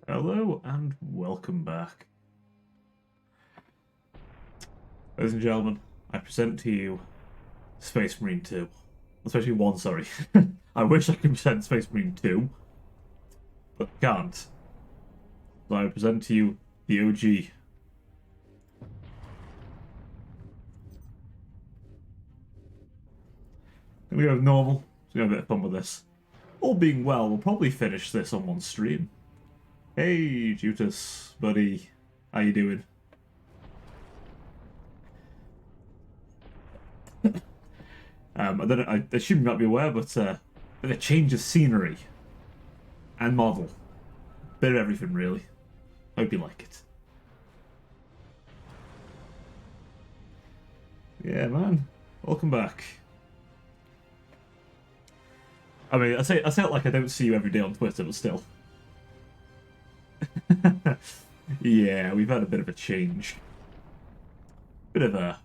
Hello and welcome back. Ladies and gentlemen, I present to you SpaceMarine 2. Especially 1, sorry. I wish I could present SpaceMarine 2, but I can't. So I present to you the OG. We go normal, so we have a bit of fun with this. All being well, we'll probably finish this on one stream. Hey, Jutas, buddy. How you doing? I don't know, I assume you might be aware, but a change of scenery and model. Bit of everything, really. Hope you like it. Yeah, man. Welcome back. I mean, I say it like I don't see you every day on Twitter, but still. Yeah, we've had a bit of a change. Bit of a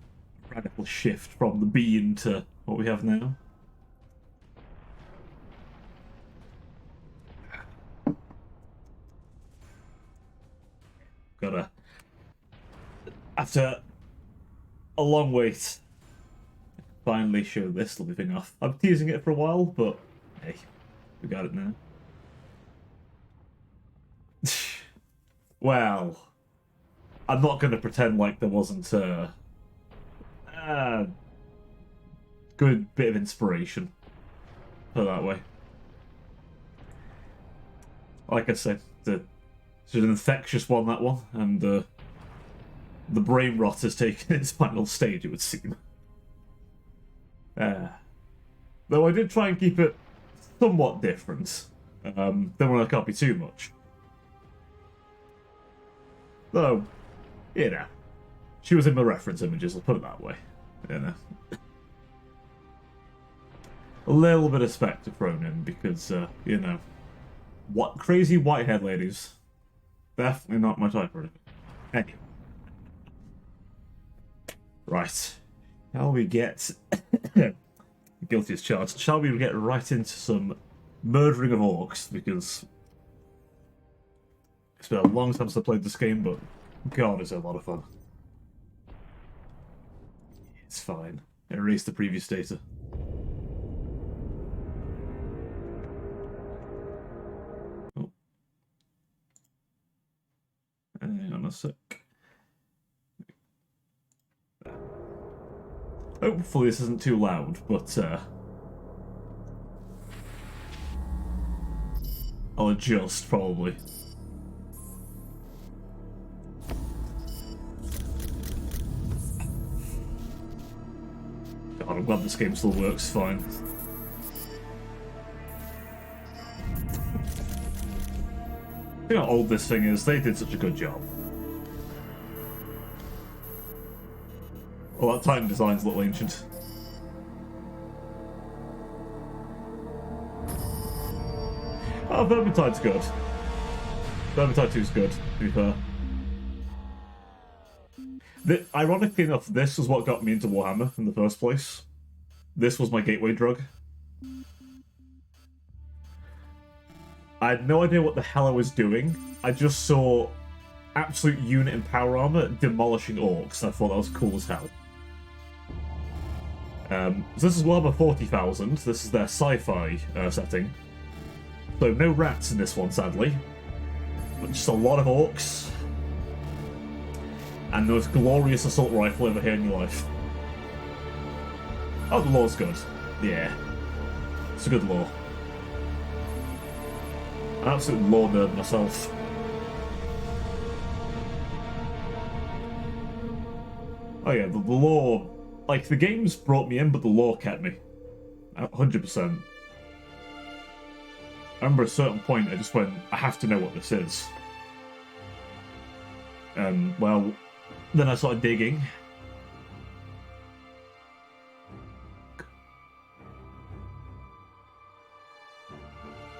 radical shift from the bean to what we have now. After a long wait, finally show this lovely thing off. I'm teasing it for a while, but hey, we got it now. Well, I'm not going to pretend like there wasn't a good bit of inspiration, put it that way. Like I said, it's an infectious one, that one, and the brain rot has taken its final stage, it would seem. Though I did try and keep it somewhat different. Don't want to copy too much. Though, you know, she was in my reference images, I'll put it that way. You know. A little bit of Spectre thrown in because, you know, what crazy whitehead ladies. Definitely not my type or anything. Anyway. Right. Shall we get... Guilty as charged. Shall we get right into some murdering of orcs? Because it's been a long time since I played this game, but God, it's a lot of fun. It's fine. Erase the previous data. Oh. Hang on a sec. Hopefully this isn't too loud, but I'll adjust, probably. God, I'm glad this game still works fine. Think how old this thing is. They did such a good job. Well, that Titan design's a little ancient. Oh, Vermintide's good. Vermintide 2's good, to be fair. Ironically enough, this was what got me into Warhammer in the first place. This was my gateway drug. I had no idea what the hell I was doing. I just saw absolute unit in power armor demolishing orcs, and I thought that was cool as hell. So this is Warhammer 40,000. This is their sci-fi setting. So no rats in this one, sadly. But just a lot of orcs. And the most glorious assault rifle ever heard in your life. Oh, the lore's good. Yeah. It's a good lore. I'm an absolute lore nerd myself. Oh yeah, the lore... Like, the games brought me in, but the lore kept me. 100%. I remember at a certain point, I just went, I have to know what this is. Well, then I started digging.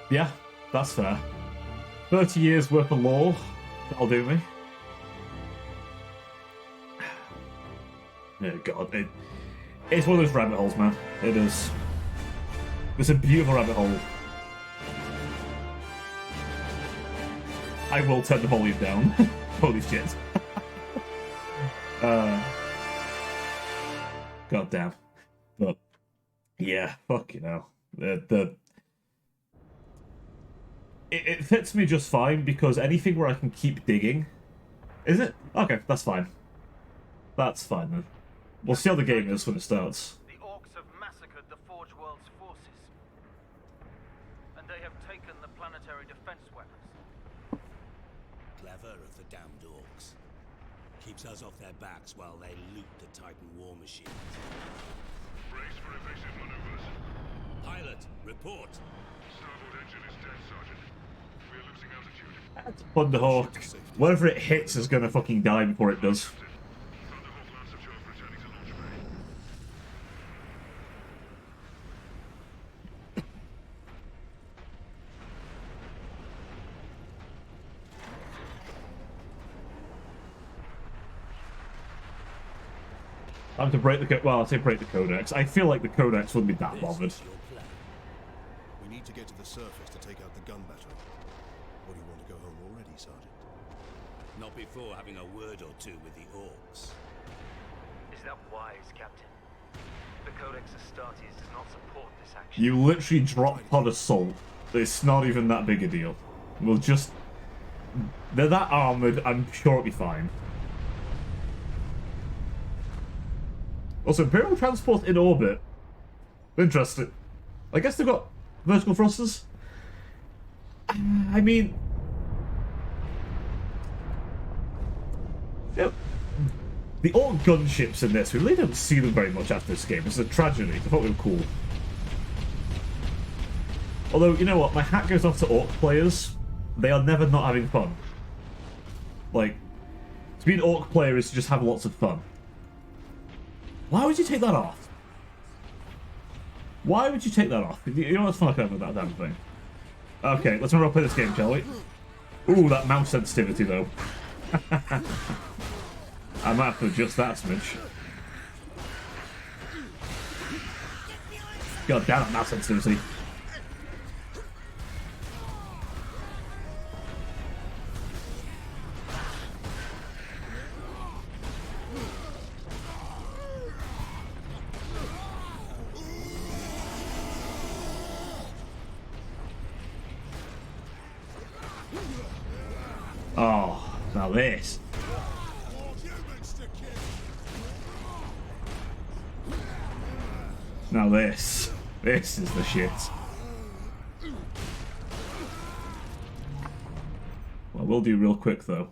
Yeah, that's fair. 30 years worth of lore, that'll do me. Oh God, it's one of those rabbit holes, man. It is. It's a beautiful rabbit hole. I will turn the volume down. Holy shit. God damn. But yeah, fuck you know. It fits me just fine because anything where I can keep digging. Is it? Okay, that's fine. That's fine then. We'll see how the game is when it starts. The orcs have massacred the Forge World's forces. And they have taken the planetary defense weapons. Clever of the damned orcs. Keeps us off their backs while they loot the Titan war machines. Brace for evasive maneuvers. Pilot, report. Starboard engine is dead, Sergeant. We're losing altitude. Thunderhawk. Whatever it hits is gonna fucking die before it does. Thunderhawk Lancer 12 returning to launch bay. Time to break the well, I'll say break the codex. I feel like the codex wouldn't be that bothered. This is your plan. We need to get to the surface to take out the gun battery. Or do you want to go home already, Sergeant? Not before having a word or two with the orcs. Is that wise, Captain? The Codex Astartes does not support this action. You literally drop pod assault. It's not even that big a deal. We'll just... They're that armoured, I'm sure it'll be fine. Also, Imperial transport in orbit. Interesting. I guess they've got vertical thrusters. I mean... Yeah, the Orc gunships in this, we really don't see them very much after this game. It's a tragedy. I thought they were cool. Although, you know what? My hat goes off to Orc players. They are never not having fun. Like, to be an Orc player is to just have lots of fun. Why would you take that off? Why would you take that off? You know what's fun about that damn thing? Okay, let's remember to play this game, shall we? Ooh, that mouse sensitivity, though. I might have to adjust that smidge. God damn it, mouse sensitivity. Oh, now this. Now this. This is the shit. Well, we'll do real quick though.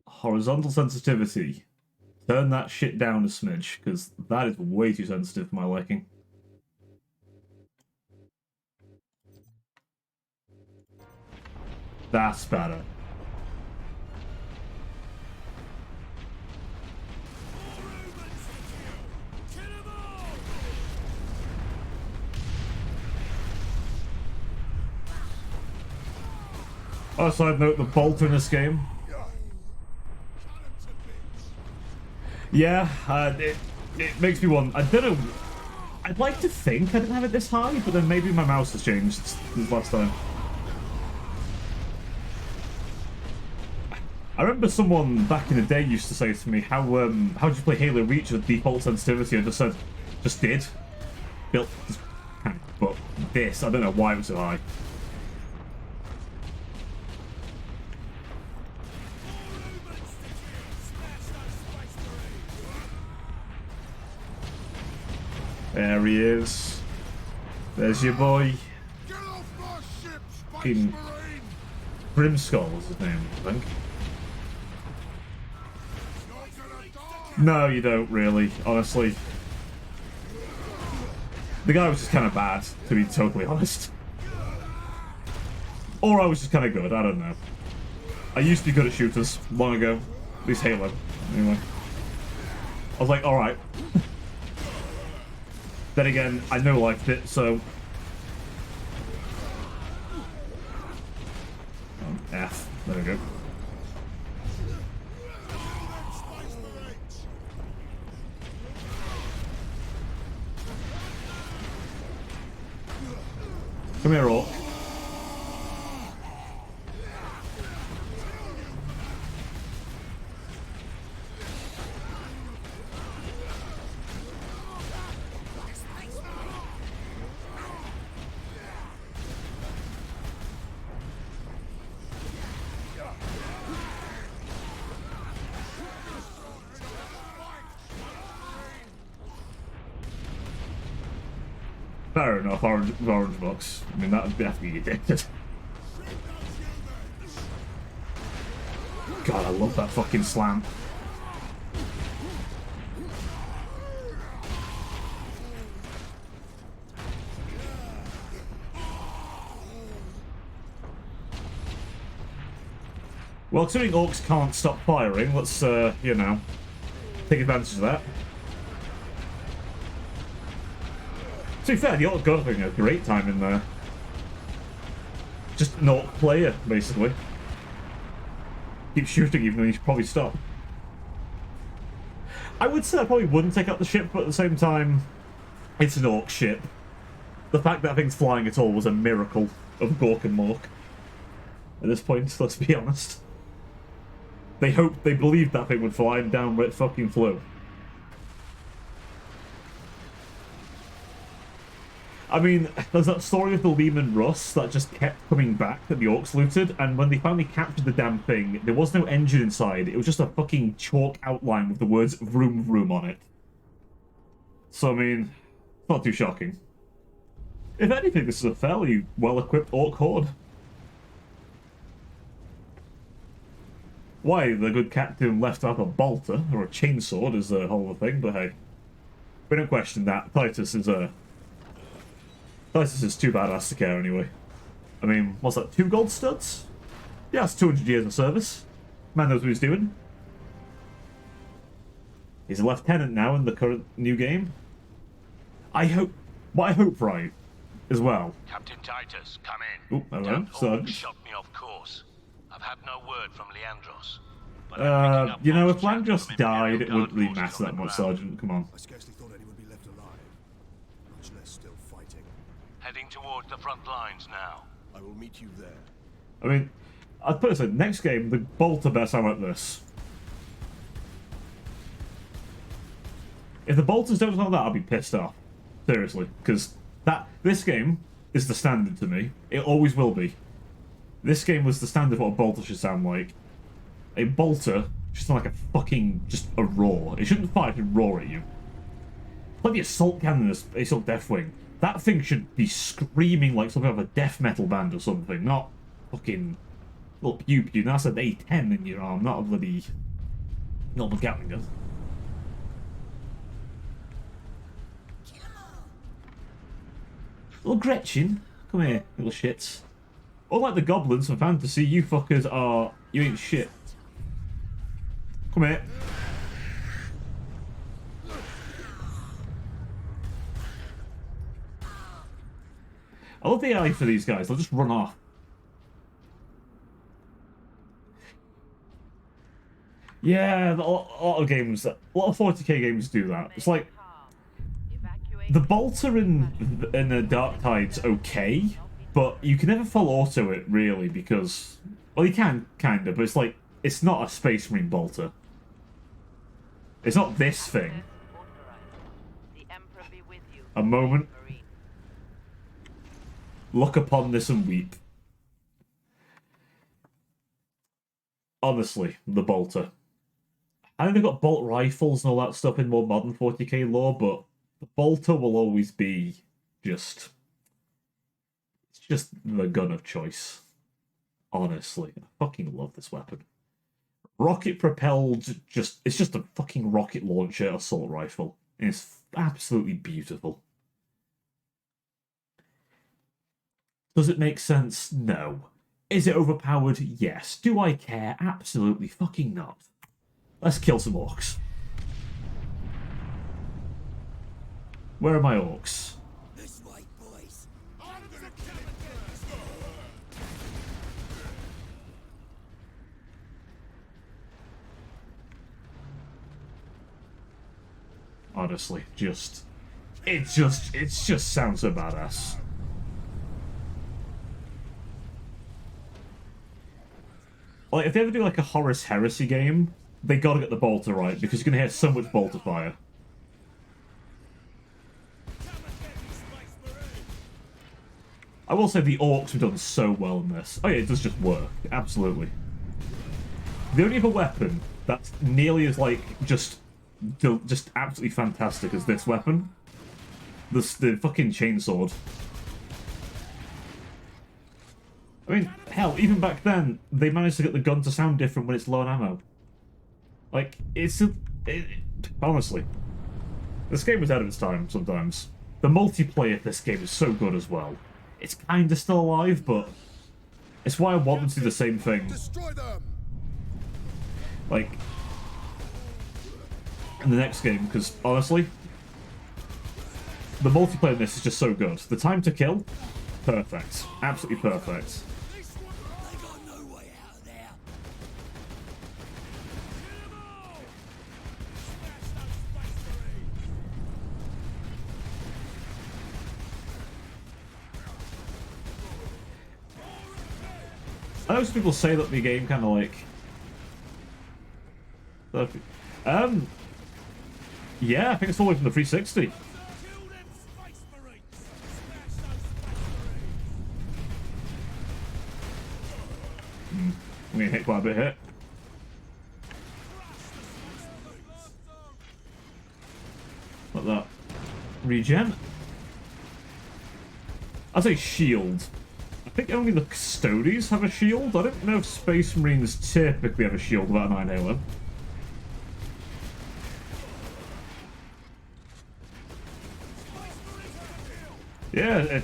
Horizontal sensitivity. Turn that shit down a smidge, because that is way too sensitive for my liking. That's better. On a side note, the bolter in this game. Yeah, it makes me want. I don't know. I'd like to think I didn't have it this high, but then maybe my mouse has changed since last time. I remember someone back in the day used to say to me, how did you play Halo Reach with default sensitivity? I just said, just did. Built, but this, I don't know why it was so high. There he is. There's your boy. Fucking Grimskull is his name, I think. No, you don't really, honestly. The guy was just kind of bad, to be totally honest. Or I was just kind of good, I don't know. I used to be good at shooters long ago. At least Halo, anyway. I was like, alright. Then again, I no liked it, so... Oh, F. There we go. Come here, Orc. Fair enough, orange box. I mean, that would have to be addicted. God, I love that fucking slam. Well, considering orcs can't stop firing, let's, you know, take advantage of that. To be fair, the orc got having a great time in there. Just an orc player, basically. Keep shooting even though you should probably stop. I would say I probably wouldn't take out the ship, but at the same time, it's an orc ship. The fact that thing's flying at all was a miracle of Gork and Mork. At this point, let's be honest. They believed that thing would fly, and down where it fucking flew. I mean, there's that story of the Lehman Russ that just kept coming back that the orcs looted, and when they finally captured the damn thing, there was no engine inside. It was just a fucking chalk outline with the words "vroom vroom" on it. So, I mean, not too shocking. If anything, this is a fairly well-equipped orc horde. Why, the good captain left out a bolter, or a chainsword is the whole thing, but hey. We don't question that. Titus is too badass to care anyway. I mean, what's that, 2 gold studs? Yeah, that's 200 years of service. Man knows what he's doing. He's a lieutenant now in the current new game. What I hope, right, as well. Captain Titus, come in. Oh, hello. Don't So, shot me off course. I've had no word from Leandros. you know, if Landros died, it wouldn't really matter that much, Sergeant. Come on. I scarcely thought anyone would be left alive, much less still fighting. Heading towards the front lines now. I will meet you there. I mean, I'd put it this way, next game, the bolter better sound like this. If the bolters don't sound like that, I'll be pissed off. Seriously. Because this game is the standard to me. It always will be. This game was the standard of what a bolter should sound like. A bolter should sound like a fucking, just a roar. It shouldn't fire, it should roar at you. Like the assault cannon in Assault Deathwing. That thing should be screaming like something of a death metal band or something, not fucking little pew pew. That's an A10 in your arm, not a bloody normal Gatling gun. Little Gretchen, come here, little shits. Unlike the goblins from fantasy, you fuckers are... you ain't shit. Come here. I love the AI for these guys, they'll just run off. Yeah, a lot of games, a lot of 40k games do that. It's like... the bolter in the Dark Tide's okay, but you can never full auto it, really, because... well, you can, kinda, but it's like... it's not a Space Marine bolter. It's not this thing. A moment. Look upon this and weep. Honestly, the bolter. I know they've got bolt rifles and all that stuff in more modern 40k lore, but the bolter will always be just... it's just the gun of choice. Honestly. I fucking love this weapon. Rocket propelled, it's just a fucking rocket launcher assault rifle. And it's absolutely beautiful. Does it make sense? No. Is it overpowered? Yes. Do I care? Absolutely fucking not. Let's kill some orcs. Where are my orcs? This way, boys. Honestly, it just sounds so badass. Like, if they ever do like a Horus Heresy game, they gotta get the bolter right, because you're gonna hear so much bolter fire. I will say the orcs have done so well in this. Oh yeah, it does just work. Absolutely. The only other weapon that's nearly as, like, just absolutely fantastic as this weapon The fucking chainsword. I mean, hell, even back then, they managed to get the gun to sound different when it's low on ammo. Like, honestly, this game was out of its time sometimes. The multiplayer of this game is so good as well. It's kinda still alive, but it's why I want them to do the same thing. Destroy them! Like, in the next game, because honestly, the multiplayer in this is just so good. The time to kill, perfect. Absolutely perfect. They got no way out of there. I know some people say that the game kind of like... yeah, I think it's all the way from the 360. I'm gonna hit quite a bit here. Like that. Regen. I'd say shield. I think only the Custodies have a shield. I don't know if Space Marines typically have a shield without an inhaler. Yeah,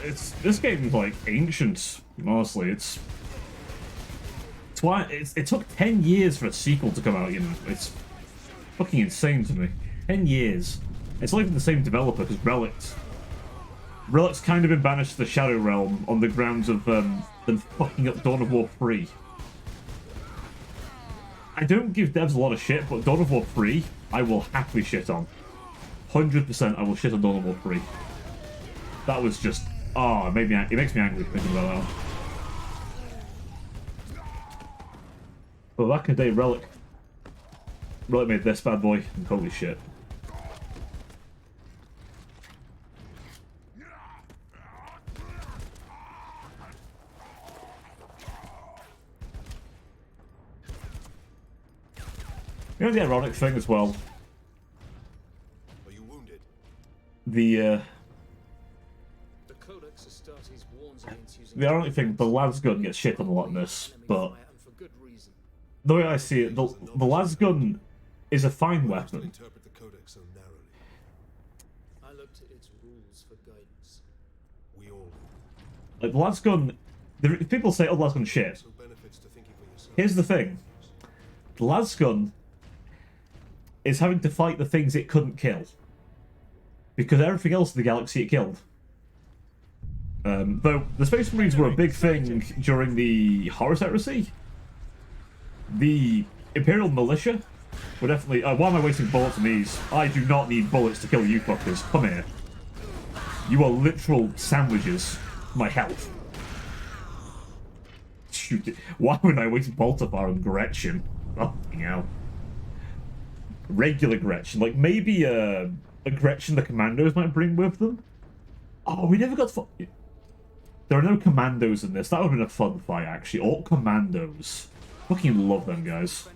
it's this game's like ancient. Honestly, it's why it took 10 years for a sequel to come out. You know, it's fucking insane to me. 10 years. It's not even the same developer because Relic's kind of been banished to the Shadow Realm on the grounds of them fucking up Dawn of War 3. I don't give devs a lot of shit, but Dawn of War 3, I will happily shit on. 100% I will shit on Dawn of War 3. That was just... oh, it makes me angry thinking about that. But back in the day, Relic made this bad boy, and holy shit. You know the ironic thing as well? Are you wounded? The ironic thing, the lasgun gets shit on a lot in this, but the way I see it, the lasgun is a fine weapon. Interpret the codex so narrowly. I looked at its rules for guidance. We all Like, the lasgun... people say, oh, the lasgun's shit. so benefits to thinking for yourself. Here's the thing. The lasgun is having to fight the things it couldn't kill. Because everything else in the galaxy it killed. Though the Space Marines were a big thing during the Horus Heresy. The Imperial Militia were definitely... why am I wasting bullets on these? I do not need bullets to kill you fuckers. Come here. You are literal sandwiches for my health. Shoot it. Why would I waste bolter fire on Gretchen? Fucking hell. Regular Gretchen. Like, maybe a Gretchen the Commandos might bring with them. Oh, we never got... There are no Commandos in this. That would have been a fun fight, actually. All Commandos. Fucking love them, guys.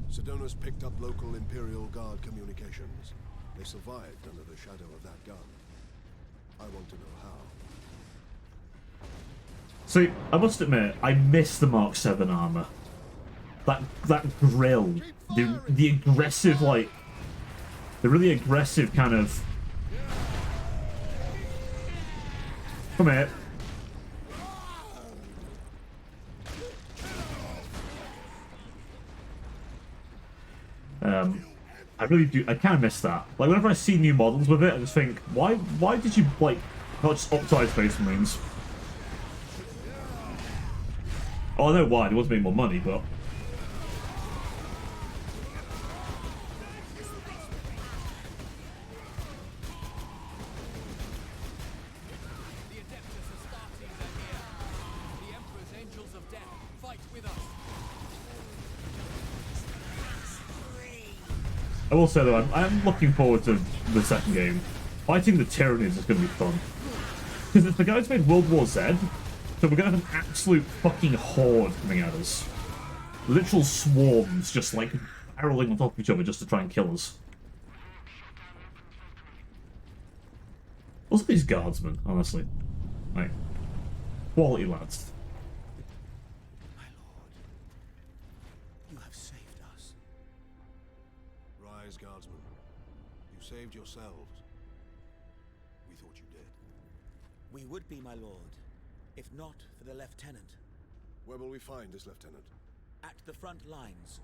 Sedona's picked up local Imperial Guard communications. They survived under the shadow of that gun. I want to know how. See, I must admit, I miss the Mark 7 armor. That grill. The aggressive, like... the really aggressive kind of... Come here. I really do. I kind of miss that. Like, whenever I see new models with it, I just think, why did you, like, not just optimize Space Marines? Oh, I know why. They want to make more money, but... I will say though, I'm looking forward to the second game. Fighting the Tyranids is going to be fun. Because it's the guys who made World War Z, so we're going to have an absolute fucking horde coming at us. Literal swarms just like barreling on top of each other just to try and kill us. Also, these guardsmen, honestly. Like, quality lads. My lord, you have saved us. Rise, guardsmen. You saved yourselves. We thought you did. We would be, my lord, if not for the lieutenant. Where will we find this lieutenant? At the front lines.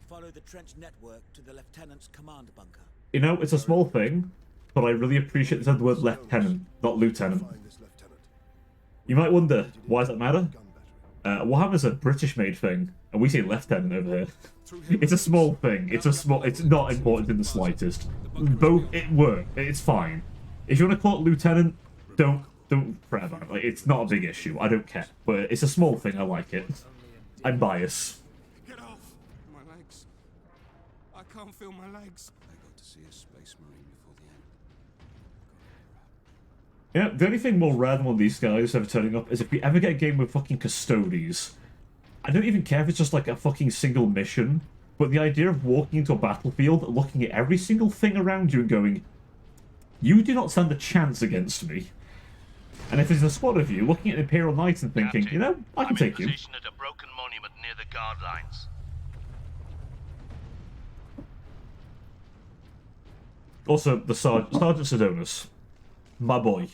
Follow the trench network to the lieutenant's command bunker. You know, it's a small thing, but I really appreciate they said the word lieutenant, not lieutenant. Find this lieutenant. You might wonder, why does that matter? Gun battery. Warhammer is a British-made thing, and we say lieutenant over here. It's a small thing. It's not important in the slightest. Both, it works. It's fine. If you want to call it lieutenant, don't fret about it. Like, it's not a big issue. I don't care. But it's a small thing. I like it. I'm biased. Get off! My legs. I can't feel my legs. I got to see a Space Marine before the end. Yeah, the only thing more rare than one of these guys ever turning up is if we ever get a game with fucking custodies. I don't even care if it's just like a fucking single mission, but the idea of walking into a battlefield, looking at every single thing around you and going, you do not stand a chance against me. And if there's a squad of you looking at Imperial Knights and thinking, Captain, you know, I can take you. I'm in position at a broken monument near the guard lines. Also, the Sergeant Sedonis, my boy.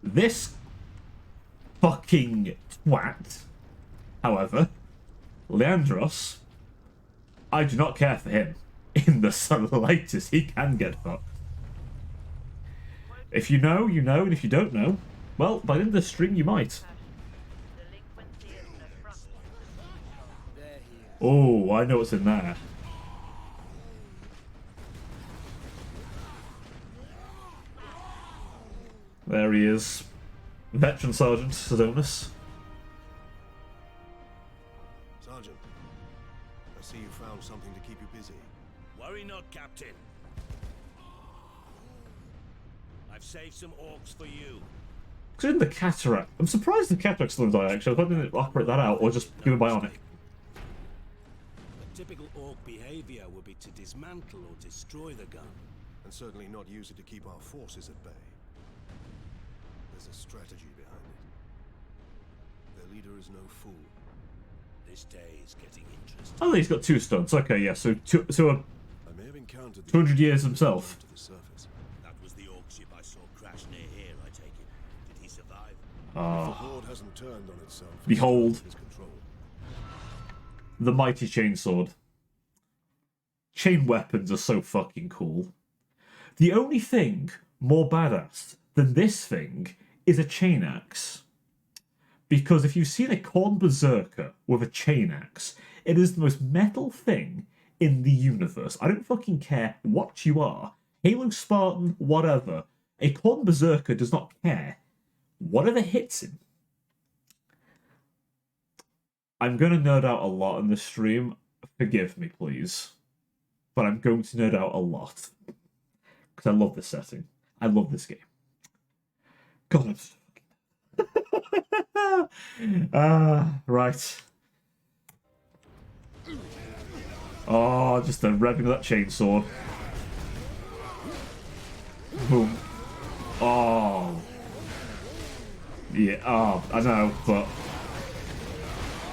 This fucking twat, however, Leandros, I do not care for him in the slightest. He can get fucked. If you know, you know, and if you don't know, well, by the end of the stream, you might. Oh, I know what's in there. There he is. Veteran Sergeant Sedonis. Sergeant, I see you found something to keep you busy. Worry not, Captain. I've saved some orcs for you. Because in the cataract, I'm surprised the cataract's still die actually. I thought they didn't operate that out or just give a bionic. But typical orc behavior would be to dismantle or destroy the gun. And certainly not use it to keep our forces at bay. There's a strategy behind it. Their leader is no fool. This day is getting interesting. Oh, he's got 2 stunts. Okay, yeah. So I may have encountered the 200 years himself. to the surface. That was the orc ship I saw crash near here, I take it. Did he survive? The Ah, horde hasn't turned on itself. Behold. His control. the mighty chainsword. Chain weapons are so fucking cool. The only thing more badass than this thing is a chain axe. Because if you've seen a Khorne Berserker with a chain axe, it is the most metal thing in the universe. I don't fucking care what you are. Halo Spartan, whatever. A Khorne Berserker does not care. Whatever hits him. I'm going to nerd out a lot in this stream. Forgive me, please. But I'm going to nerd out a lot. Because I love this setting. I love this game. God, I'm so fucking... right. Oh, just the revving of that chainsaw. Boom. Oh. Yeah, oh, I know, but...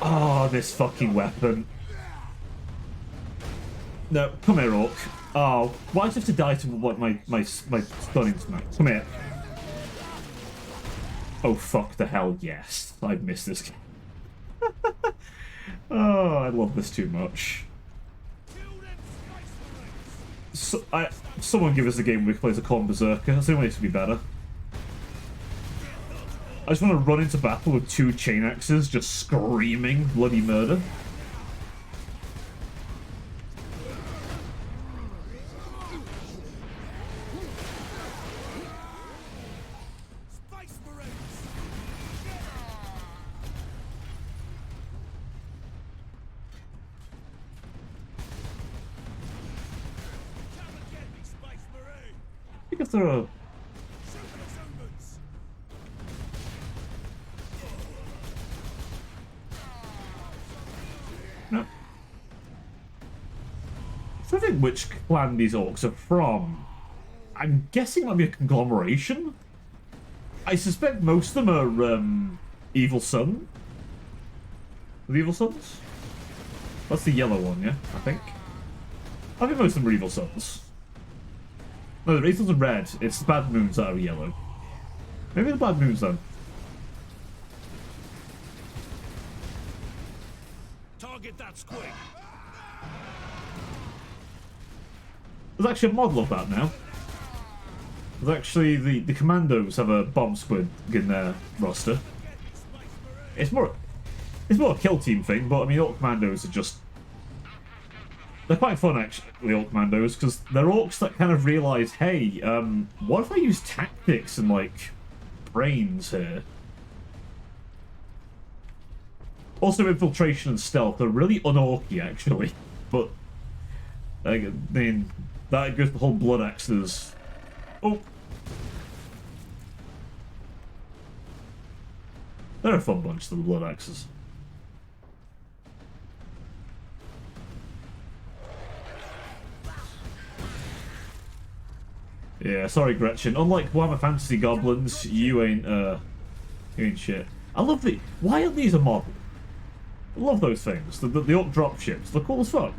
Oh, this fucking weapon. No, come here, Orc. Oh, why does it have to die to what my stunning smack? Come here. Oh, fuck the hell, yes. I've missed this game. Oh, I love this too much. So, someone give us a game where we play as a Khorne Berserker. That's the only way to be better. I just want to run into battle with 2 chain axes, just screaming bloody murder. I think if there are... No. I think which clan these orcs are from. I'm guessing it might be a conglomeration. I suspect most of them are Evil Sun. The Evil Suns? That's the yellow one, yeah, I think. I think most of them are Evil Suns. No, the Evil Suns are red. It's the Bad Moons that are yellow. Maybe the Bad Moons then. Target that squig. There's actually a model of that now. There's actually the Commandos have a bomb squid in their roster. It's more a kill team thing, but I mean, Orc Commandos are just... They're quite fun, actually, the Orc Commandos, because they're orcs that kind of realise, hey, what if I use tactics and, like, brains here? Also, infiltration and stealth are really un-orky, actually, but, I mean, that goes the whole Blood Axes. Oh! They're a fun bunch, the Blood Axes. Yeah, sorry Gretchen. Unlike Warhammer Fantasy Goblins, you ain't shit. I love the... Why aren't these a model? I love those things. The Orc dropships. They're cool as fuck.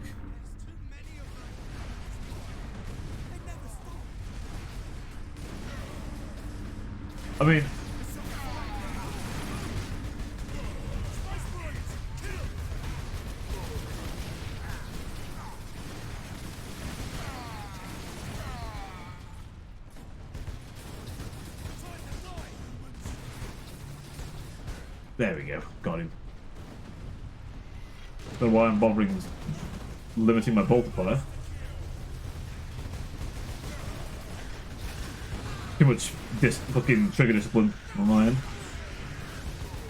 I mean... There we go. Got him. Don't know why I'm bothering limiting my bolt fire. Too much fucking trigger discipline on my end.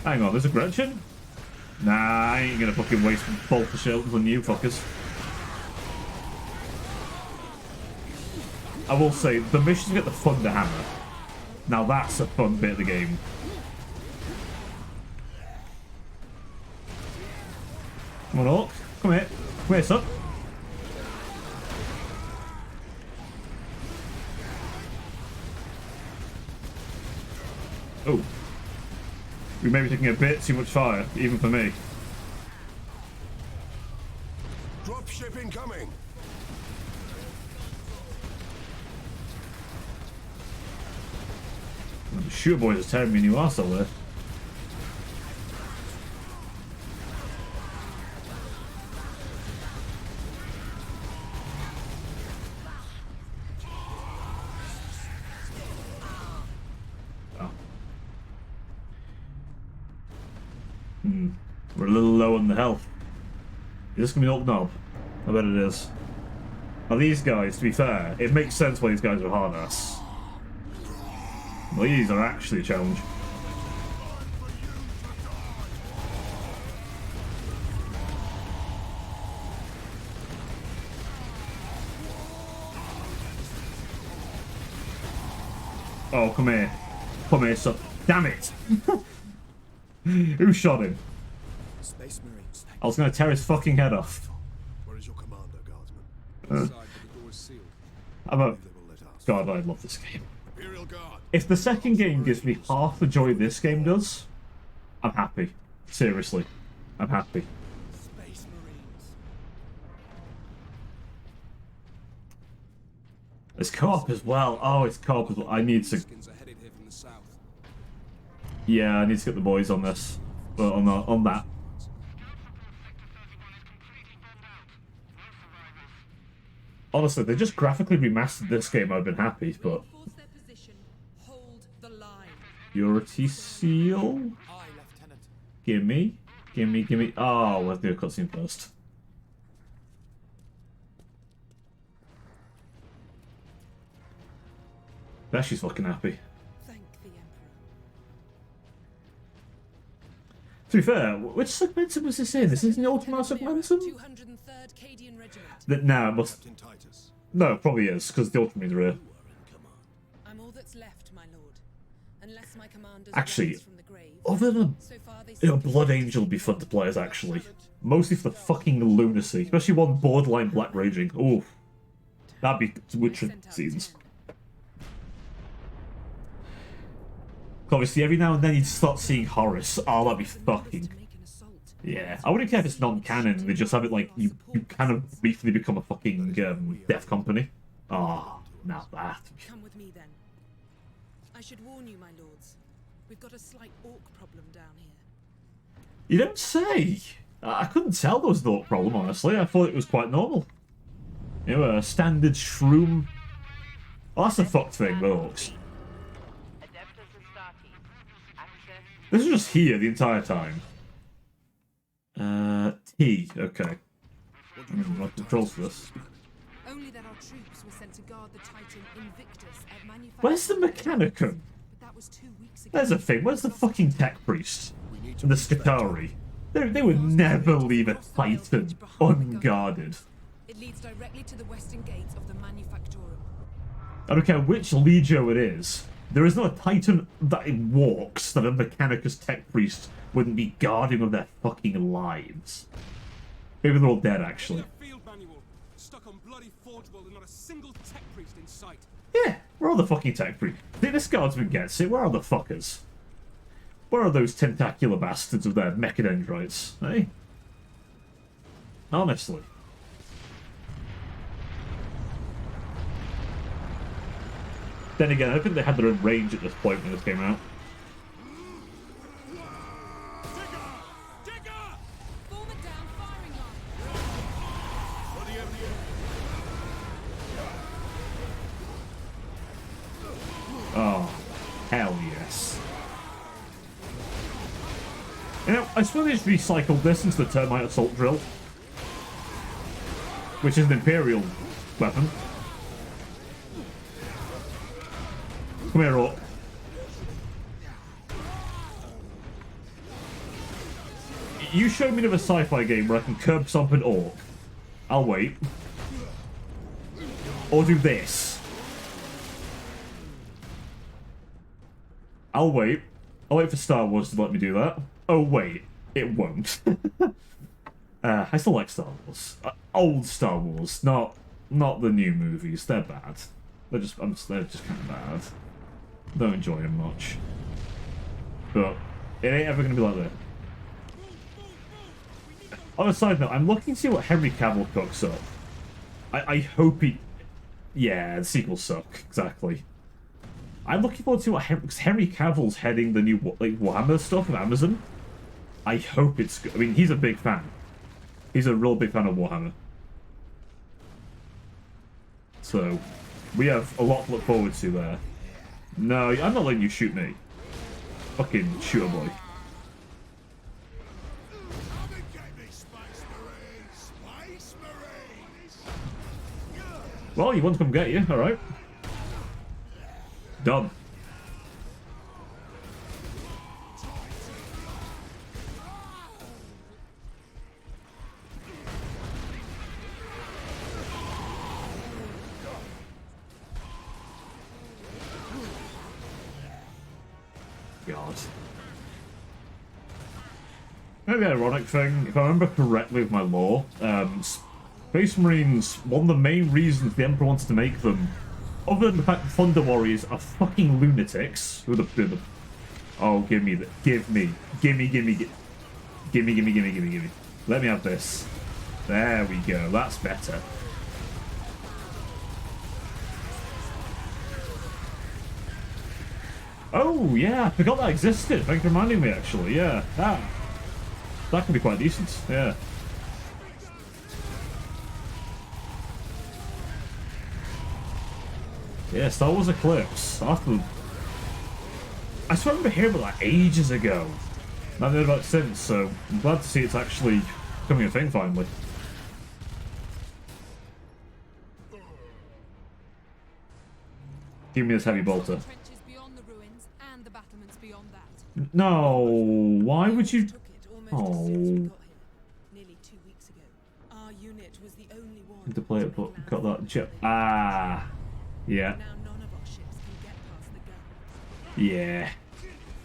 Hang on, there's a Gretchen? Nah, I ain't gonna fucking waste bolt shells on you fuckers. I will say, the mission to get the Thunder Hammer. Now that's a fun bit of the game. Come on, Orc. Come here. Come here, son. Oh. We may be taking a bit too much fire, even for me. Dropship incoming. The shooter boys are tearing me a new arsehole there. We're a little low on the health. Is this gonna be an Orc Knob? I bet it is. Now these guys, to be fair, it makes sense why these guys are hard ass. Well, these are actually a challenge. Oh, come here. Come here, son. Damn it! Who shot him? SpaceMarine. I was going to tear his fucking head off. Where is your commander, Guardsman? Inside, but the door is sealed. I'm a... They will let us. God, I love this game. Imperial Guard. If the second game gives me half the joy this game does, I'm happy. Seriously. I'm happy. Space Marines. It's co-op as well. Oh, it's co-op as well. I need to... Skins are headed here from the south. Yeah, I need to get the boys on this. Well, on that. Honestly, they just graphically remastered this game. I've been happy, but... You're a T-Seal? Aye, Lieutenant. Gimme. Gimme, gimme. Oh, let's do a cutscene first. There, she's fucking happy. Thank the Emperor. To be fair, which segmentum was this in? This is in the Ultimate segmentum? 203rd Cadian Regiment. No, it must... Captain Titus. No, it probably is, because the Ultimate's are here. I'm all that's left, my lord. Unless my commanders Actually, rise from the grave. Other than So far they a Blood Angel would be fun to play as, actually. Mostly for the fucking lunacy. Especially one borderline Black Raging. Ooh. That'd be Witcher scenes. Obviously, every now and then you start seeing Horus. Oh, that'd be fucking... Yeah, I wouldn't care if it's non-canon. They just have it like you kind of briefly become a fucking death company. Oh, now that. Come with me then. I should warn you, my lords. We've got a slight orc problem down here. You don't say. I couldn't tell there was no problem, honestly. I thought it was quite normal. You know, a standard shroom. Oh, that's the fucked thing, the orcs. This is just here the entire time. T. Okay. What controls for this? Only that our troops were sent to guard the Titan Invictus at manufacture. Where's the Mechanicum? But that was 2 weeks ago. There's a thing. Where's the fucking tech priest? And the Scutari? They would never leave a Titan unguarded. It leads directly to the western gates of the Manufactorum. I don't care which Legio it is. There is not a Titan that it walks that a Mechanicus tech priest wouldn't be guarding with their fucking lives. Maybe they're all dead, actually. Field manual, stuck on bloody Forge World and not a single tech priest in sight. Yeah, where are the fucking tech priests? I think this guardsman gets it. Where are the fuckers? Where are those tentacular bastards with their mechadendrites, eh? Honestly. Then again, I don't think they had their own range at this point when this came out. Form it down, firing line. Oh, hell yes. You know, I suppose they just recycled this into the termite assault drill, which is an Imperial weapon. Come here, Orc. You show me another sci-fi game where I can curb stomp an Orc. I'll wait. Or do this. I'll wait. I'll wait for Star Wars to let me do that. Oh wait, it won't. I still like Star Wars. Old Star Wars, not the new movies. They're bad. They're just kind of bad. Don't enjoy them much. But it ain't ever gonna be like that. On a side note, I'm looking to see what Henry Cavill cooks up. I hope he... Yeah, the sequels suck, exactly. I'm looking forward to what Henry Cavill's heading the new Warhammer stuff of Amazon. I hope it's good. I mean, he's a big fan. He's a real big fan of Warhammer. So, we have a lot to look forward to there. No, I'm not letting you shoot me. Fucking shoot a boy. Well, you want to come get you, alright. Done. God. Maybe the ironic thing, if I remember correctly with my lore, Space Marines, one of the main reasons the Emperor wanted to make them, other than the fact that Thunder Warriors are fucking lunatics, who are the oh, give me. Let me have this. There we go, that's better. Oh, yeah, I forgot that existed. Thanks for reminding me, actually. Yeah, that can be quite decent. Yeah. Yeah, Star Wars Eclipse. I swear I remember hearing about that ages ago. I haven't heard about it since, so I'm glad to see it's actually becoming a thing finally. Give me this heavy bolter. No, why would you? Oh. Nearly 2 weeks ago. Our unit was the only one To play it, but got that chip. Ah, yeah. Now none of our ships can get past the guns. Yeah.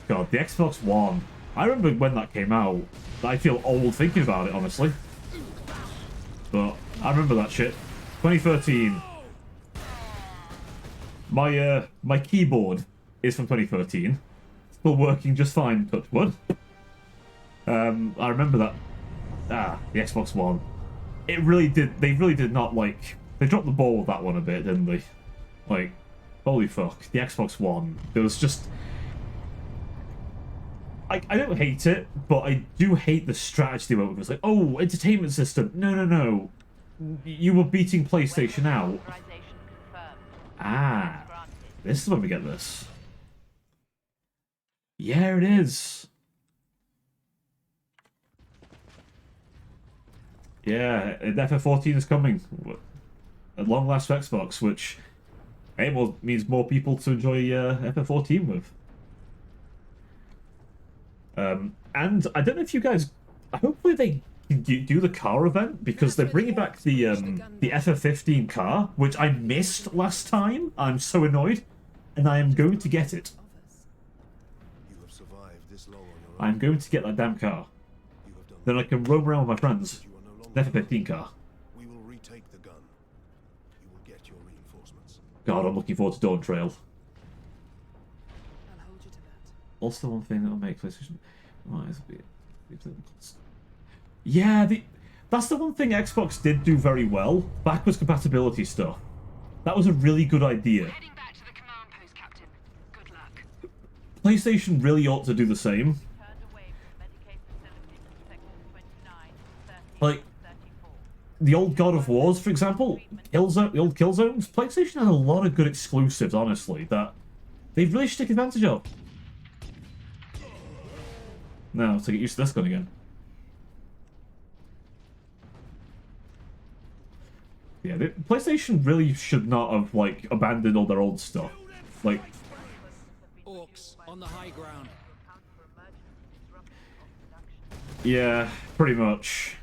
God, the Xbox One. I remember when that came out. I feel old thinking about it, honestly. But I remember that shit. 2013. My keyboard is from 2013. still working just fine, touch wood. I remember that. The Xbox One. It really did. They really did not like. They dropped the ball with that one a bit, didn't they? Like, holy fuck, the Xbox One. There was just. I don't hate it, but I do hate the strategy where it was like, oh, entertainment system. No, no, no. You were beating PlayStation out. Ah, this is when we get this. Yeah, it is. Yeah, FF14 is coming. At long last for Xbox, which means more people to enjoy FF14 with. And I don't know if you guys... Hopefully they do the car event, because they're bringing back the FF15 car, which I missed last time. I'm so annoyed. And I am going to get it. You have survived this long on your own. I'm going to get that damn car. Then I can roam around with my friends. An FF15 car. We will retake the gun. You will get your reinforcements. God, I'm looking forward to Dawn Trail. I'll hold you to that. Also, one thing that will make PlayStation. Yeah, that's the one thing Xbox did do very well. Backwards compatibility stuff. That was a really good idea. Heading back to the command post, Captain. Good luck. PlayStation really ought to do the same. Like, the old God of Wars, for example, the old Killzones, PlayStation had a lot of good exclusives, honestly, that they really should take advantage of. Now, to get used to this gun again. Yeah, PlayStation really should not have, like, abandoned all their old stuff. Like... Orcs on the high ground. Yeah, pretty much.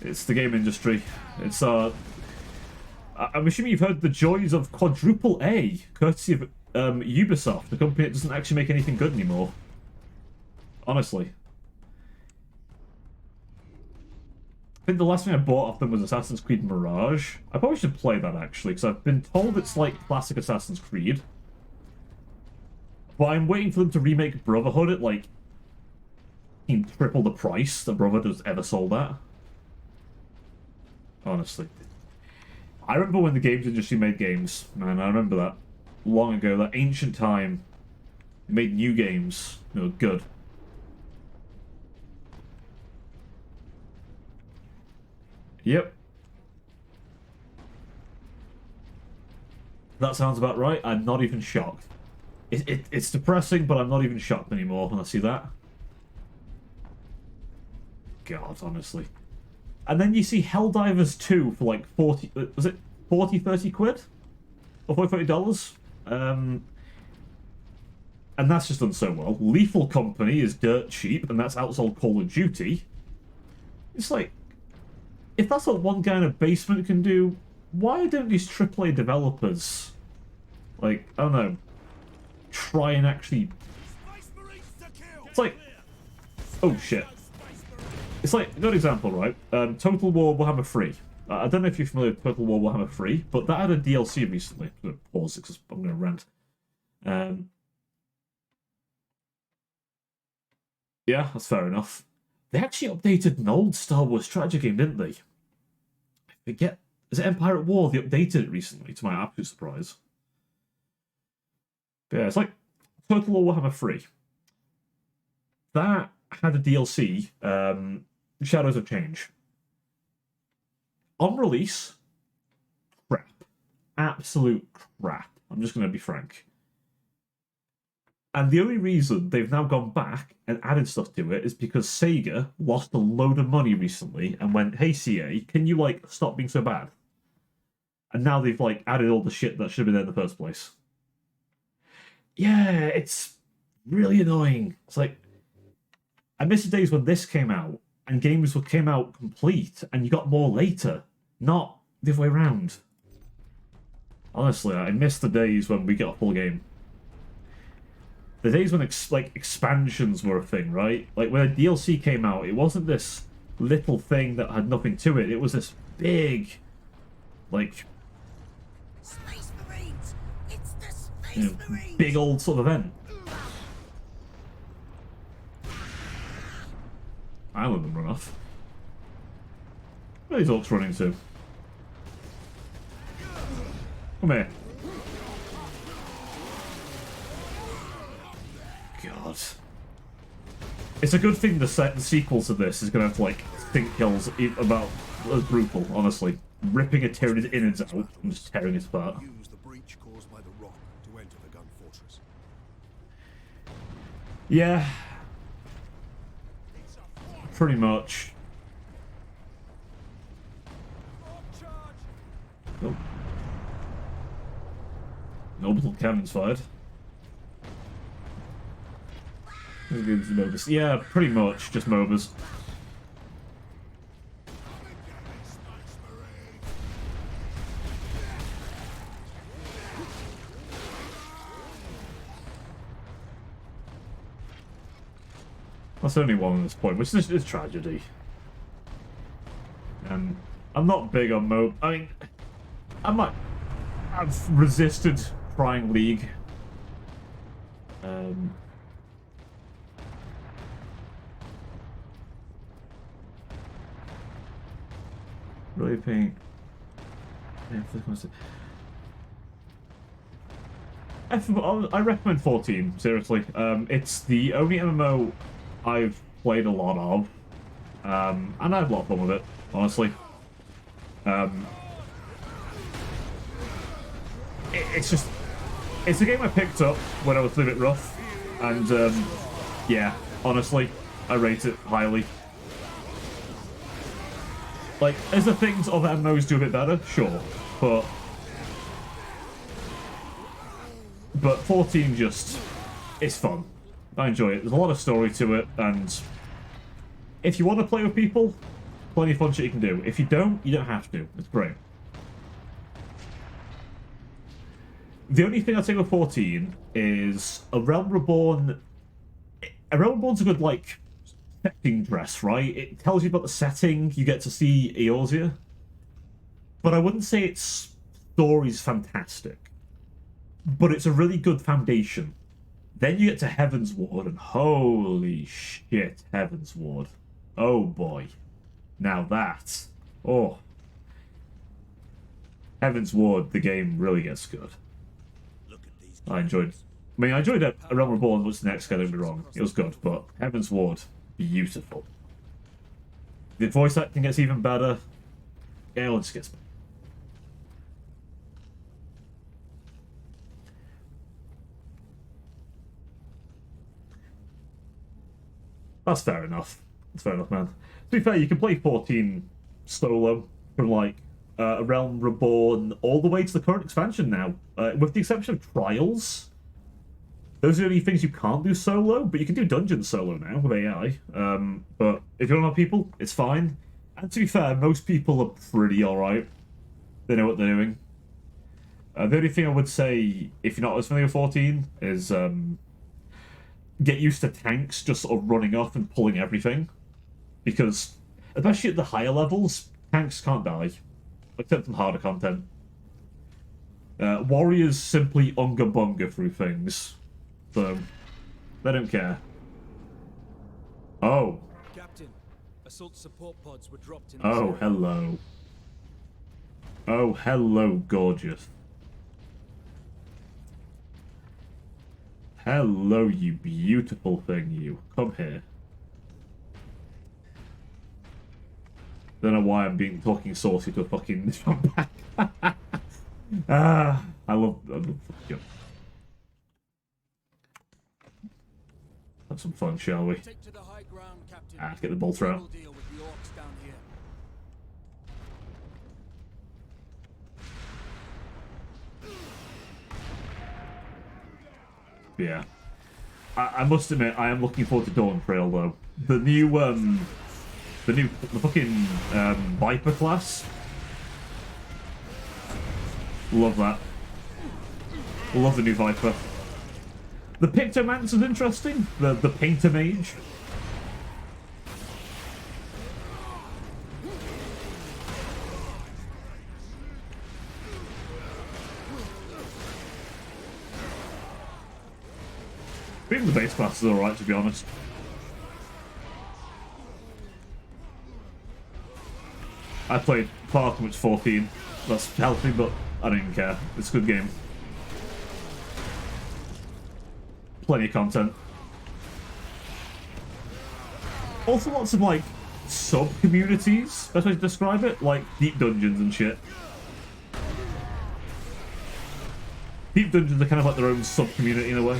It's the game industry. It's, I'm assuming you've heard the joys of quadruple A, courtesy of Ubisoft, the company that doesn't actually make anything good anymore. Honestly. I think the last thing I bought off them was Assassin's Creed Mirage. I probably should play that, actually, because I've been told it's like classic Assassin's Creed. But I'm waiting for them to remake Brotherhood at, like, triple the price that Brotherhood has ever sold at. Honestly. I remember when the games industry made games, man. I remember that. Long ago, that ancient time. They made new games. They were good. Yep. That sounds about right. I'm not even shocked. It's depressing, but I'm not even shocked anymore when I see that. God, honestly. And then you see Helldivers 2 for like 40... Was it 40, 30 quid? Or $40. And that's just done so well. Lethal Company is dirt cheap, and that's outsold Call of Duty. It's like... If that's what one guy in a basement can do, why don't these AAA developers, like, I don't know, try and actually... It's like... Oh, shit. It's like, a good example, right? Total War Warhammer 3. I don't know if you're familiar with Total War Warhammer 3, but that had a DLC recently. I'm going to pause it because I'm going to rant. Yeah, that's fair enough. They actually updated an old Star Wars strategy game, didn't they? I forget. Is it Empire at War? They updated it recently, to my absolute surprise. But yeah, it's like Total War Warhammer 3. That had a DLC, Shadows of Change. On release, crap. Absolute crap. I'm just going to be frank. And the only reason they've now gone back and added stuff to it is because Sega lost a load of money recently and went, hey, CA, can you, like, stop being so bad? And now they've, like, added all the shit that should have been there in the first place. Yeah, it's really annoying. It's like, I miss the days when this came out and games came out complete and you got more later, not the other way around. Honestly, I miss the days when we got a full game. The days when expansions were a thing, right? Like when a DLC came out, it wasn't this little thing that had nothing to it. It was this big, like, Space Marines! It's the Space Marines! big old sort of event. I'll let them run off. Where are these orcs running to? Come here. God. It's a good thing the sequel to this is going to have, like, think kills about as brutal, honestly. Ripping a Tyranid's innards out and just tearing it apart. Use the breach caused by the rock to enter the gun fortress. Yeah. Pretty much. Oh. No little cannons fired. MOBAs. Yeah, pretty much just MOBAs. That's only one at this point, which is tragedy. And I'm not big on MOB. I mean, I've resisted trying League. Really paying. I recommend 14, seriously. It's the only MMO I've played a lot of. And I have a lot of fun with it, honestly. It's a game I picked up when I was a bit rough. And, yeah, honestly, I rate it highly. Like, is there things other MMOs do a bit better? Sure. But 14 just... it's fun. I enjoy it. There's a lot of story to it, and if you want to play with people, plenty of fun shit you can do. If you don't have to. It's great. The only thing I'd say with 14 is A Realm Reborn... A Realm Reborn's a good, like, setting dress, right? It tells you about the setting, you get to see Eorzea. But I wouldn't say its story's fantastic. But it's a really good foundation. Then you get to Heaven's Ward, and holy shit, Heaven's Ward. Oh boy. Now that... oh. Heaven's Ward, the game really gets good. I enjoyed... I mean, I enjoyed A Realm Reborn, what's next, don't get me wrong. It was good, but Heaven's Ward, beautiful. The voice acting gets even better. Yeah, it just gets better. That's fair enough. That's fair enough, man. To be fair, you can play 14 solo from, like, A Realm Reborn all the way to the current expansion now. With the exception of Trials. Those are the only things you can't do solo, but you can do dungeons solo now with AI. But if you don't have people, it's fine. And to be fair, most people are pretty alright. They know what they're doing. The only thing I would say, if you're not as familiar with 14, is... get used to tanks just sort of running off and pulling everything. Because, especially at the higher levels, tanks can't die. Except in harder content. Warriors simply unga-bunga through things. So, they don't care. Oh. Captain, assault support pods were dropped in Oh, hello. Oh, hello, gorgeous. Hello, you beautiful thing, you. Come here. Don't know why I'm talking saucy to a fucking back. I love you. Have some fun, shall we? Take to the high ground, Captain. Let's get the bolter out. We'll deal with the orcs down here. Yeah. I must admit, I am looking forward to Dawn Trail, though. The fucking Viper class. Love that. Love the new Viper. The Pictomancer's interesting. The Painter Mage. Even the base class is alright, to be honest. I played far too much 14. That's healthy, but I don't even care. It's a good game. Plenty of content. Also lots of, like, sub-communities, best way to describe it, like deep dungeons and shit. Deep dungeons are kind of like their own sub-community in a way.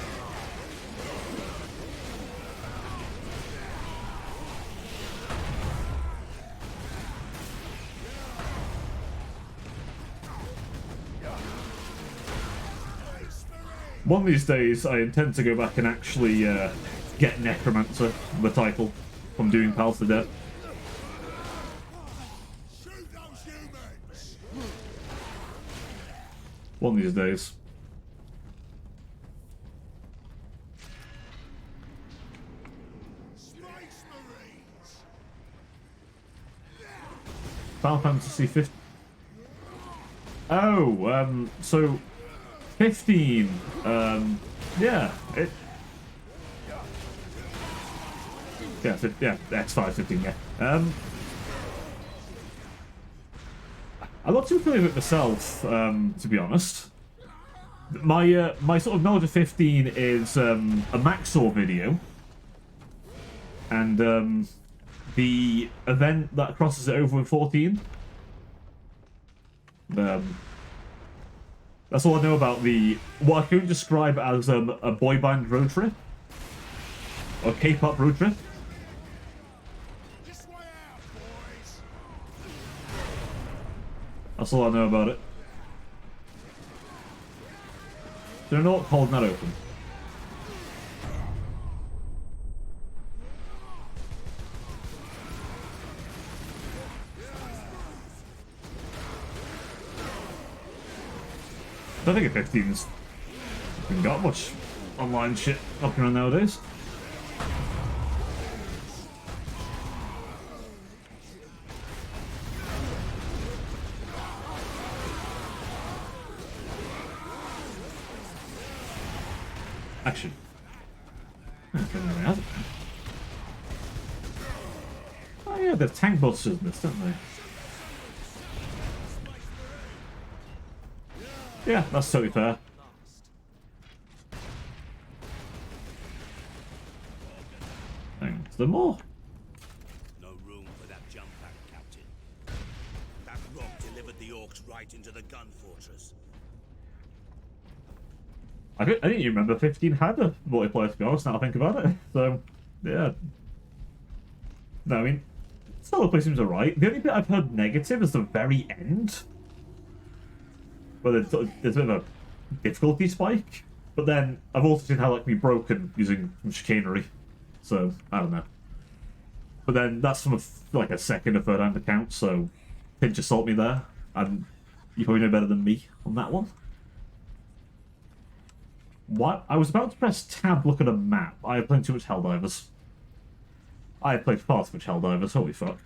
One of these days, I intend to go back and actually get Necromancer, the title, from doing Pals to Death. One of these days. Final Fantasy 15. Oh, so 15. Yeah, it. Yeah, X5 15. Yeah. I'm not too familiar with it myself, to be honest. My sort of knowledge of 15 is a Maxor video, and the event that crosses it over with 14. That's all I know about what I can describe as a boy band road trip, or K-pop road trip. That's all I know about it. They're not holding that open. I don't think a 15's got much online shit up around nowadays. Action. Oh yeah, they're tank busters in this, don't they? Yeah, that's totally fair. Thanks. There more. No room for that jump pack, Captain. That rock delivered the orcs right into the gun fortress. I didn't even remember 15 had a multiplayer, to be honest, now I think about it. So, yeah. No, I mean, solo play seems alright. The only bit I've heard negative is the very end, where there's a bit of a difficulty spike. But then, I've also seen how that can be broken using some chicanery. So, I don't know. But then, that's from like a second or third hand account, so pinch of salt me there. And you probably know better than me on that one. What? I was about to press tab, look at a map. I had played too much Helldivers. I had played far too much Helldivers, holy fuck.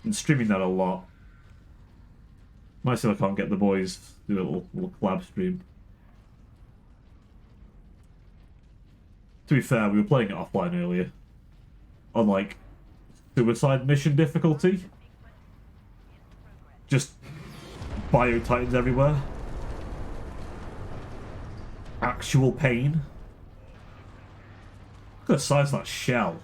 Been streaming that a lot. Might say I can't get the boys to do a little collab stream. To be fair, we were playing it offline earlier. On, like, suicide mission difficulty. Just bio-titans everywhere. Actual pain. Look at the size of that shell.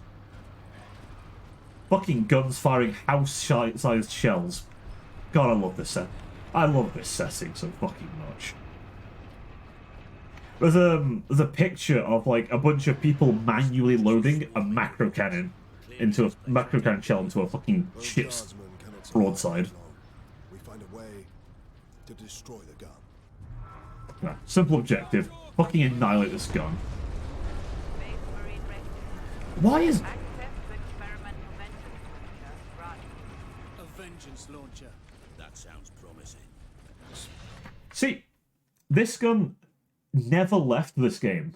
Fucking guns firing house-sized shells. God, I love this set. I love this setting so fucking much. There's a picture of like a bunch of people manually loading a macro cannon into a macro cannon shell into a fucking ship's broadside. We find a way to destroy the gun. Yeah, simple objective. Fucking annihilate this gun. Why is... A vengeance launcher. That sounds promising. See, this gun never left this game.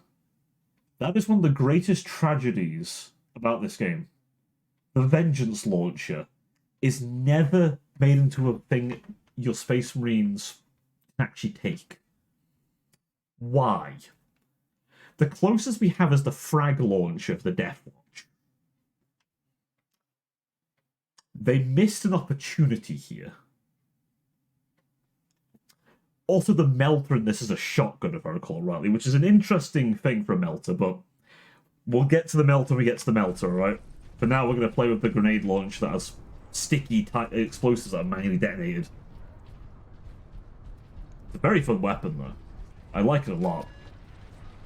That is one of the greatest tragedies about this game. The vengeance launcher is never made into a thing your Space Marines can actually take. Why? The closest we have is the frag launcher for the Death Watch. They missed an opportunity here. Also, the melter in this is a shotgun, if I recall rightly, which is an interesting thing for a melter, but we'll get to the melter when we get to the melter, right? For now, we're going to play with the grenade launch that has sticky explosives that are manually detonated. It's a very fun weapon, though. I like it a lot.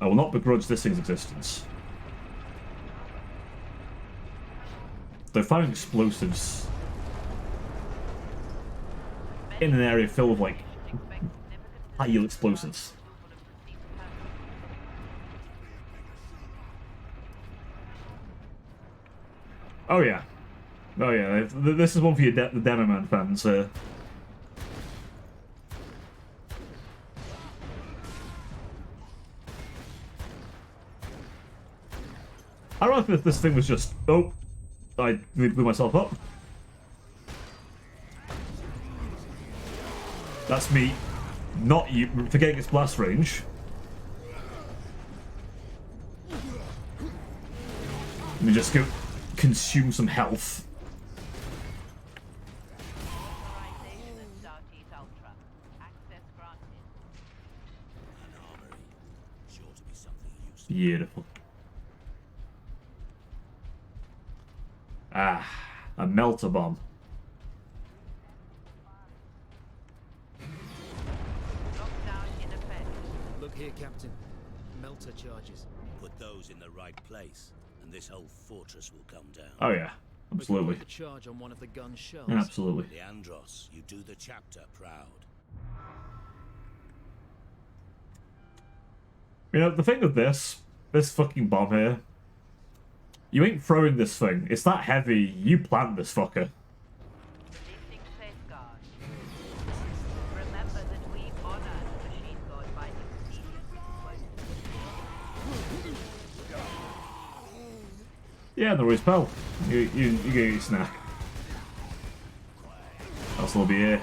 I will not begrudge this thing's existence. They're firing explosives in an area filled with, like, high-yield explosives. Oh yeah. Oh yeah, this is one for your the Demo Man fans. I don't know if this thing was just... Oh, I blew myself up. That's me, not you, forgetting its blast range. Let me just go consume some health. Beautiful. Ah, a melter bomb. Look here, Captain. Melter charges. Put those in the right place, and this whole fortress will come down. Oh yeah, absolutely. Put the charge on one of the gun shells. Yeah, absolutely. Leandros, you do the chapter proud. You know, the thing with this fucking bomb here, you ain't throwing this thing. It's that heavy, you plant this fucker. Yeah, no worries, pal. You get your snack. I'll still be here.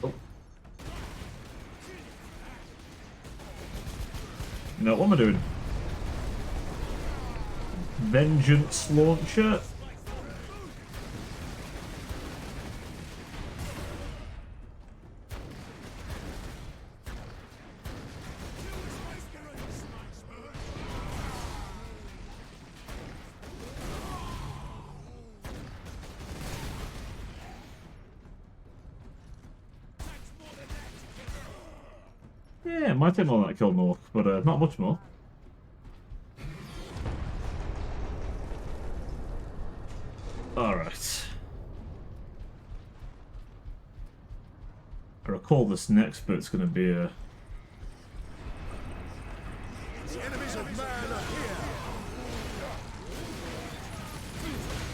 Oh. No, what am I doing? Vengeance launcher. Yeah, it might take more than that kill Nork, but not much more. Alright. I recall this next bit's gonna be a... The enemies of man are here.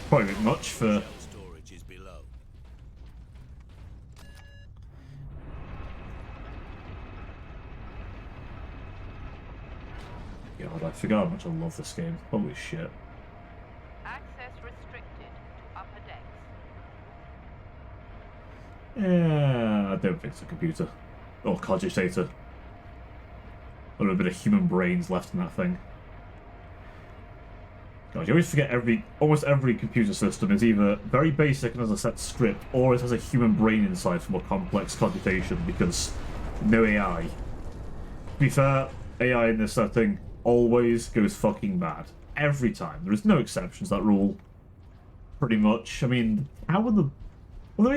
Probably a bit much for... Storage is below. God, I forgot how much I love this game. Holy shit. Access restricted to upper decks. Yeah, I don't think it's a computer. Or cogitator. A little bit of human brains left in that thing. God, you always forget almost every computer system is either very basic and has a set script, or it has a human brain inside for more complex computation, because no AI. To be fair, AI in this setting always goes fucking bad. Every time. There is no exceptions to that rule. Pretty much. I mean, how would the... Well,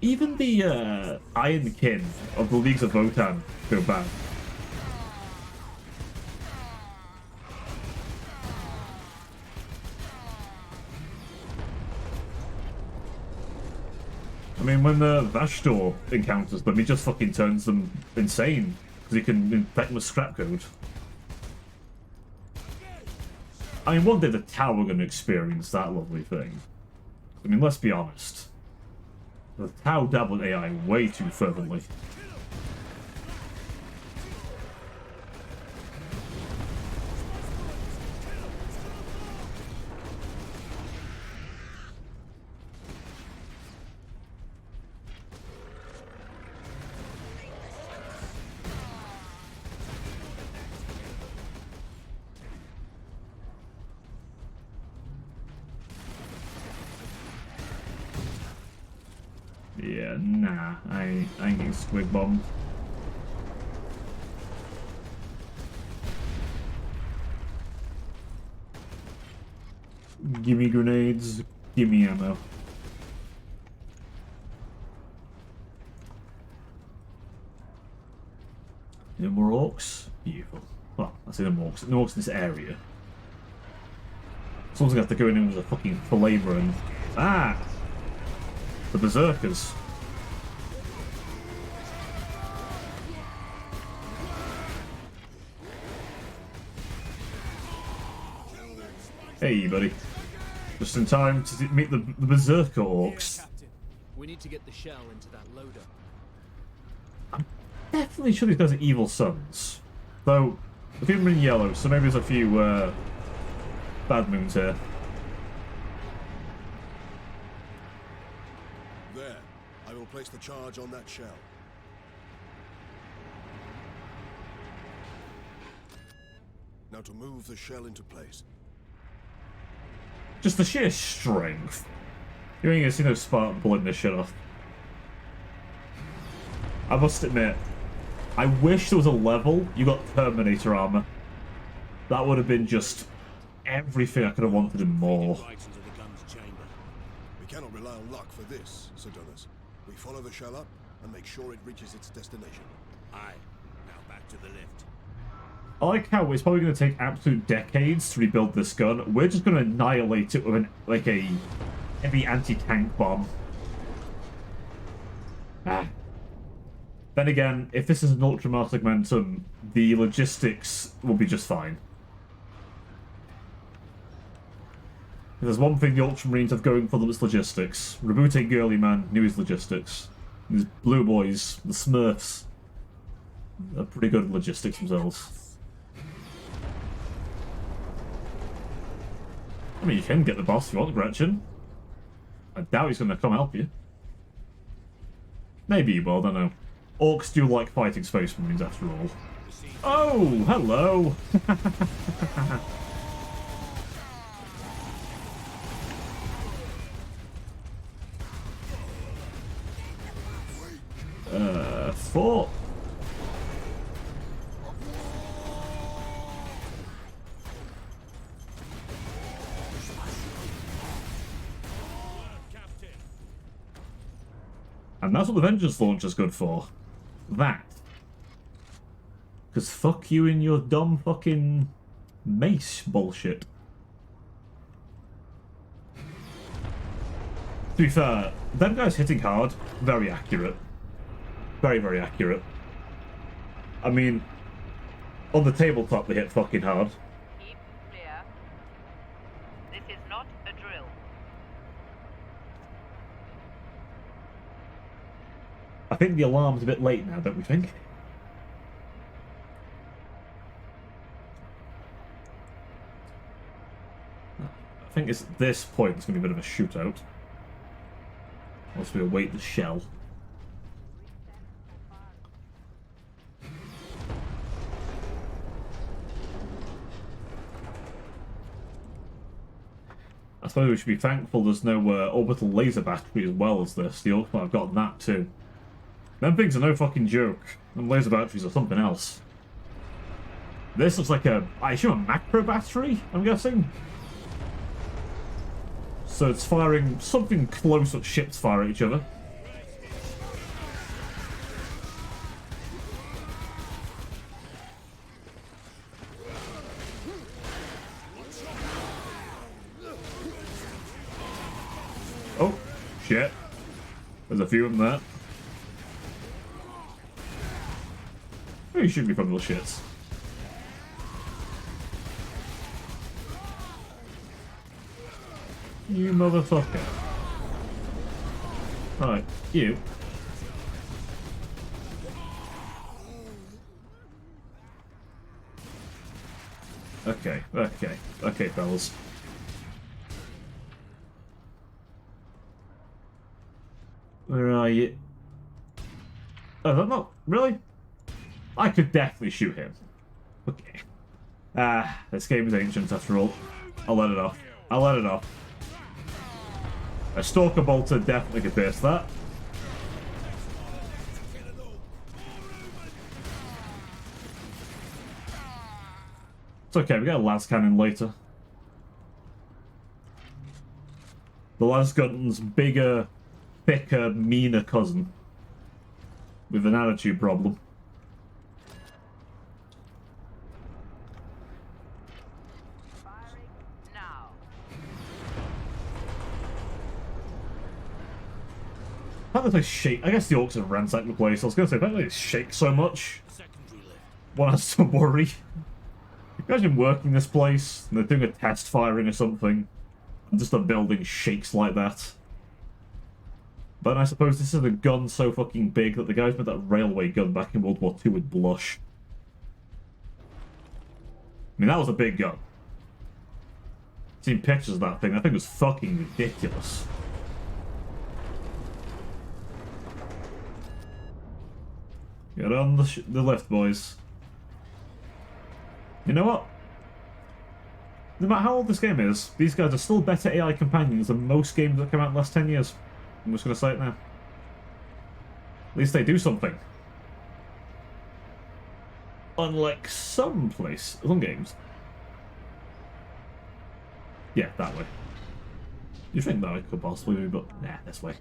even the Iron Kin of the Leagues of Votan go bad. I mean, when the Vashtor encounters them, he just fucking turns them insane, because he can infect them with scrap code. I mean, one day the Tau are going to experience that lovely thing. I mean, let's be honest. The Tau dabble in AI way too fervently. Yeah, nah, I ain't getting squig bombed. Gimme grenades, gimme ammo. No more orcs? Beautiful. Well, I say no more orcs. No orcs in this area. Someone's gonna have to go in with a fucking flamer and... Ah! The berserkers. Hey, buddy. Just in time to meet the berserker orcs. Captain, we need to get the shell into that loader. I'm definitely sure these guys are evil sons. Though, a few of them are in yellow, so maybe there's a few bad moons here. There. I will place the charge on that shell. Now to move the shell into place. Just the sheer strength. You ain't gonna see no Spartan pulling this shit off. I must admit, I wish there was a level you got Terminator armor. That would have been just everything I could have wanted and more. Right into the gun's chamber. We cannot rely on luck for this, Sir Donis. We follow the shell up and make sure it reaches its destination. Aye. Now back to the lift. I like how it's probably going to take absolute decades to rebuild this gun. We're just going to annihilate it with a heavy anti-tank bomb. Ah. Then again, if this is an ultra-mass segmentum, the logistics will be just fine. If there's one thing the Ultramarines have going for them, it's logistics. Rabute Girly Man knew his logistics. These blue boys, the Smurfs, are pretty good at logistics themselves. I mean, you can get the boss if you want, Gretchen. I doubt he's going to come help you. Maybe he will, I don't know. Orcs do like fighting Space Marines after all. Oh, hello! Four. And that's what the Vengeance Launcher's good for. That. Because fuck you and your dumb fucking mace bullshit. To be fair, them guys hitting hard, very accurate. Very, very accurate. I mean, on the tabletop they hit fucking hard. Keep clear. This is not a drill. I think the alarm's a bit late now, don't we think? I think it's at this point it's going to be a bit of a shootout. Once we await the shell. I suppose we should be thankful there's no orbital laser battery as well as this. The Ultimate have got that too. Them things are no fucking joke. Them laser batteries are something else. This looks like I assume a macro battery, I'm guessing? So it's firing something close what ships fire at each other. Oh, shit. There's a few of them there. You should be from those shits. You motherfucker. Right, you. Okay, fellas. Where are you? Oh, that not really? I could definitely shoot him. Okay. This game is ancient after all. I'll let it off. I'll let it off. A Stalker Bolter definitely could pierce that. It's okay, we get a las cannon later. The las gun's bigger, thicker, meaner cousin. With an attitude problem. Firing now. How does they shake? I guess the orcs have ransacked the place. I was going to say, why do they shake so much? One has to worry. Imagine working this place and they're doing a test firing or something, and just the building shakes like that. But I suppose this is a gun so fucking big that the guys made that railway gun back in World War II would blush. I mean, that was a big gun. Seen pictures of that thing. That thing was fucking ridiculous. Get on the lift, boys. You know what? No matter how old this game is, these guys are still better AI companions than most games that come out in the last 10 years. I'm just going to say it now. At least they do something. Unlike some games. Yeah, that way. You think that way could possibly be, but nah, this way.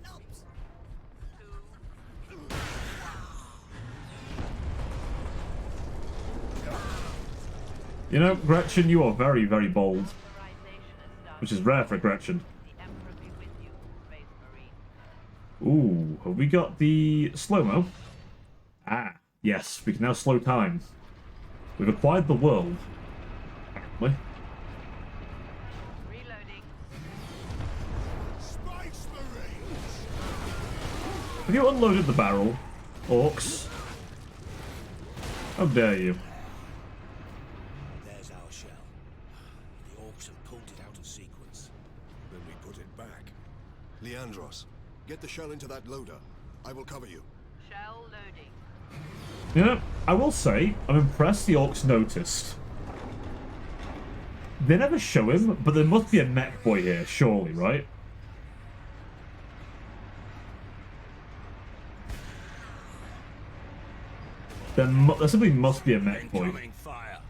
You know, Gretchen, you are very, very bold. Which is rare for Gretchen. Ooh, have we got the slow-mo? Ah, yes, we can now slow time. We've acquired the world. Apparently. Have you unloaded the barrel, orcs? How dare you? There's our shell. The orcs have pulled it out of sequence. Then we put it back. Leandros, get the shell into that loader. I will cover you. Shell loading. You know, I will say, I'm impressed the orcs noticed. They never show him, but there must be a mech boy here, surely, right? There simply must be a mech boy. Fire.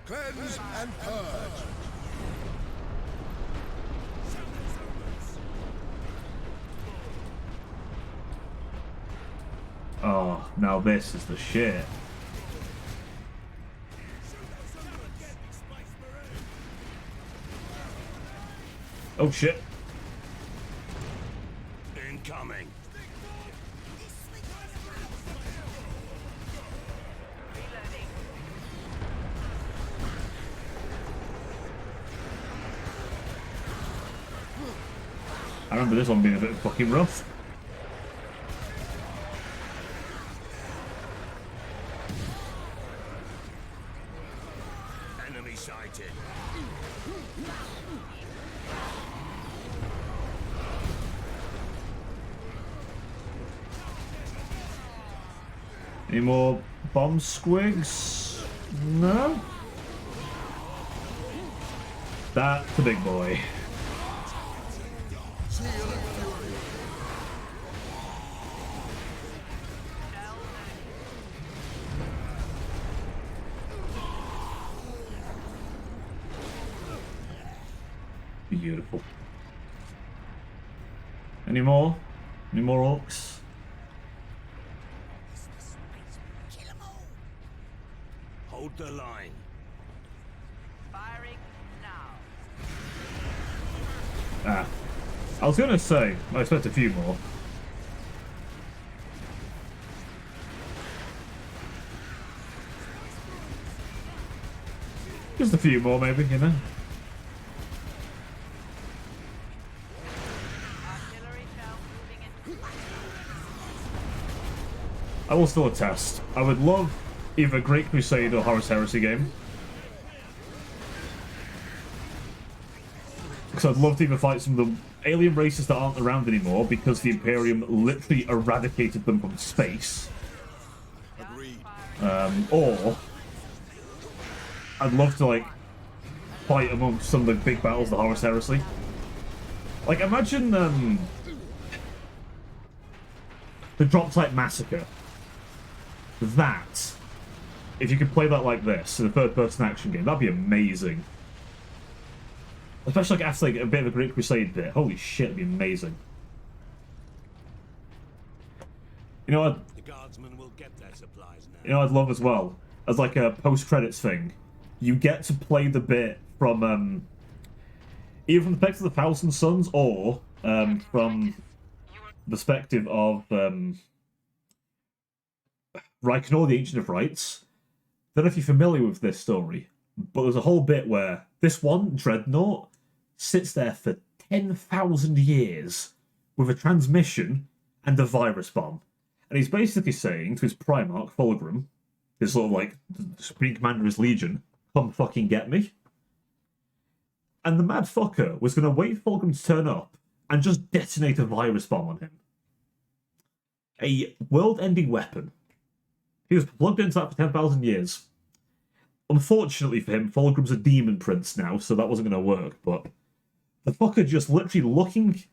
Cleanse and purge. Oh, now this is the shit. Oh shit. Incoming. I remember this one being a bit fucking rough. Enemy sighted. Any more bomb squigs? No? That's the big boy. Beautiful. Any more? Any more orcs? Hold the line. Firing now. Ah. I was gonna say, I expect a few more. Just a few more, maybe, you know? I will still attest. I would love either Great Crusade or Horus Heresy game. Because I'd love to either fight some of the alien races that aren't around anymore because the Imperium literally eradicated them from space. Or I'd love to, like, fight amongst some of the big battles of the Horus Heresy. Like, imagine the Drop Type Massacre. That If you could play that like this in a third-person action game, that'd be amazing. Especially like after like a bit of a Great Crusade bit. Holy shit, it'd be amazing. You know what? The guardsmen will get their supplies now. You know what I'd love as well? As like a post-credits thing. You get to play the bit from, either from the perspective of the Thousand Sons, or from the perspective of Reikenor, the Ancient of Rites. I don't know if you're familiar with this story, but there's a whole bit where this one dreadnought sits there for 10,000 years with a transmission and a virus bomb. And he's basically saying to his Primarch, Fulgrim, his sort of like Supreme Commander of his Legion, come fucking get me. And the mad fucker was going to wait for Fulgrim to turn up and just detonate a virus bomb on him. A world-ending weapon. He was plugged into that for 10,000 years. Unfortunately for him, Fulgrim's a demon prince now, so that wasn't going to work, but the fucker just literally looking...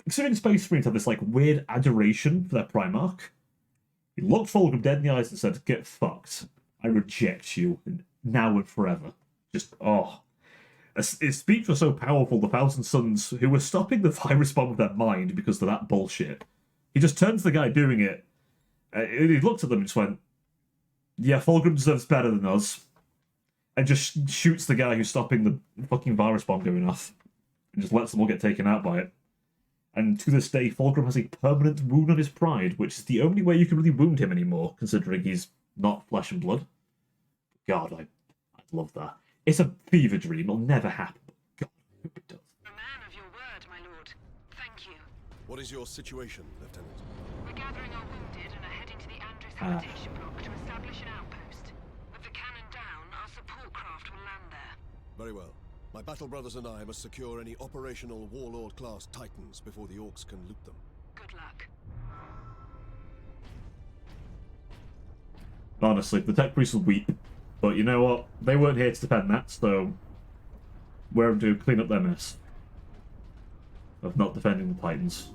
Considering Space Marines have this, like, weird adoration for their Primarch, he looked Fulgrim dead in the eyes and said, "Get fucked. I reject you, now and forever." Just, oh. His speech was so powerful, the Thousand Sons, who were stopping the virus bomb of their mind because of that bullshit, he just turned to the guy doing it, he looked at them and just went, "Yeah, Fulgrim deserves better than us," and just shoots the guy who's stopping the fucking virus bomb going off, and just lets them all get taken out by it. And to this day, Fulgrim has a permanent wound on his pride, which is the only way you can really wound him anymore, considering he's not flesh and blood. God, I'd love that. It's a fever dream. It'll never happen. God, I hope it does. A man of your word, my lord. Thank you. What is your situation, Lieutenant? We're gathering our wounded and are heading to the Andres habitation block to establish an outpost. With the cannon down, our support craft will land there. Very well. My battle brothers and I must secure any operational Warlord-class Titans before the Orcs can loot them. Good luck. Honestly, the tech priests will weep. But you know what? They weren't here to defend that, so we're to clean up their mess of not defending the Titans.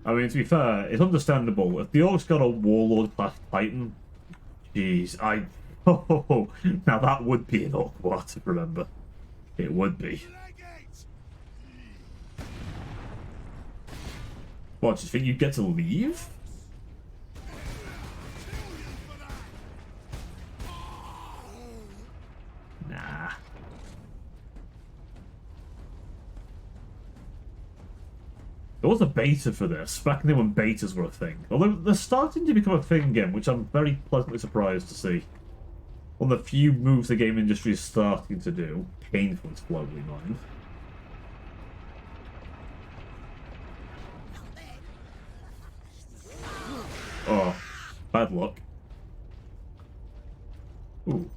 I mean, to be fair, it's understandable. If the Orcs got a Warlord-class Titan, jeez, oh, now that would be an awkward to remember. It would be. What, do you think you'd get to leave? Nah. There was a beta for this, back in the day when betas were a thing. Although they're starting to become a thing again, which I'm very pleasantly surprised to see. One of the few moves the game industry is starting to do. Painful to globally mind. Oh, bad luck. Ooh.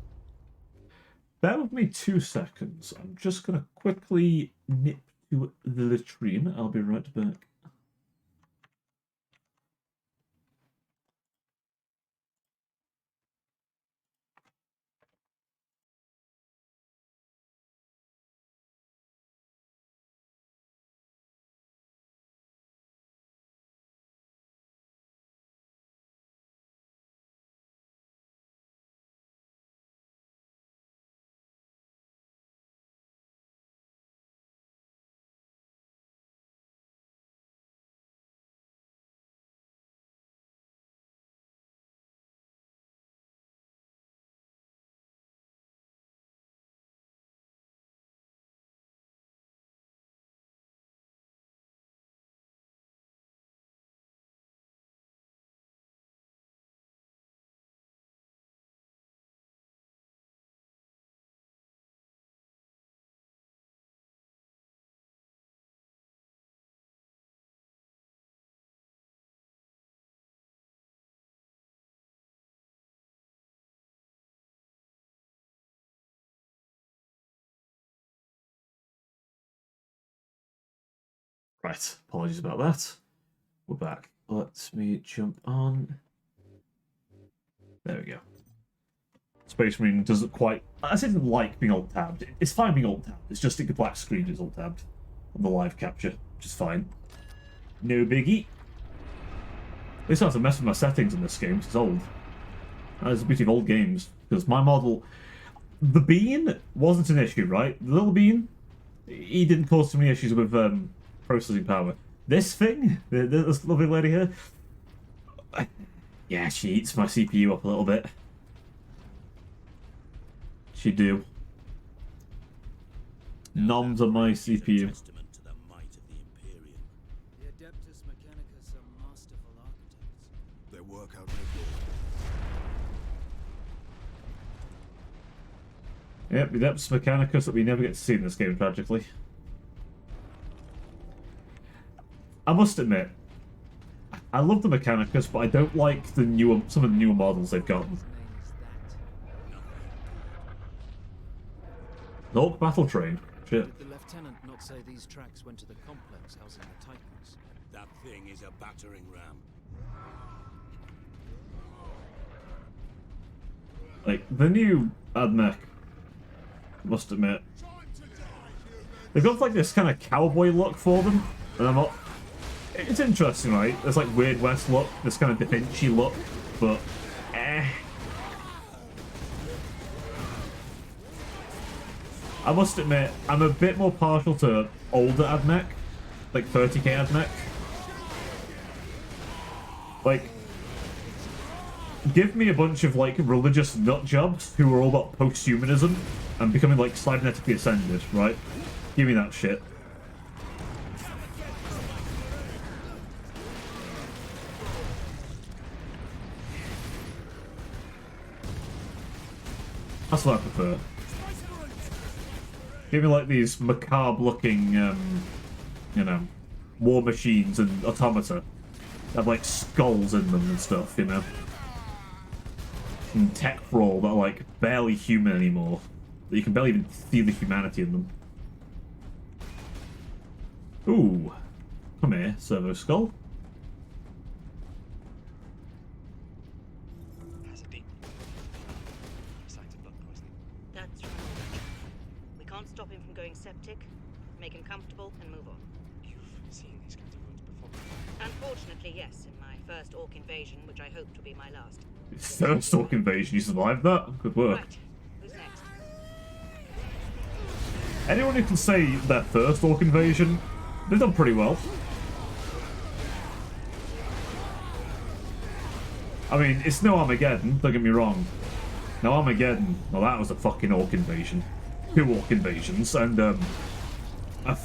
Bear with me 2 seconds. I'm just going to quickly nip to the latrine. I'll be right back. Right, apologies about that. We're back. Let me jump on. There we go. Space Marine doesn't quite... I didn't like being alt-tabbed. It's fine being alt-tabbed. It's just the black screen is alt-tabbed on the live capture, which is fine. No biggie. At least I have to mess with my settings in this game, 'cause it's old. That's the beauty of old games. Because my model... The bean wasn't an issue, right? The little bean, he didn't cause too many issues with processing power. This thing, this lovely lady here, yeah, she eats my CPU up a little bit. She do. Noms on my CPU. Testament to the might of the Imperium. The Adeptus Mechanicus are masterful architects. Their work outlived all. Yep, the Adeptus Mechanicus that we never get to see in this game, tragically. I must admit, I love the Mechanicus, but I don't like the newer, some of the newer models they've got. His name is that. The Orc Battle Train. Shit. Did the lieutenant not say these tracks went to the complex housing the Titans? That thing is a battering ram. Like, the new AdMech, I must admit, they've got like this kind of cowboy look for them, and I'm not... It's interesting, right? There's like Weird West look, this kind of Da Vinci look, but I must admit, I'm a bit more partial to older AdMech, like 30k AdMech. Like, give me a bunch of like religious nutjobs who are all about posthumanism and becoming like cybernetically ascended, right? Give me that shit. That's what I prefer. Give me like these macabre-looking, you know, war machines and automata that have like skulls in them and stuff, you know. And tech brawl that are like barely human anymore. That you can barely even see the humanity in them. Ooh, come here, Servo Skull. That's right. We can't stop him from going septic. Make him comfortable and move on. You've seen these kinds of wounds before? Unfortunately, yes, in my first Orc invasion, which I hoped would be my last. First Orc invasion, you survived that? Good work. Right. Who's next? Anyone who can say their first Orc invasion, they've done pretty well. I mean, it's no Armageddon, don't get me wrong. No Armageddon, well that was a fucking Orc invasion. 2 Orc invasions, and an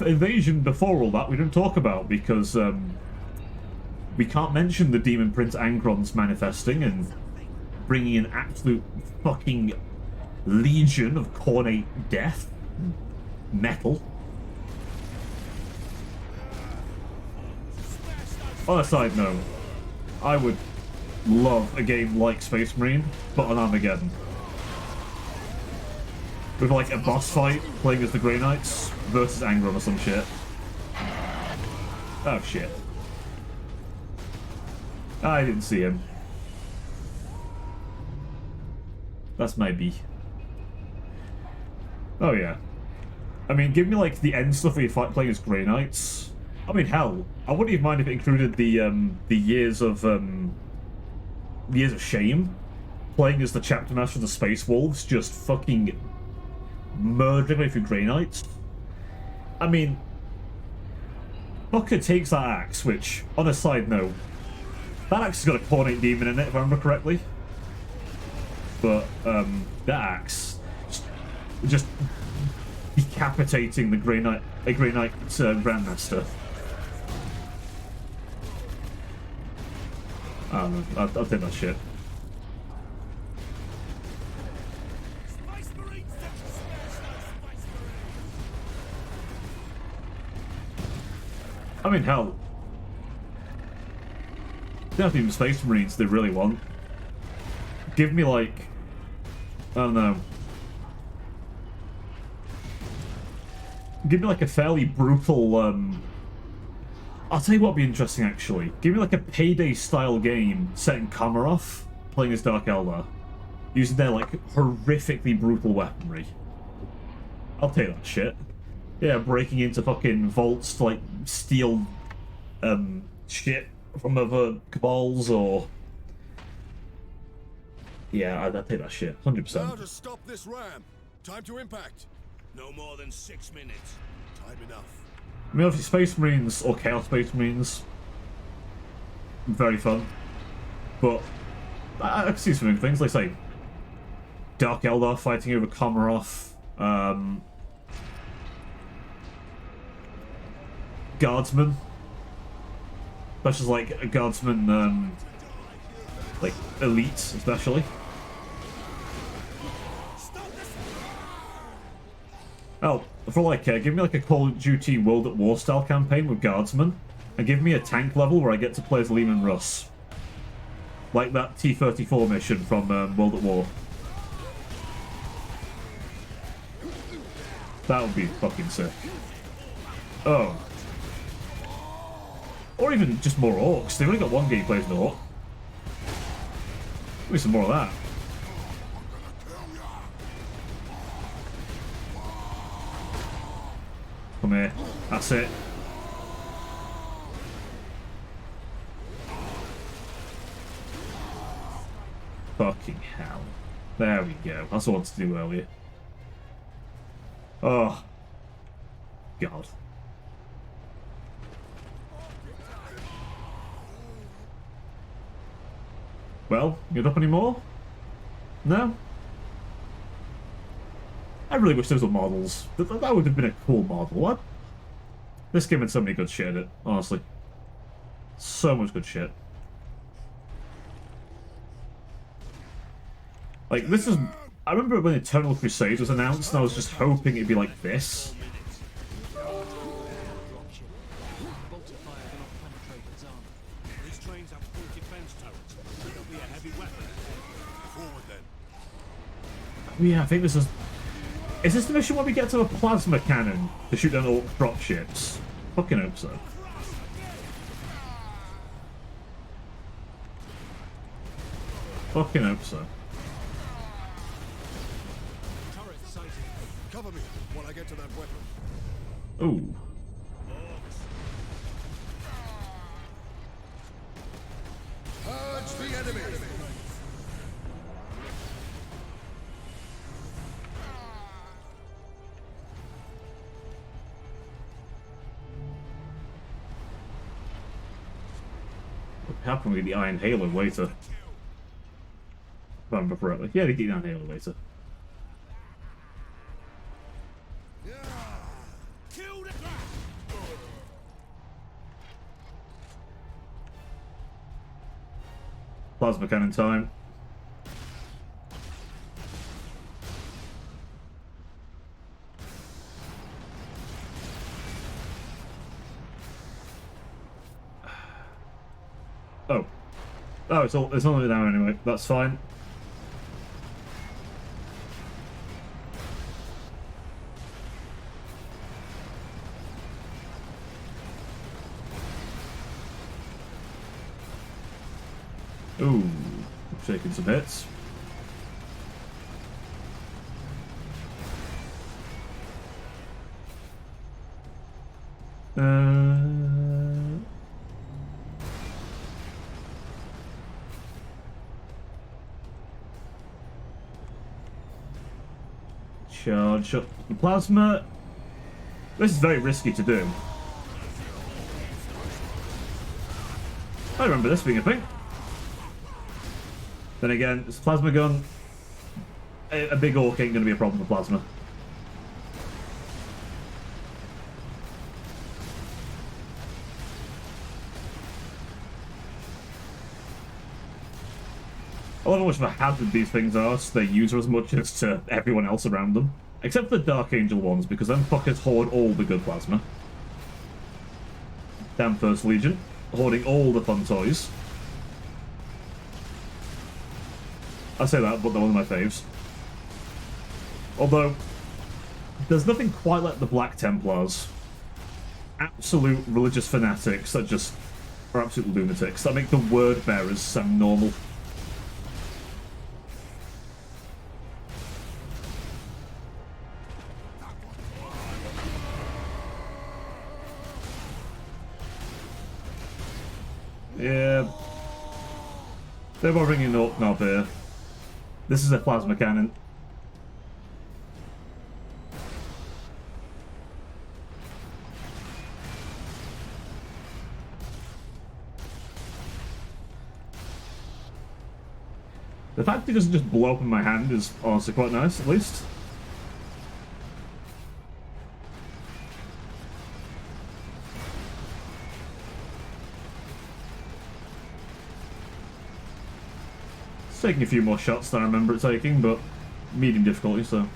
invasion before all that we don't talk about because we can't mention the Demon Prince Angron's manifesting and bringing an absolute fucking legion of cornate death. Metal. On a side note, I would love a game like Space Marine, but on Armageddon. With like a boss fight, playing as the Grey Knights versus Angron or some shit. Oh shit. I didn't see him. That's maybe. Oh yeah. I mean, give me like the end stuff where you fight playing as Grey Knights. I mean, hell, I wouldn't even mind if it included the years of shame, playing as the chapter master of the Space Wolves, just fucking murdering away through Grey Knights. I mean, Fucker takes that axe, which, on a side note, that axe has got a cornate demon in it, if I remember correctly. But that axe, just decapitating the Grey Knight, Grandmaster. I don't know, I'll take that shit. I mean, hell, they don't even Space Marines they really want. Give me like, I don't know. Give me like a fairly brutal, I'll tell you what would be interesting actually. Give me like a Payday style game set in Komarov, playing as Dark Eldar, using their like horrifically brutal weaponry. I'll take that shit. Yeah, breaking into fucking vaults to like steal shit from other cabals or... Yeah, I'd take that shit, 100%. Now to stop this ram. Time to impact. No more than 6 minutes. Time enough. I mean, obviously, Space Marines or Chaos Space Marines, very fun. But I can see some new things, like, say, Dark Eldar fighting over Komarov, Guardsmen, such as, like, a Guardsman, like, Elite, especially. Oh, for all I care, give me like a Call of Duty World at War style campaign with Guardsmen, and give me a tank level where I get to play as Lehman Russ. Like that T-34 mission from World at War. That would be fucking sick. Oh. Or even just more orcs. They've only got one gameplay as an orc. Give me some more of that. Come here. That's it. Fucking hell. There we go. That's what I wanted to do earlier. Oh. God. Well, you up any more? No? I really wish those were models. That would have been a cool model. What? This game had so many good shit in it, honestly. So much good shit. Like, this is... I remember when Eternal Crusade was announced, and I was just hoping it'd be like this. These trains have full defense turrets. That'll be a heavy weapon. Forward then. Yeah, I think this is... Is this the mission where we get to a plasma cannon to shoot down all drop ships? Fucking hope so. Fucking hope so. Cover me while I get to that weapon. Ooh. Purge the enemy. What happened with the Iron Halo later? If I remember correctly. Yeah, they get the Iron Halo later. Plasma cannon time. Oh. Oh, it's only now anyway. That's fine. Ooh, taking some hits. Charge up the plasma. This is very risky to do. I remember this being a thing. Then again, it's a plasma gun. A big orc ain't going to be a problem with plasma. I don't know how much of a hazard these things are to their user as much as to everyone else around them. Except for the Dark Angel ones, because them fuckers hoard all the good plasma. Damn First Legion, hoarding all the fun toys. I say that, but they're one of my faves. Although, there's nothing quite like the Black Templars. Absolute religious fanatics that just are absolute lunatics, that make the word bearers sound normal. Yeah. They're bringing an orc knob here. This is a plasma cannon. The fact it doesn't just blow up in my hand is honestly quite nice, at least. It's taking a few more shots than I remember it taking, but medium difficulty, so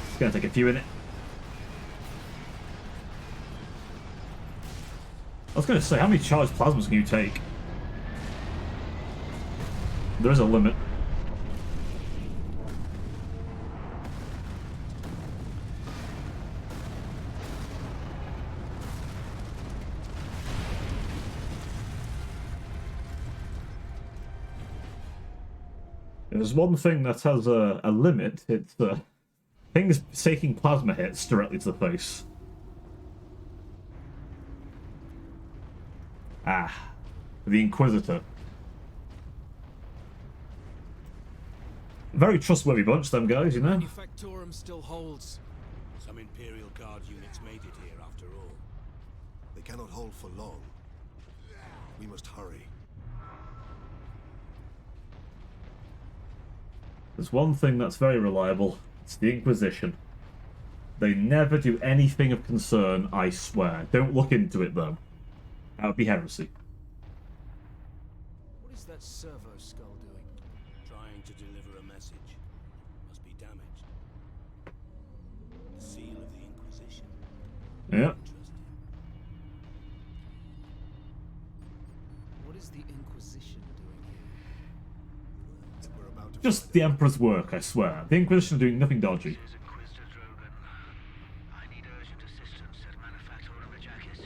it's gonna take a few in it. I was gonna say, how many charged plasmas can you take? There's a limit. There's one thing that has a limit. It's things taking plasma hits directly to the face. Ah, the Inquisitor. Very trustworthy bunch, them guys, you know. Manufactorum still holds. Some Imperial Guard units made it here after all. They cannot hold for long. We must hurry. There's one thing that's very reliable. It's the Inquisition. They never do anything of concern, I swear. Don't look into it, though. That would be heresy. What is that servo skull doing? Trying to deliver a message. Must be damaged. The seal of the Inquisition. Yeah. What is the Inquisition doing here? We're about to Just the Emperor's work, I swear. The Inquisition are doing nothing dodgy. I need urgent assistance at Manufactorum Ajakis.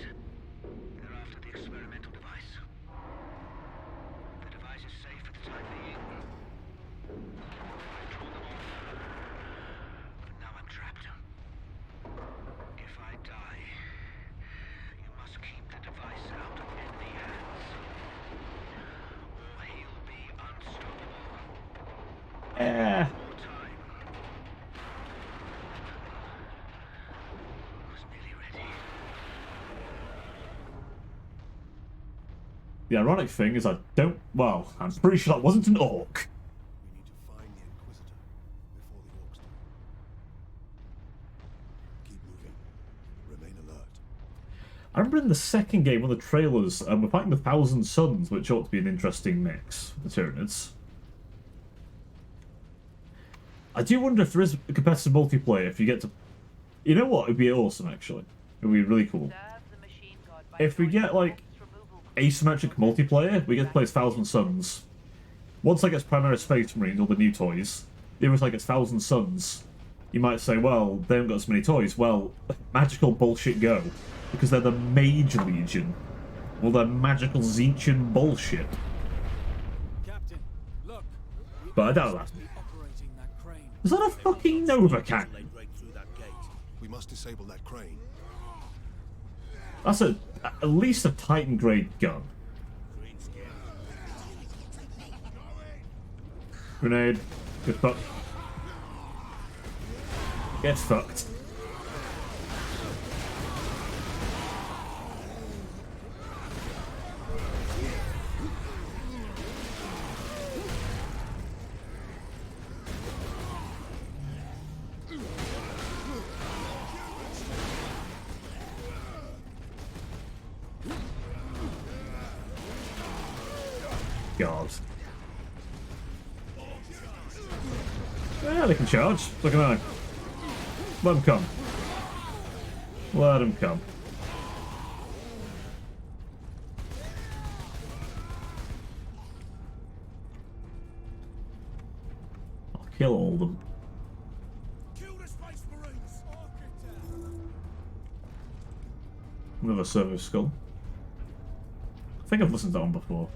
They're after the experimental device. The device is safe for the time being. I've drawn them off. But now I'm trapped. If I die, you must keep the device out of enemy hands. Or he'll be unstoppable. Eh. The ironic thing is I don't... Well, I'm pretty sure that wasn't an orc. We need to find the Inquisitor before the orcs do. Keep moving. Remain alert. I remember in the second game, one of the trailers, we're fighting the Thousand Suns, which ought to be an interesting mix for the Tyranids. I do wonder if there is a competitive multiplayer if you get to... You know what? It'd be awesome, actually. It'd be really cool. If we get, like, asymmetric multiplayer, we get to play as Thousand Suns. One side gets primary SpaceMarine, all the new toys. The other side gets Thousand Suns. You might say, well, they haven't got so many toys. Well, magical bullshit go. Because they're the Mage Legion. Well, they're magical Zinchian bullshit. Captain, look. But I doubt that. Is that a fucking Nova cannon? We must disable that crane. That's at least a Titan grade gun. Grenade. Get fucked. Get fucked. God. Yeah, they can charge. Look at that. Let them come. Let them come. I'll kill all of them. Kill the SpaceMarines. Another servo skull. I think I've listened to that one before.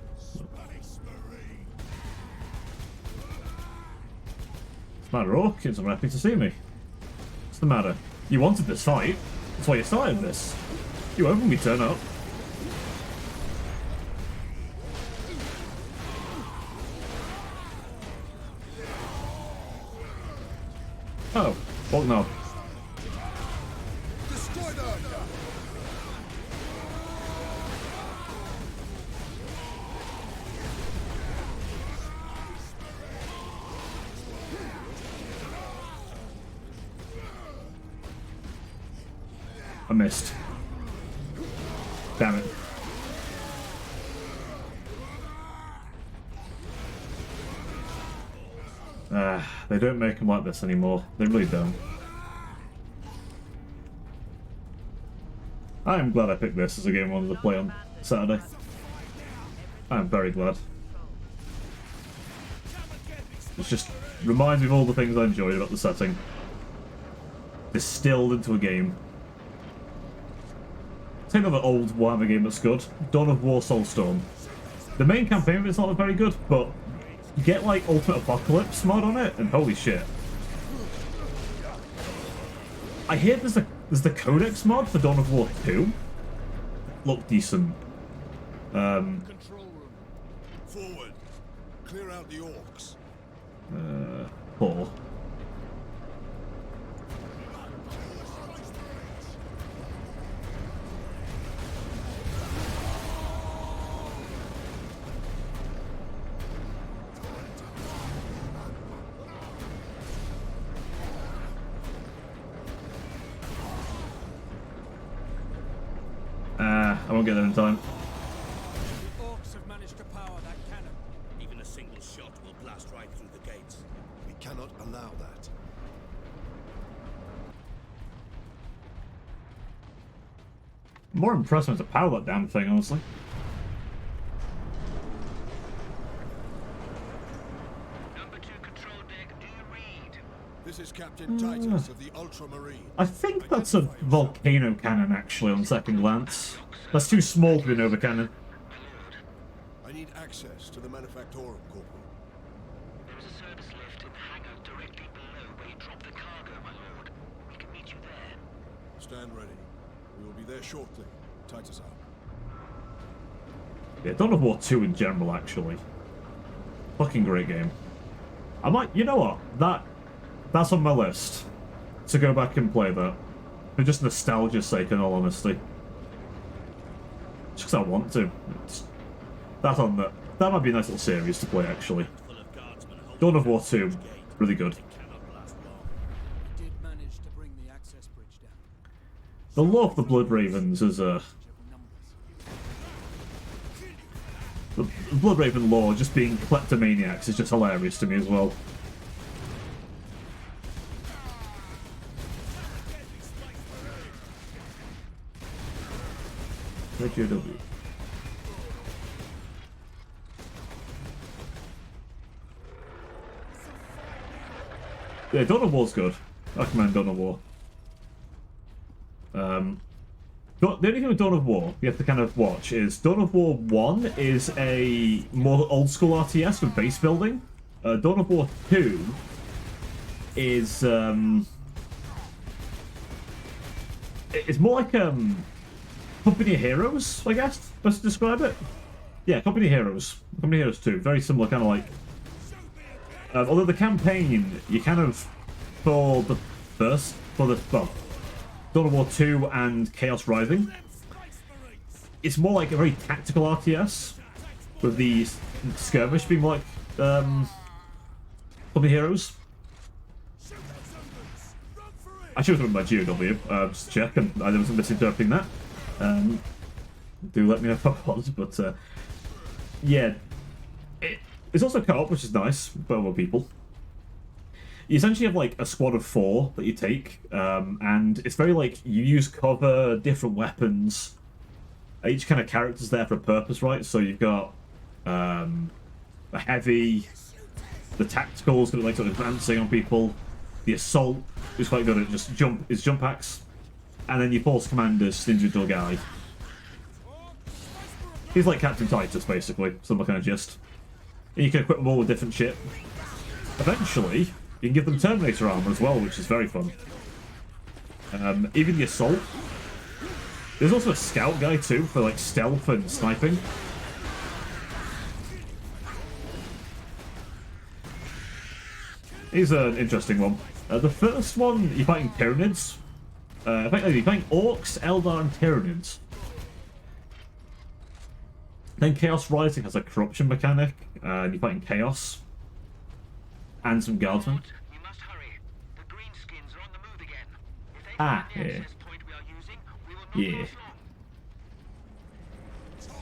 What's the matter, Orc? It's unhappy to see me. What's the matter? You wanted this fight. That's why you started this. You opened me turn up. Oh, what no? Destroy them! I missed. Damn it. They don't make them like this anymore. They really don't. I am glad I picked this as a game I wanted to play on Saturday. I am very glad. It just reminds me of all the things I enjoyed about the setting. Distilled into a game. Take another old Warhammer game that's good. Dawn of War Soulstorm. The main campaign of it's not very good, but you get like Ultimate Apocalypse mod on it, and holy shit. I hear there's the Codex mod for Dawn of War 2. Look decent. Control room. Forward. Clear out the orcs. Poor. I won't get there in time. The orcs have managed to power that cannon. Even a single shot will blast right through the gates. We cannot allow that. I'm more impressed with the power that damn thing, honestly. Number 2 control deck, do you read? This is Captain Titus of the Ultramarine. I think that's a volcano cannon, actually, on second glance. That's too small to be an over cannon. I need access to the Manufactorum, Corporal. There is a service lift in the hangar directly below where you drop the cargo, my lord. We can meet you there. Stand ready. We will be there shortly. Titus out. Yeah, Dawn of War 2 in general, actually. Fucking great game. I might, you know what? That's on my list. To go back and play that. For just nostalgia's sake, in all honesty. Just because I want to. That's on that. That might be a nice little series to play, actually. Dawn of War 2, really good. We did manage to bring the access bridge down. The Law of the Blood Ravens is a... The Blood Raven lore just being kleptomaniacs is just hilarious to me as well. JW. Yeah, Dawn of War's good. I recommend Dawn of War. The only thing with Dawn of War you have to kind of watch is Dawn of War 1 is a more old school RTS with base building. Dawn of War 2 is it's more like Company of Heroes, I guess, best to describe it. Yeah, Company of Heroes. Company of Heroes 2, very similar, kind of like. Although the campaign, you kind of well, Dawn of War 2 and Chaos Rising. It's more like a very tactical RTS, with the skirmish being more like Company of Heroes. I should have done my GOW, just to check, and I wasn't misinterpreting that. Do let me know if I was, but yeah. It's also co-op, which is nice, with other people. You essentially have like a squad of 4 that you take, and it's very like you use cover, different weapons. Each kind of character's there for a purpose, right? So you've got a heavy, the tactical's good at like sort of advancing on people, the assault is quite good at just jump hacks, and then your force commander's just individual guy. He's like Captain Titus, basically, similar kind of gist. And you can equip them all with different shit. Eventually, you can give them Terminator armor as well, which is very fun. Even the assault. There's also a scout guy too for like stealth and sniping. He's an interesting one. The first one, you're fighting Tyranids. Effectively, you're fighting Orcs, Eldar, and Tyranids. Then Chaos Rising has a corruption mechanic, and you're fighting Chaos. And some Guardsmen. You must hurry. The greenskins are on the move again. If they Ah, find the yeah. access point we are using, we will not Yeah. last long.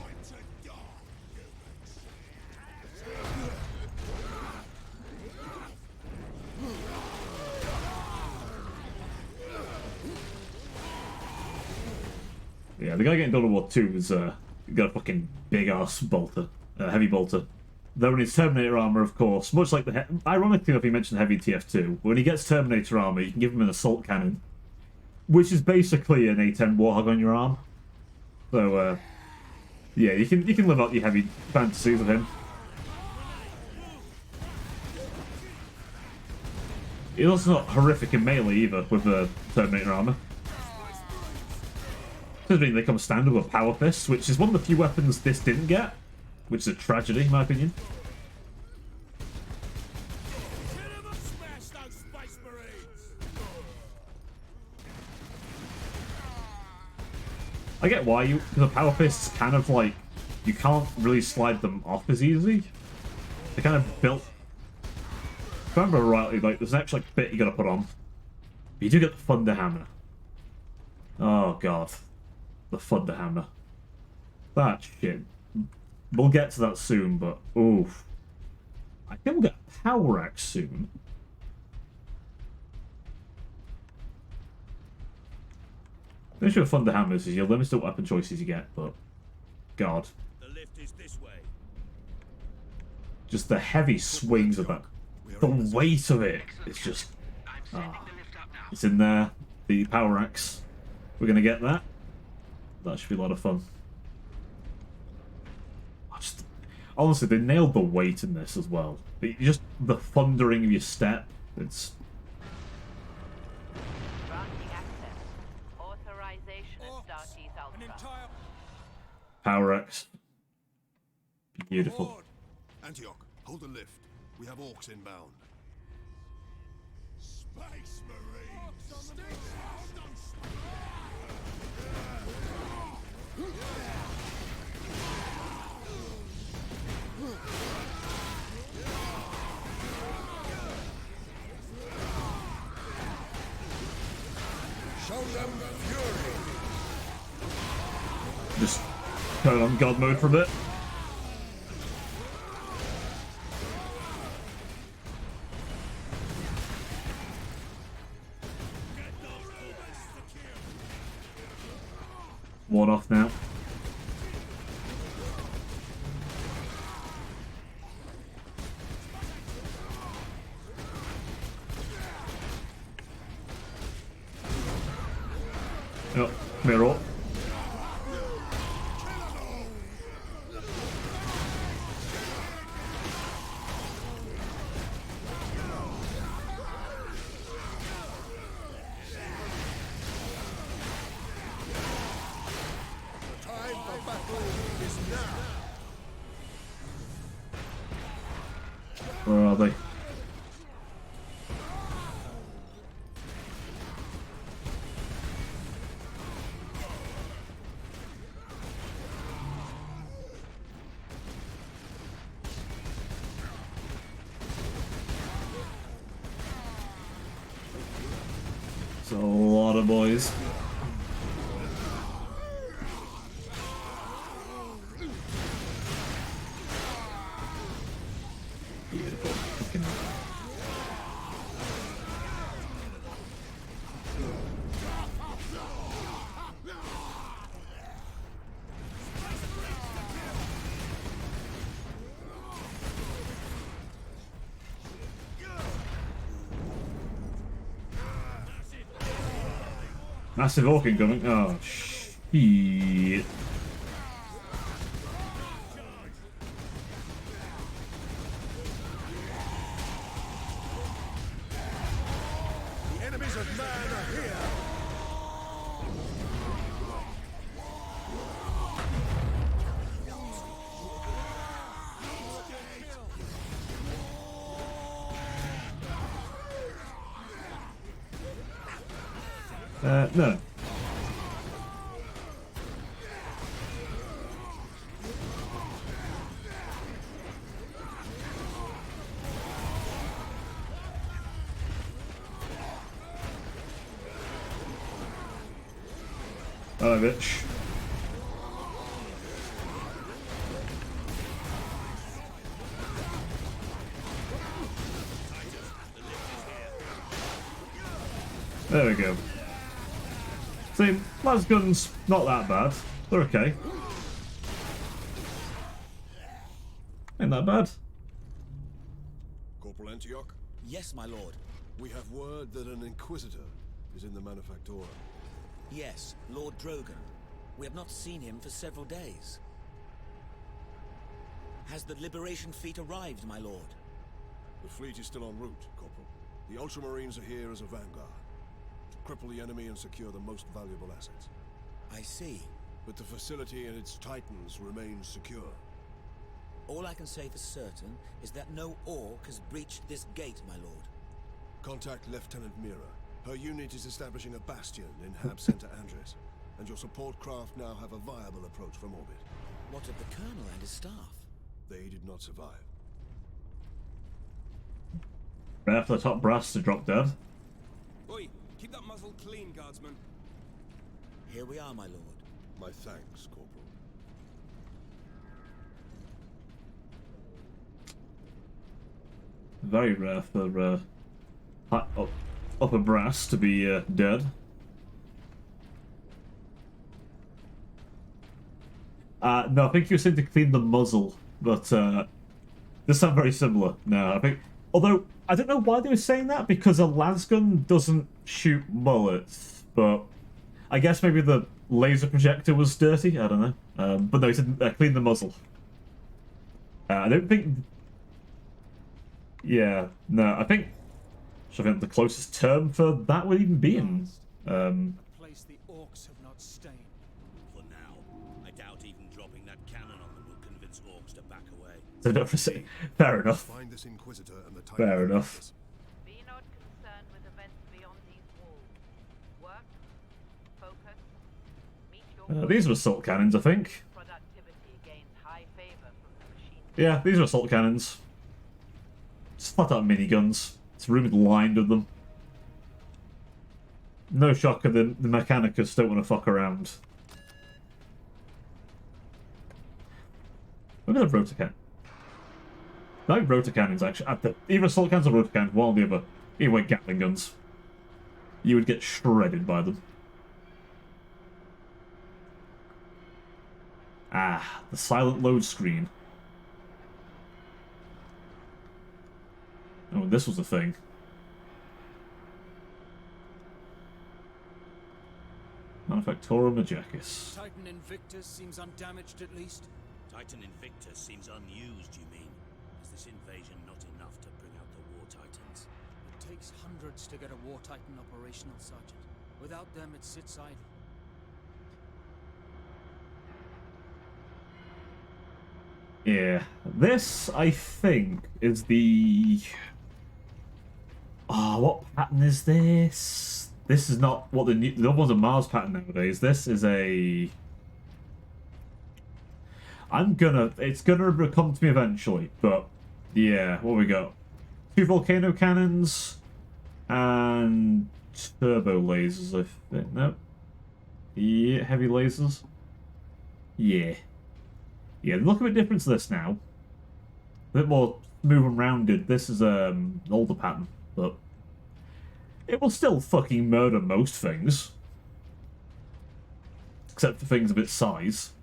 Yeah, the guy getting done in War 2 is got a fucking big ass bolter, heavy bolter. Though in his Terminator armor, of course, much like the ironically enough, he mentioned heavy TF2. When he gets Terminator armor, you can give him an assault cannon, which is basically an A10 Warthog on your arm. So yeah, you can live out your heavy fantasies of him. He's also not horrific in melee either with the Terminator armor. Considering they come standard with Power Fists, which is one of the few weapons this didn't get, which is a tragedy in my opinion. Smash those Space Marines! I get why the Power Fists kind of like, you can't really slide them off as easily. They kind of built, if I remember rightly, like there's an extra like, bit you gotta put on. But you do get the Thunder Hammer. Oh god. The Thunder Hammer. That shit. We'll get to that soon, but oof. I think we'll get a Power Axe soon. The issue with Thunder Hammers is you're limited to weapon choices you get, but god. The lift is this way. Just the heavy swings of that. The weight of it. It's just. It's in there. The Power Axe. We're gonna get that. That should be a lot of fun. Honestly, they nailed the weight in this as well. Just the thundering of your step. It's. Granting access. Authorization at Starkey's Ultra. Power Axe. Beautiful. Forward. Antioch, hold the lift. We have orcs inbound. Space Marines! Show them fury. Just turn on God mode for a bit. One off now. Oh, mirror. Time for battle is now. Where are they? It's a lot of boys. Beautiful. Fucking massive orc incoming. Oh shit. The enemies of man are here. No. Hello, bitch. There we go. See, las guns not that bad. They're okay. Ain't that bad. Corporal Antioch? Yes, my lord. We have word that an Inquisitor is in the Manufactorum. Yes, Lord Drogon. We have not seen him for several days. Has the Liberation fleet arrived, my lord? The fleet is still en route, Corporal. The Ultramarines are here as a vanguard. To cripple the enemy and secure the most valuable assets. I see. But the facility and its Titans remain secure. All I can say for certain is that no Orc has breached this gate, my lord. Contact Lieutenant Mira. Her unit is establishing a bastion in Hab Center Andres, and your support craft now have a viable approach from orbit. What of the Colonel and his staff? They did not survive. Right after the top brass to drop dead. Oi, keep that muzzle clean, guardsman. Here we are, my lord. My thanks, Corporal. Very rare for upper brass to be dead. No, I think you were saying to clean the muzzle, but they sound very similar. No, I think. Although I don't know why they were saying that, because a lasgun doesn't shoot bullets, but I guess maybe the laser projector was dirty. I don't know. But no, he said clean the muzzle. I don't think. Yeah, no, I think the closest term for that would even be in. A place the Orcs have not stained. For now, I doubt even dropping that cannon on them will convince Orcs to back away. So don't say. Fair enough. Find this Inquisitor and the Fair enough. Be not concerned with events beyond these walls. Work, focus, meet your These are assault cannons, I think. productivity gains high favor from the machine. Yeah, these are assault cannons. Just flat out miniguns. It's rumored lined with them. No shocker, the Mechanicus don't want to fuck around. Look at the rotor-cannon. No rotor-cannons, actually. Either assault cannons or rotor-cannons, one or the other. Either way, Gatling guns. You would get shredded by them. Ah, the silent load screen. Oh, this was a thing. Manufactorum Majacis. Titan Invictus seems undamaged at least. Titan Invictus seems unused, you mean? Is this invasion not enough to bring out the War Titans? It takes hundreds to get a War Titan operational, Sergeant. Without them, it sits idle. Yeah, this, I think, is the... what pattern is this? This is not what the other one's a Mars pattern nowadays. This is a... It's gonna come to me eventually, but yeah, what we got? 2 volcano cannons and turbo lasers, I think. No. Yeah, heavy lasers. Yeah. Yeah, look a bit different to this now. A bit more smooth and rounded. This is an older pattern, but it will still fucking murder most things. Except for things of its size.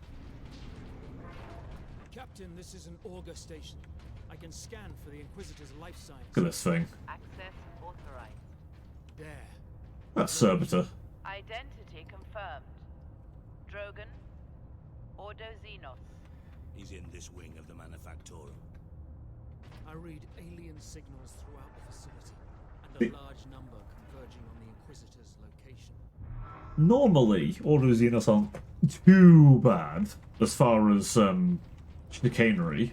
Captain, this is an auger station. I can scan for the Inquisitor's life signs. Look at this thing. Access authorized. There. That's Servitor. Identity confirmed. Drogon, Ordo Xenos. He's in this wing of the Manufactorum. I read alien signals throughout the facility, and a large number converging on the Inquisitor's location. Normally, Ordo Xenos aren't too bad as far as chicanery.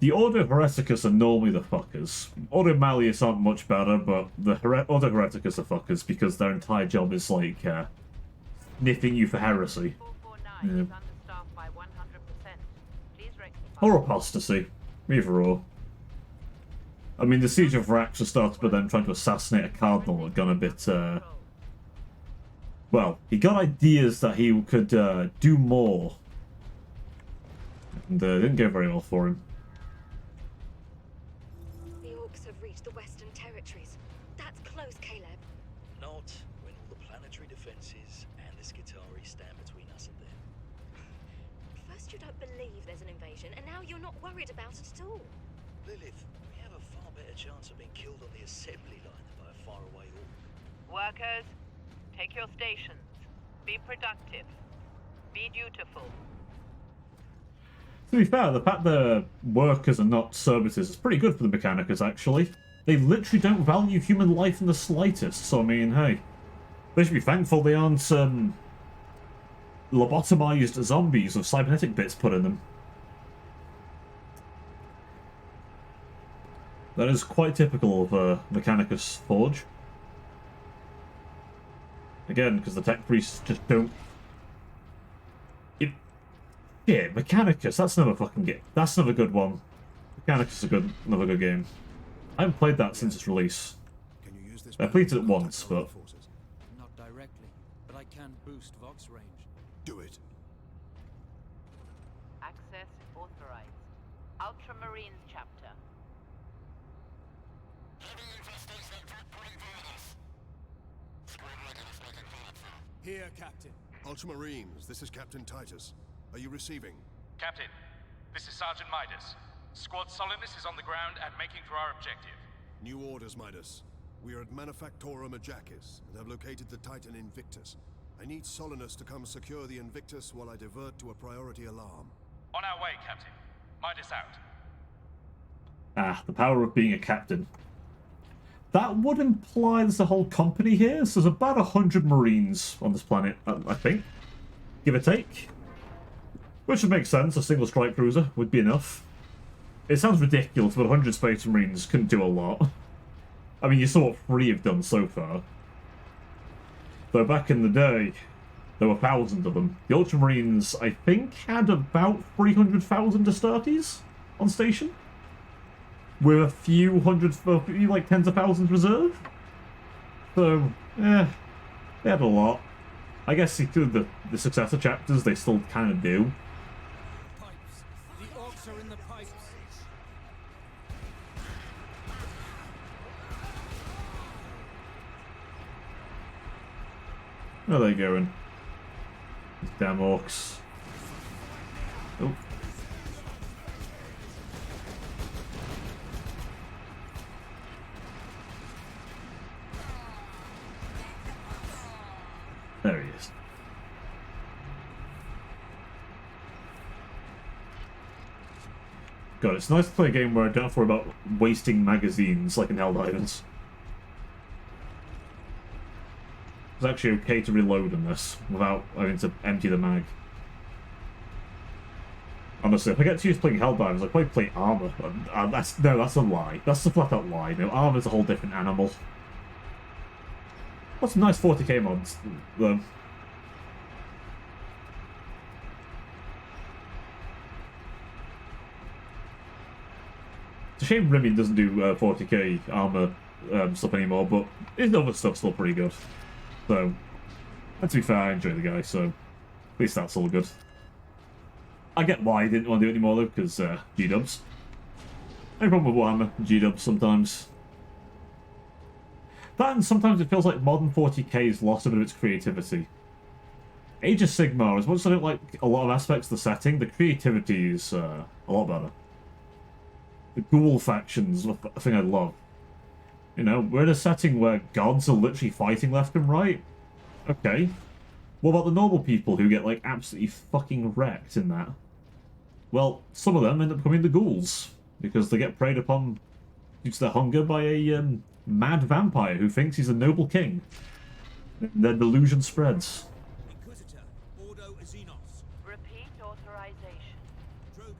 The Ordo Hereticus are normally the fuckers. Ordo Malleus aren't much better, but the Ordo Hereticus are fuckers because their entire job is like sniffing you for heresy. Yeah. Or apostasy. Either or. I mean, the Siege of Rax was started by them trying to assassinate a cardinal and gone a bit, well, he got ideas that he could do more. And didn't go very well for him. The orcs have reached the Western Territories. That's close, Caleb. Not when all the planetary defenses and the Skitarii stand between us and them. First you don't believe there's an invasion, and now you're not worried about it at all. Lilith, we have a far better chance of being killed on the assembly line than by a faraway orc. Workers, take your stations. Be productive. Be dutiful. To be fair, the fact the workers are not servitors is pretty good for the Mechanicus, actually. They literally don't value human life in the slightest, so I mean, hey. They should be thankful they aren't, lobotomized zombies with cybernetic bits put in them. That is quite typical of Mechanicus Forge. Again, because the tech priests just don't... Yeah, Mechanicus, that's another fucking game. That's another good one. Mechanicus is another good game. I haven't played that since its release. I played it once, but... Not directly, but I can boost Vox range. Do it. Access authorized. Ultramarine chapter. Here, Captain. Ultramarines, this is Captain Titus. Are you receiving? Captain, this is Sergeant Midas. Squad Solidus is on the ground and making for our objective. New orders, Midas. We are at Manufactorum Ajakis and have located the Titan Invictus. I need Solinus to come secure the Invictus while I divert to a priority alarm. On our way, Captain. Midas out. Ah, the power of being a captain. That would imply there's a whole company here, so there's about 100 Marines on this planet, I think. Give or take. Which would make sense, a single strike cruiser would be enough. It sounds ridiculous, but 100 Space Marines couldn't do a lot. I mean, you saw what 3 have done so far. Though back in the day, there were thousands of them. The Ultramarines, I think, had about 300,000 Astartes on station. With a few hundred, like tens of thousands reserved. So, they had a lot. I guess the successor chapters, they still kind of do. Pipes. The orcs are in the pipes. Where are they going? These damn orcs. Oh. There he is. God, it's nice to play a game where I don't have to worry about wasting magazines like in Helldivers. It's actually okay to reload in this without having to empty the mag. Honestly, if I get too used to playing Helldivers, I probably play armor. That's a lie. That's a flat out lie. No, armor's a whole different animal. What's some nice 40k mods, though. It's a shame Remy doesn't do 40k armor stuff anymore, but his other stuff's still pretty good. So, and to be fair, I enjoy the guy, so at least that's all good. I get why he didn't want to do it anymore, though, because G-dubs. No problem with Warhammer, G-dubs sometimes. That, and sometimes it feels like modern 40k's lost a bit of its creativity. Age of Sigmar, as much as I don't like a lot of aspects of the setting, the creativity is a lot better. The ghoul factions are a thing I love. You know, we're in a setting where gods are literally fighting left and right. Okay. What about the normal people who get, like, absolutely fucking wrecked in that? Well, some of them end up becoming the ghouls, because they get preyed upon due to their hunger by a mad vampire who thinks he's a noble king. Their delusion spreads. Inquisitor, Ordo Xenos. Repeat authorization. Drogon,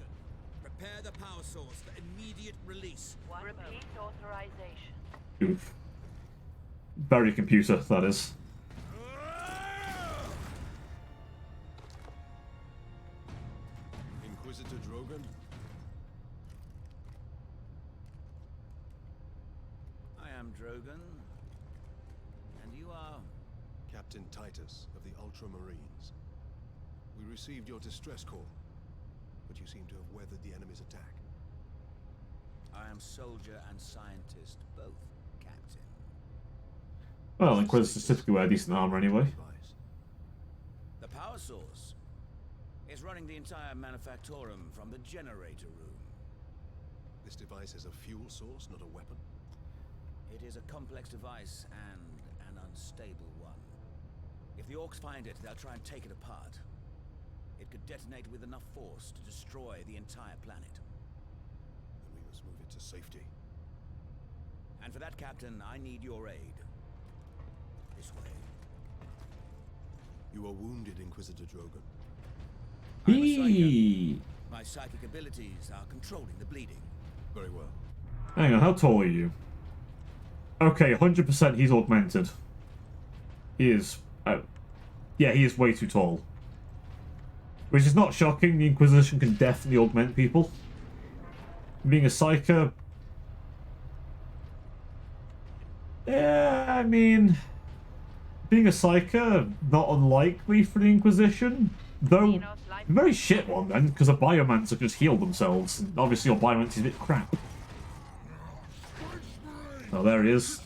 Prepare the power source for immediate release. Repeat authorization. Oof. Very computer, that is. Inquisitor Drogon? I am Drogon. And you are? Captain Titus of the Ultramarines. We received your distress call, but you seem to have weathered the enemy's attack. I am soldier and scientist, both, Captain. Well, Inquisitors typically wear decent armor anyway. The power source is running the entire manufactorum from the generator room. This device is a fuel source, not a weapon? It is a complex device and an unstable one. If the orcs find it, they'll try and take it apart. It could detonate with enough force to destroy the entire planet. Then we must move it to safety. And for that, Captain, I need your aid. This way. You are wounded, Inquisitor Drogon. I'm a psychic. My psychic abilities are controlling the bleeding. Very well. Hang on, how tall are you? Okay, 100% he's augmented. He is... yeah, he is way too tall. Which is not shocking, the Inquisition can definitely augment people. Being a psyker... yeah, I mean... being a psyker, not unlikely for the Inquisition. Though, very shit one then, because a biomancer just heal themselves. And obviously your biomancer is a bit crap. Oh, there he is.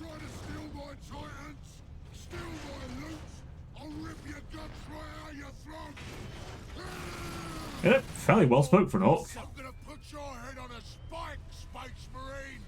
Yep, fairly well spoke for an orc. I'm gonna put your head on a spike, SpaceMarine!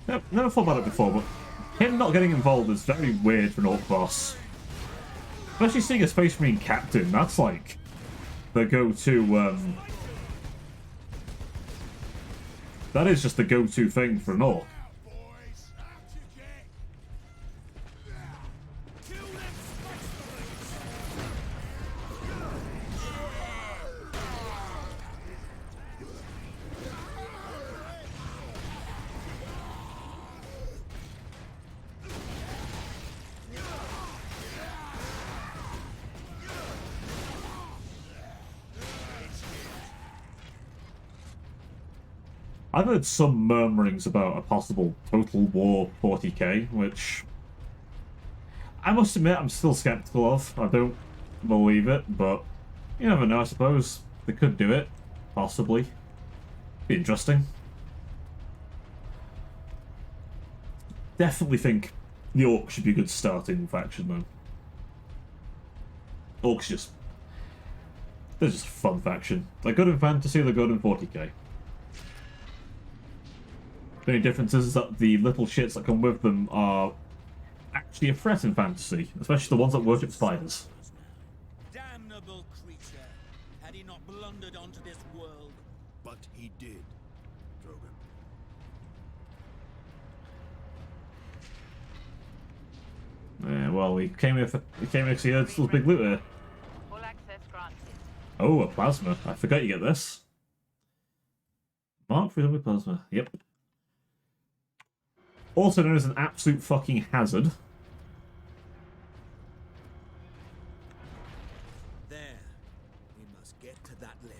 Yep, never thought about it before, but him not getting involved is very weird for an orc boss. Especially seeing a Space Marine captain, that's like the go-to, that is just the go-to thing for an orc. I've heard some murmurings about a possible Total War 40k, which I must admit I'm still skeptical of. I don't believe it, but you never know, I suppose. They could do it. Possibly. Be interesting. Definitely think the Orcs should be a good starting faction, though. Orcs just... they're just a fun faction. They're good in fantasy, they're good in 40k. The only difference is that the little shits that come with them are actually a threat in fantasy, especially the ones that worship spiders. Damnable creature! Had he not blundered onto this world? But he did, Drogon. Yeah, well, we came here to see Earth's big loot here. Full access granted. Oh, a plasma. I forgot you get this. Mark 3 plasma. Yep. Also known as an absolute fucking hazard. There. We must get to that lift.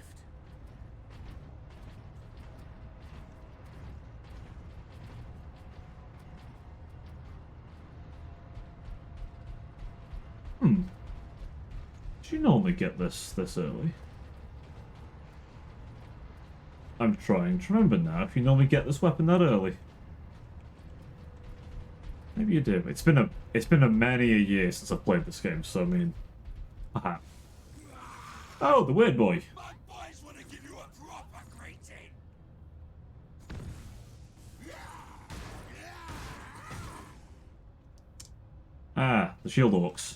Do you normally get this early? I'm trying to remember now if you normally get this weapon that early. Maybe you do. It's been a many a year since I've played this game, so I mean, aha. Oh, the weird boy. My boys want to give you a proper greeting! Ah, the shield orcs.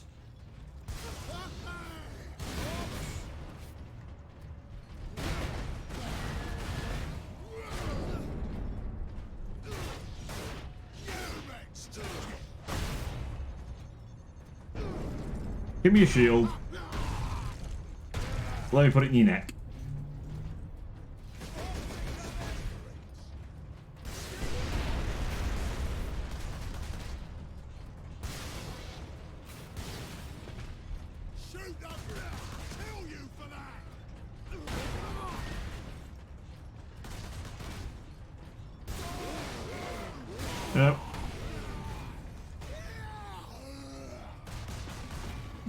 Give me a shield. Let me put it in your neck. Yep.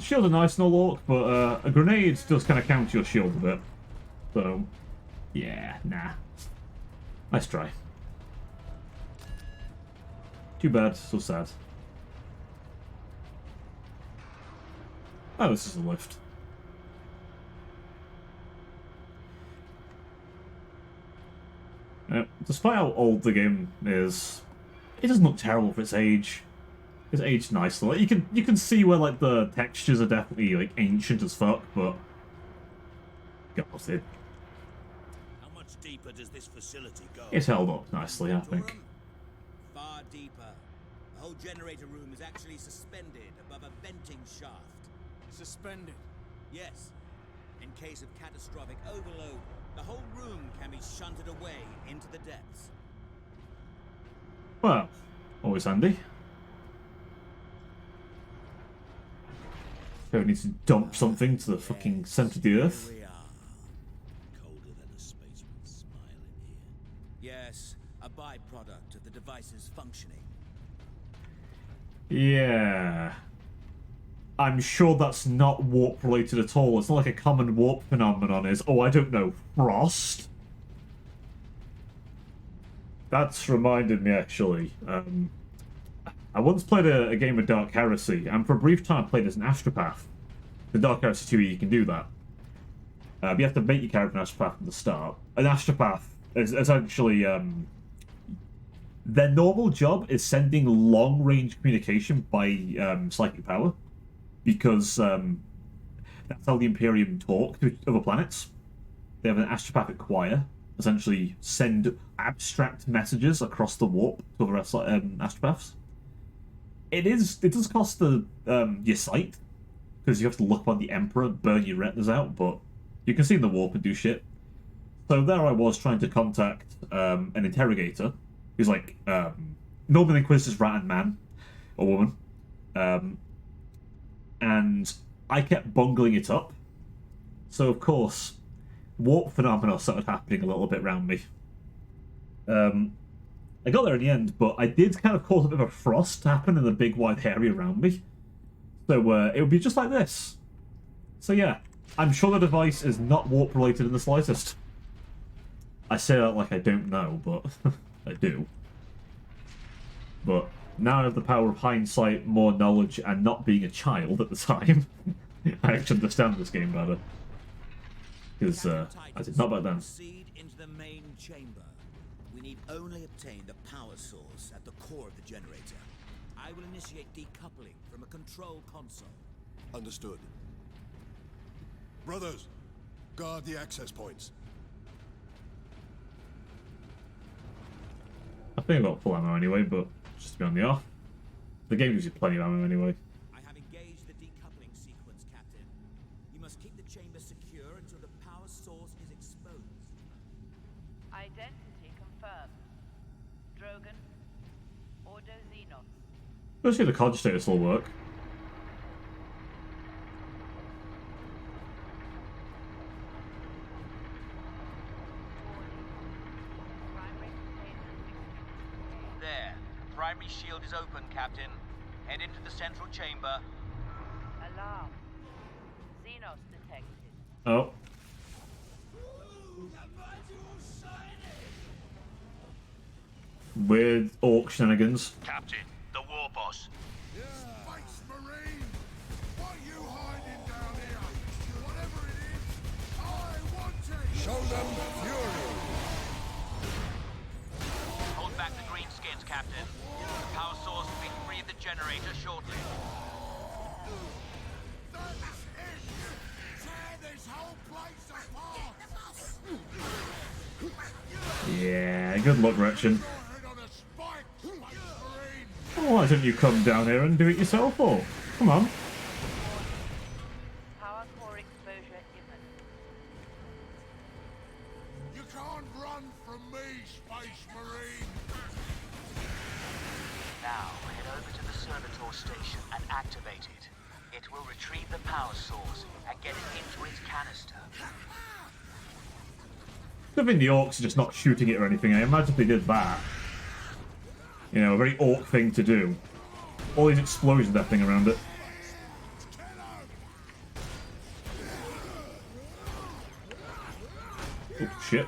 Shields are nice and all, Orc, but a grenade does kind of counter your shield a bit. So, yeah, nah. Nice try. Too bad, so sad. Oh, this is a lift. Yep. Despite how old the game is, it doesn't look terrible for its age. It's aged nicely. Like, you can see where like the textures are definitely like ancient as fuck, but God, it. How much deeper does this facility go? It's held up nicely, I think. Far deeper. The whole generator room is actually suspended above a venting shaft. Suspended? Yes. In case of catastrophic overload, the whole room can be shunted away into the depths. Well, always handy. Whoever needs to dump something to the fucking centre of the earth. Here we are. Colder than a spaceman's smile in here. Yes, a byproduct of the device's functioning. Yeah. I'm sure that's not warp related at all. It's not like a common warp phenomenon is, oh, I don't know, frost? That's reminded me, actually. I once played a game of Dark Heresy, and for a brief time I played as an astropath. In Dark Heresy 2, you can do that. But you have to make your character an astropath from the start. An astropath is essentially... their normal job is sending long-range communication by psychic power, because that's how the Imperium talk to other planets. They have an astropathic choir, essentially send abstract messages across the warp to other astropaths. It does cost your sight, because you have to look like the Emperor, burn your retinas out, but you can see in the warp and do shit. So there I was trying to contact an interrogator, who's like, normally the Inquisitor's rat-hand man, or woman, and I kept bungling it up. So of course, warp phenomena started happening a little bit around me. I got there in the end, but I did kind of cause a bit of a frost happen in the big wide area around me. So it would be just like this. So yeah, I'm sure the device is not warp related in the slightest. I say that like I don't know, but I do. But now I have the power of hindsight, more knowledge, and not being a child at the time. I actually understand this game better. Because I did not back then. Proceed into the main chamber. We need only obtain the power source at the core of the generator. I will initiate decoupling from a control console. Understood. Brothers, guard the access points. I think I've got full ammo anyway, but just to be on the off. The game gives you plenty of ammo anyway. I have engaged the decoupling sequence, Captain. You must keep the chamber secure until the power source is exposed. Identity confirmed. Drogan. Ordo Xenos. Let's see if the cogitator will work. There. Primary shield is open, Captain. Head into the central chamber. Alarm. Xenos detected. Oh. Weird orc shenanigans. Captain, the war boss. SpaceMarine! What are you hiding down here? Whatever it is, I want it! Show them fury! Hold back the greenskins, Captain. The power source will be free of the generator shortly. That's it! Tear this whole place apart! Yeah, good luck, Gretchen. Oh, why don't you come down here and do it yourself, or? Come on. your station and activate it. It will retrieve the power source and get it into its canister. I think the orcs are just not shooting it or anything. I imagine if they did that. You know, a very orc thing to do. All these explosions happening around it. Oh, shit.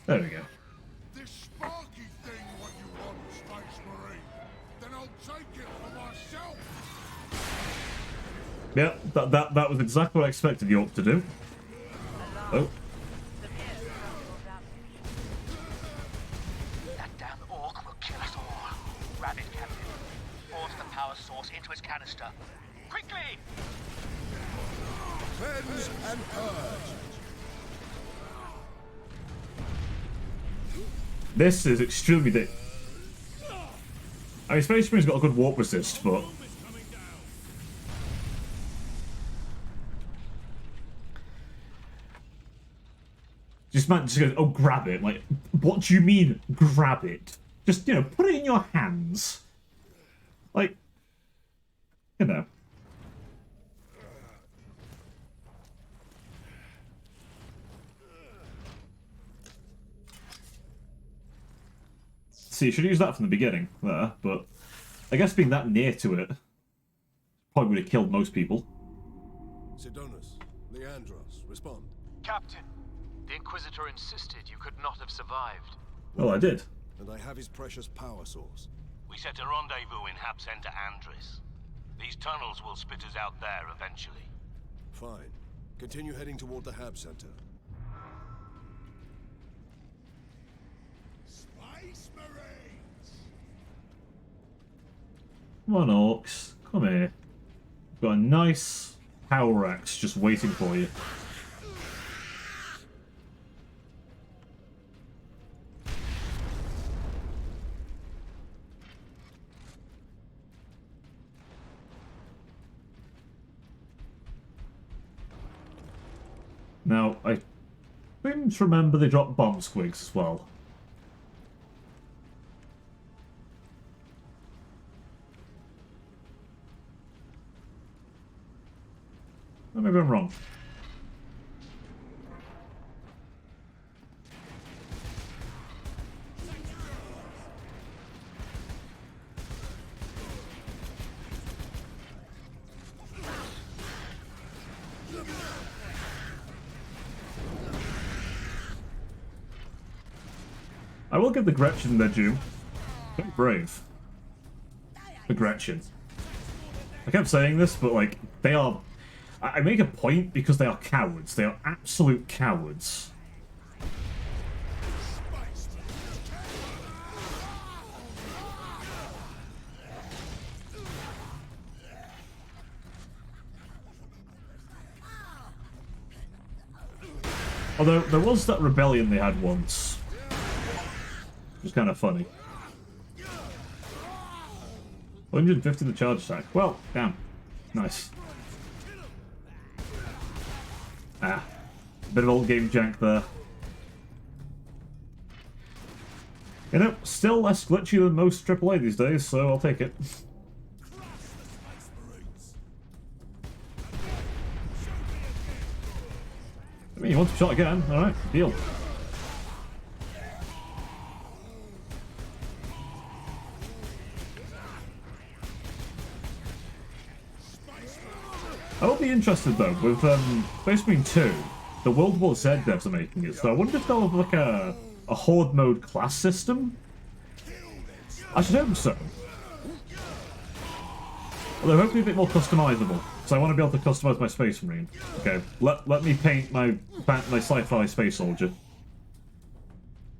There we go. This sparky thing what you want, SpaceMarine? Then I'll take it for myself. Yeah, that was exactly what I expected the orc to do. Oh. That damn orc will kill us all. Grab it, Captain. Force the power source into its canister. Quickly! Cleanse and purge. This is extremely deep. I mean, Space Marine's got a good warp resist, but... Just man just goes, oh, grab it. Like, what do you mean, grab it? Just, you know, put it in your hands. Like, you know. See, you should use that from the beginning there, but I guess being that near to it probably would have killed most people. Sidonus, Leandros, respond. Captain, the Inquisitor insisted you could not have survived. Well, I did. And I have his precious power source. We set a rendezvous in Hab Center Andris. These tunnels will spit us out there eventually. Fine. Continue heading toward the Hab Center. Come on, orcs. Come here. We've got a nice power axe just waiting for you. Now, I seem to remember they dropped bomb squigs as well. Or maybe I'm wrong. I will give the Gretchen their due. Very brave. The Gretchen. I kept saying this, but like, they are... I make a point because they are cowards. They are absolute cowards. Although, there was that rebellion they had once. Which was kind of funny. 150 the charge attack. Well, damn. Nice. Ah, bit of old game jank there. You know, still less glitchy than most AAA these days, so I'll take it. I mean, you want to shot again? Alright, deal. I will be interested though, with SpaceMarine 2, the World War Z devs are making it, so I wonder if they'll have like a horde mode class system? I should hope so. Although hopefully a bit more customizable, so I want to be able to customize my Space Marine. Okay, let me paint my sci-fi space soldier.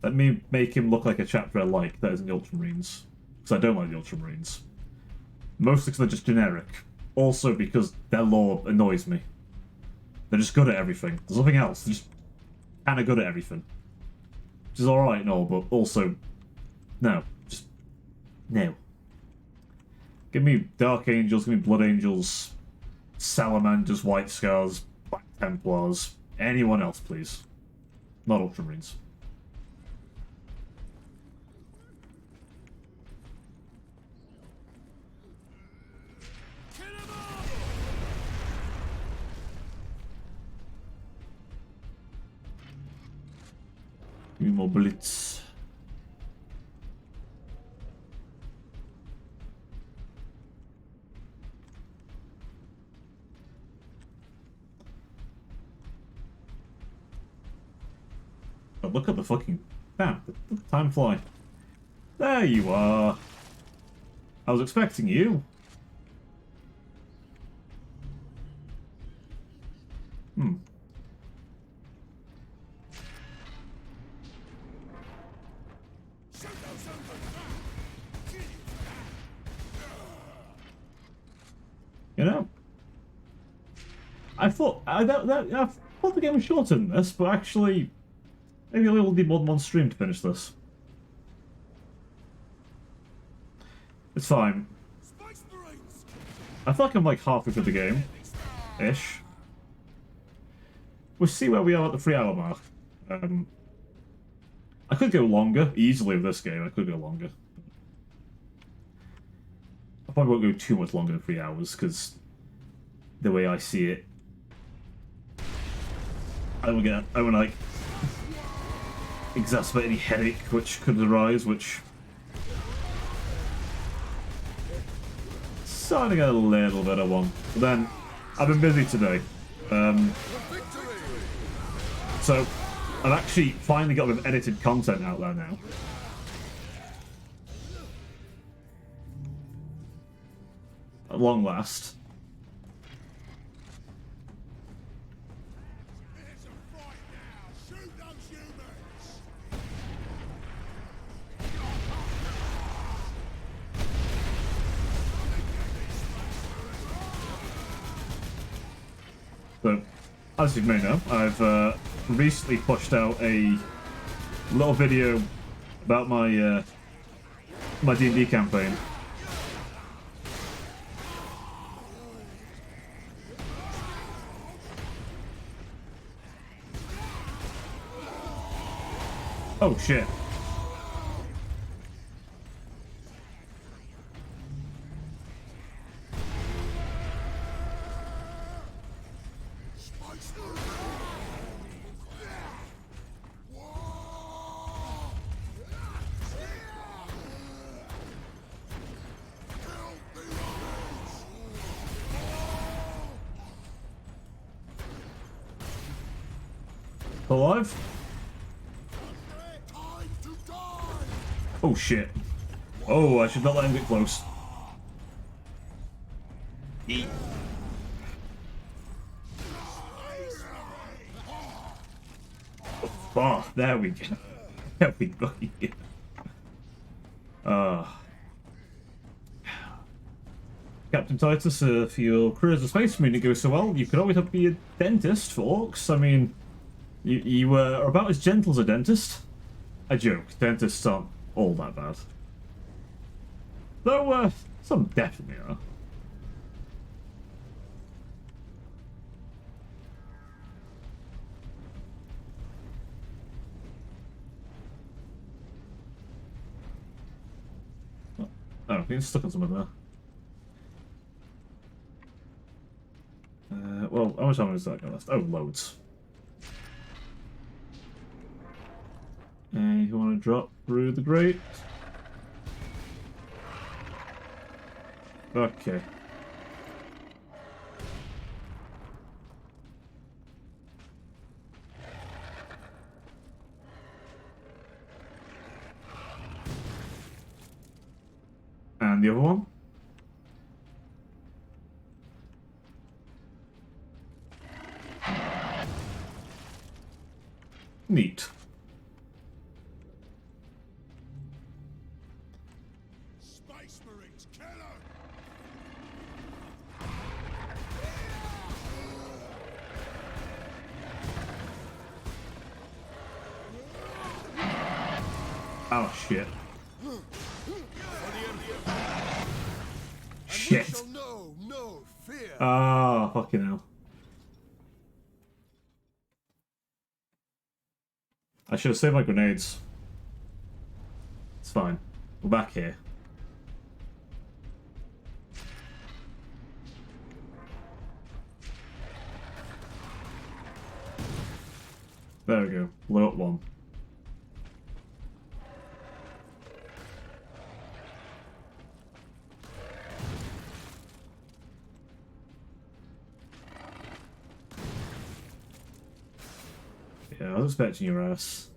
Let me make him look like a chapter I like, that isn't the Ultramarines. Because I don't like the Ultramarines. Mostly because they're just generic. Also because their lore annoys me. They're just good at everything. There's nothing else. They're just kind of good at everything. Which is alright and all, but also... No. Just... No. Give me Dark Angels, give me Blood Angels, Salamanders, White Scars, Black Templars, anyone else, please. Not Ultramarines. more bullets. Oh, look at the fucking... Damn, the time fly. There you are. I was expecting you. Hmm. You know, I thought I thought the game was shorter than this, but actually, maybe I will need more than one stream to finish this. It's fine. I feel like I'm like halfway through the game, ish. We'll see where we are at the 3-hour mark. I could go longer easily with this game. I could go longer. I probably won't go too much longer than 3 hours because the way I see it, I don't want to like exacerbate any headache which could arise, which starting a little bit of one. But then I've been busy today, so I've actually finally got some edited content out there now. At long last. So, as you may know, I've recently pushed out a little video about my my D&D campaign. Oh shit. Alive? Oh shit. Oh, I should not let him get close. Eat. Oh, there we go. There we go. Captain Titus, if your career as a space marine goes so well, you could always have to be a dentist, folks. I mean, you were about as gentle as a dentist. I joke, dentists aren't all that bad. Though, some definitely are. Oh, getting stuck on something there. Well, how much time is that got left? Oh, loads. And you want to drop through the grate? Okay. And the other one? Neat. SpaceMarines, kill her! Oh shit. Shit. Ah, fucking hell. I should have saved my grenades. It's fine. We're back here. There we go. Blow up one. Yeah, I was expecting your ass.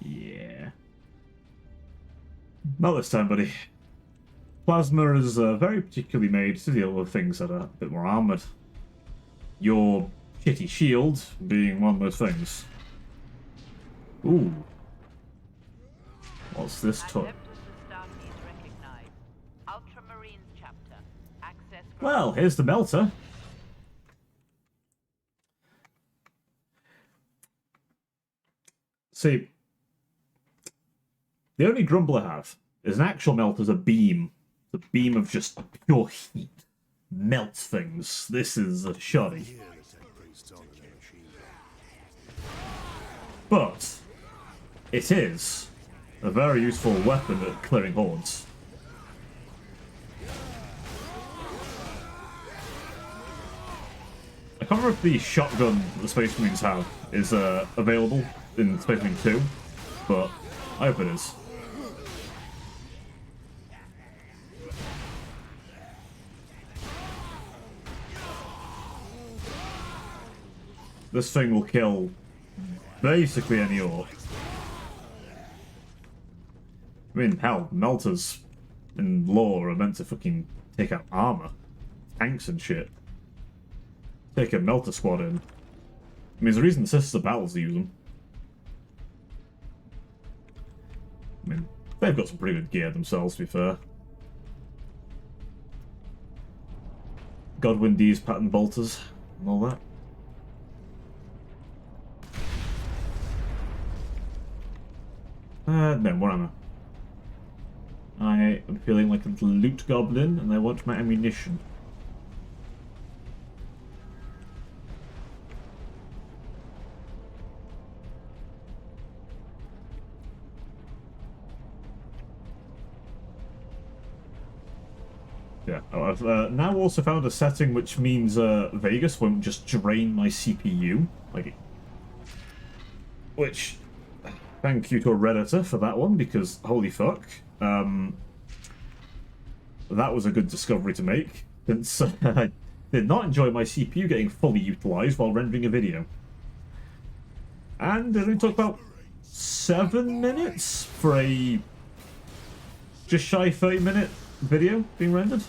Yeah. Not this time, buddy. Plasma is very particularly made to deal with things that are a bit more armoured. Your shitty shield being one of those things. Ooh. What's this toy? Well, here's the melter. See, the only grumble I have is an actual melter's a beam. The beam of just pure heat. Melts things. This is a shoddy. But it is a very useful weapon at clearing hordes. I can't remember if the shotgun that the Space Marines have is available in Space Marine 2, but I hope it is. This thing will kill basically any orc. I mean, hell, melters in lore are meant to fucking take out armor, tanks and shit. Take a melter squad in. I mean, there's a reason the Sisters of Battles use them. I mean, they've got some pretty good gear themselves, to be fair. Godwin D's pattern bolters and all that. No, more ammo. I am feeling like a little loot goblin, and I want my ammunition. Yeah, I've now also found a setting which means Vegas won't just drain my CPU, like, which, thank you to a Redditor for that one, because holy fuck, that was a good discovery to make, since I did not enjoy my CPU getting fully utilised while rendering a video. And it only took about 7 minutes for a just shy 30-minute video being rendered.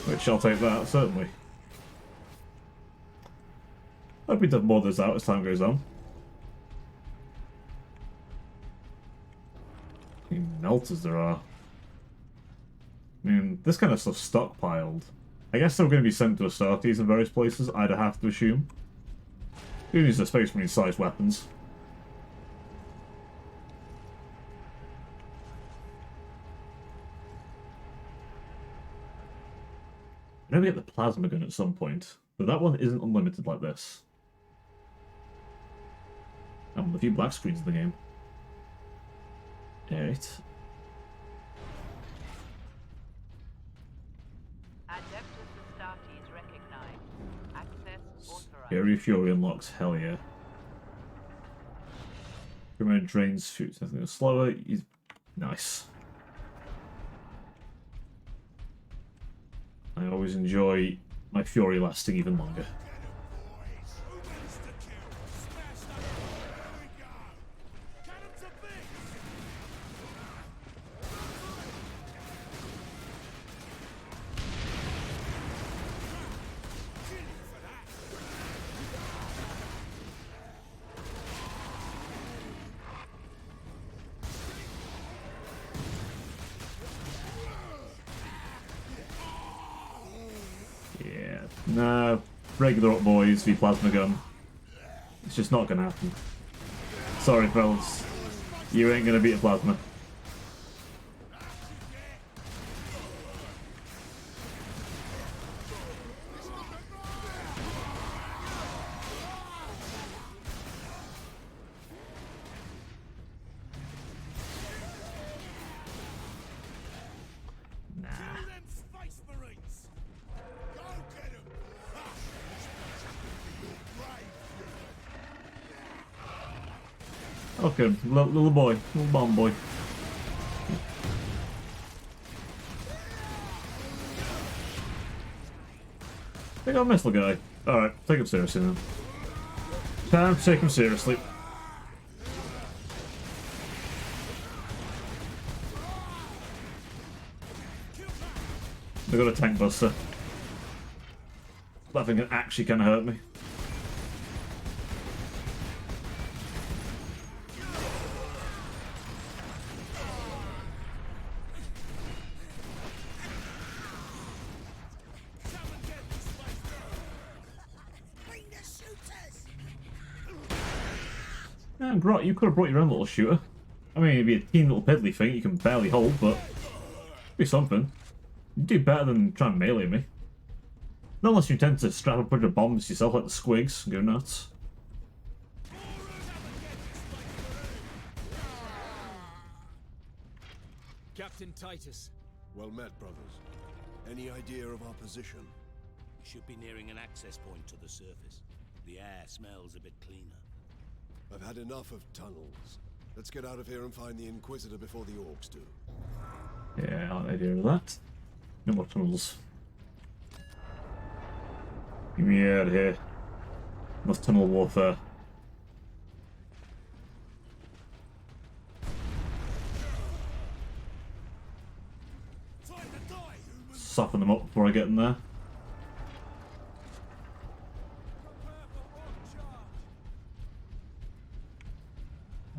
Which I'll take that, certainly. Hope we have more of those out as time goes on. How many melters there are. I mean, this kind of stuff's stockpiled. I guess they're going to be sent to Astartes in various places, I'd have to assume. Who needs the Space Marine sized weapons? I know we get the plasma gun at some point, but that one isn't unlimited like this. Oh, a few black screens in the game. Alright. Scary Fury unlocks, hell yeah. Command drains shoots nothing slower. He's nice. I always enjoy my Fury lasting even longer. No, regular up boys v plasma gun. It's just not gonna happen. Sorry, fellas. You ain't gonna beat a plasma. Fuck him. Little boy. Little bomb boy. I think I missed the guy. Alright, take him seriously then. Time to take him seriously. They got a tank buster. That thing actually can hurt me. Yeah, Grot, you could have brought your own little shooter. I mean, it'd be a teeny little piddly thing you can barely hold, but it'd be something. You'd do better than trying to melee me. Not unless you intend to strap a bunch of bombs yourself like the Squigs and go nuts. Captain Titus. Well met, brothers. Any idea of our position? We should be nearing an access point to the surface. The air smells a bit cleaner. I've had enough of tunnels. Let's get out of here and find the Inquisitor before the orcs do. Yeah, I like the idea of that. No more tunnels. Get me out of here. Enough tunnel warfare. Soften them up before I get in there.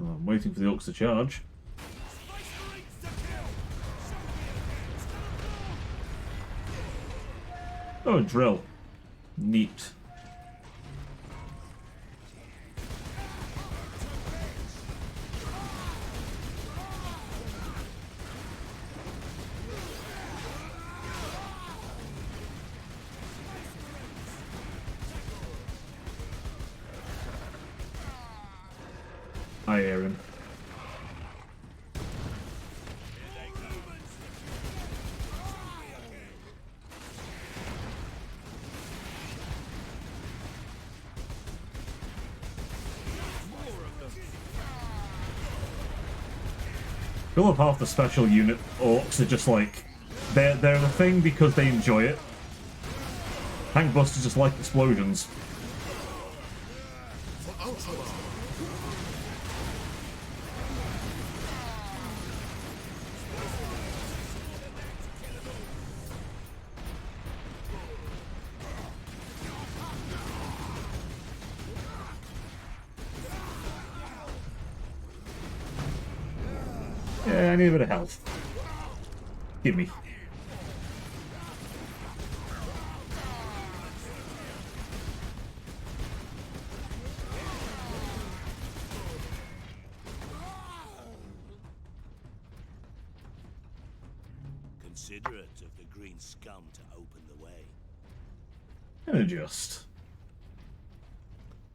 Oh, I'm waiting for the orcs to charge. Oh, a drill. Neat. Hi, Aaron. I feel like half the special unit orcs are just like they're the thing because they enjoy it. Tank busters just like explosions. Yeah, I need a bit of health. Give me. Considerate of the green scum to open the way. And adjust.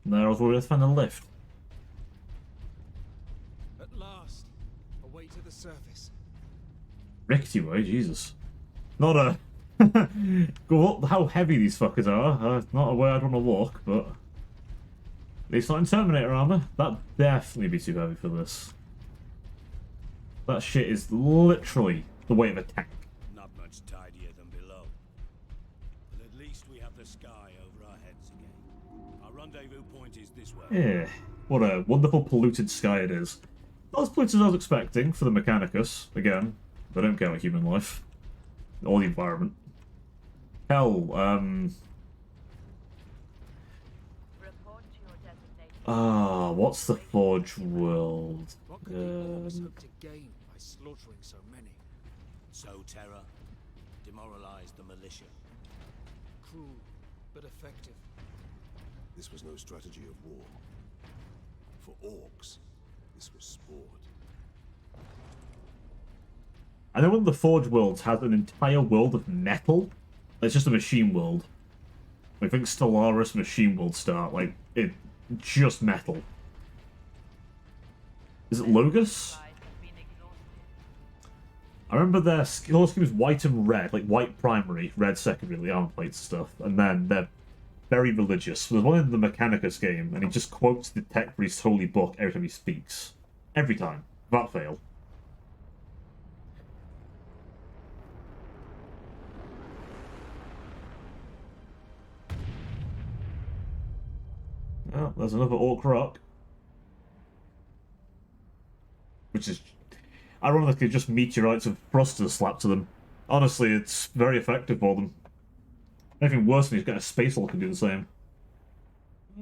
Now I was worried to find a lift. At last, a way to the surface. Rickety way, Jesus. Not a... Go up how heavy these fuckers are. Not a way I'd want to walk, but... At least not in Terminator armor. That'd definitely be too heavy for this. That shit is literally the weight of a tank. Not much tidier than below. But at least we have the sky over our heads again. Our rendezvous point is this way. Yeah. What a wonderful polluted sky it is. Not as polluted as I was expecting for the Mechanicus. Again, they don't count human life. Or the environment. Hell, what's the Forge world? What could the orcs hope to gain by slaughtering so many? Sow terror, demoralize the militia. Cruel, but effective. This was no strategy of war. For orcs, this was sport. I know one of the Forge worlds has an entire world of metal. It's just a machine world. I think Stellaris Machine World start, like, it just metal. Is it Logus? I remember their skill scheme was white and red, like white primary, red secondary, the armor plates and stuff, and then they're very religious. There's one in the Mechanicus game, and he just quotes the Tech Priest's holy book every time he speaks. Every time. Without fail. Oh, there's another Orc Rock. Which is, ironically, just meteorites of thrusters slapped to them. Honestly, it's very effective for them. Anything worse than he's got a space lock and do the same.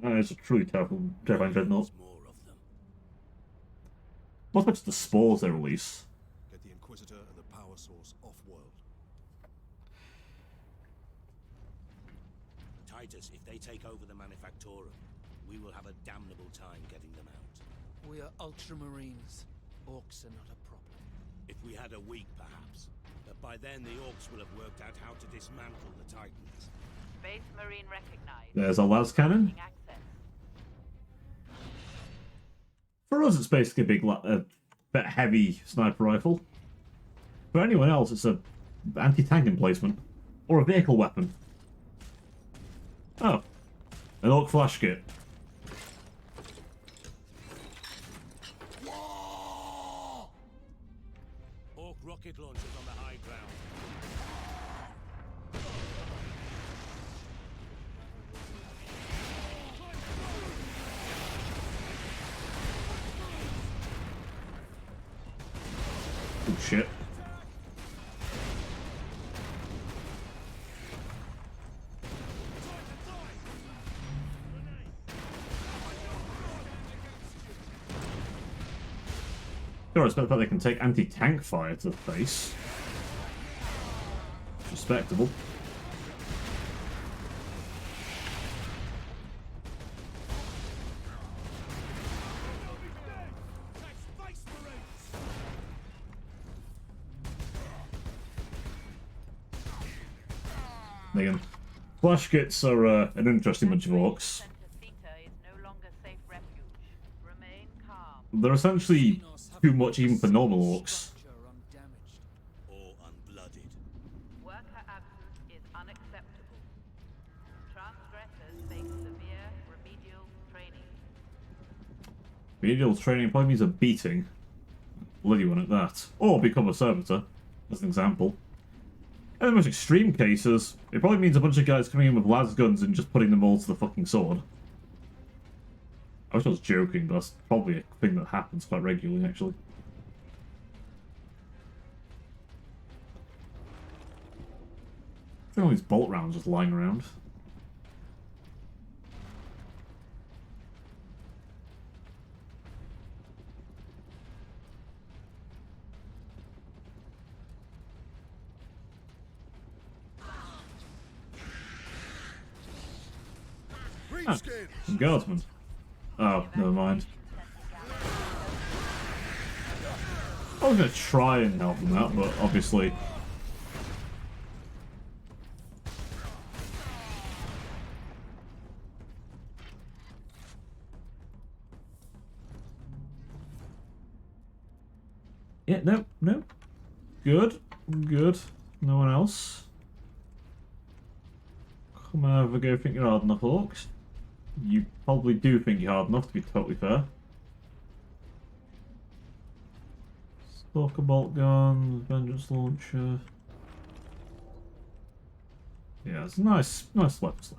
It's a truly terrifying dreadnought. What's about the spores they release? Get the Inquisitor and the power source off-world. Titus, if they take over the Manufactorum, we will have a damnable time getting them out. We are Ultramarines. Orcs are not a problem. If we had a week, perhaps. But by then, the Orcs will have worked out how to dismantle the Titans. SpaceMarine recognized. There's a las cannon. For us, it's basically a big, bit heavy sniper rifle. For anyone else, it's a anti-tank emplacement. Or a vehicle weapon. Oh. An Orc flash kit. Orc rocket launchers on the high ground. Oh shit. Sure, I expect that they can take anti-tank fire to the face. Respectable. Again, flash kits are an interesting bunch of orcs. They're essentially too much even for normal orcs. Or unblooded. Worker absence is unacceptable. Transgressors face severe remedial training. Remedial training probably means a beating. Bloody one at that. Or become a servitor, as an example. In the most extreme cases, it probably means a bunch of guys coming in with las guns and just putting them all to the fucking sword. I wish I was joking, but that's probably a thing that happens quite regularly, actually. Look at all these bolt rounds just lying around. Ah, some guardsmen. Oh, never mind. I was going to try and help them out, but obviously... Yeah, no, no. Good, good. No one else. Come over, go think you're hard enough, orcs. You probably do think you're hard enough, to be totally fair. Stalker bolt gun, vengeance launcher. Yeah, it's a nice weapon selection.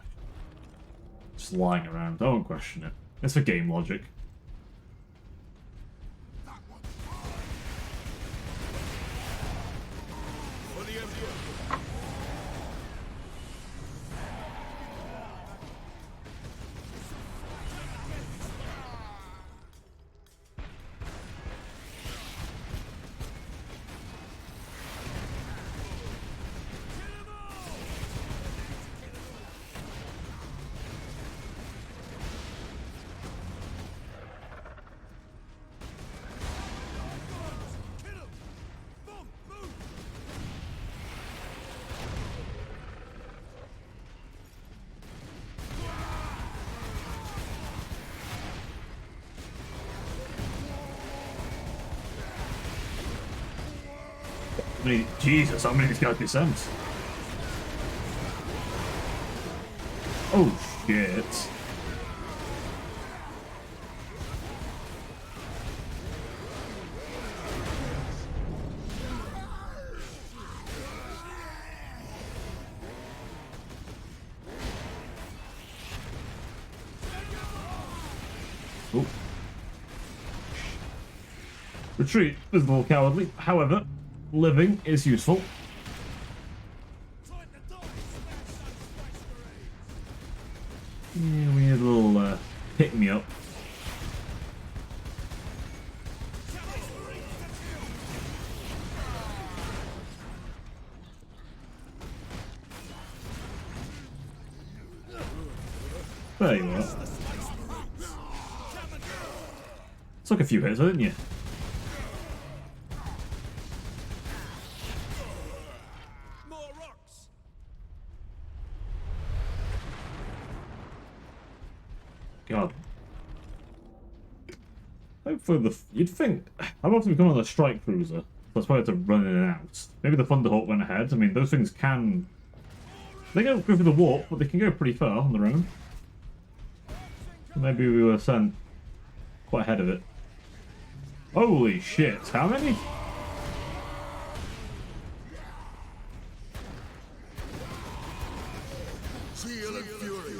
Just lying around, I won't question it. It's for game logic. Jesus, how many of these guys be sent? Oh shit. Oh. Retreat is a little cowardly. However, living is useful. Yeah, we need a little pick-me-up. There you are. Took a few hits, didn't you? God. Hopefully you'd think... How about if we come on a strike cruiser? So that's why I had to run in and out. Maybe the Thunderhawk went ahead. I mean, those things can... They don't go through the warp, but they can go pretty far on their own. Maybe we were sent quite ahead of it. Holy shit, how many? Zeal and fury.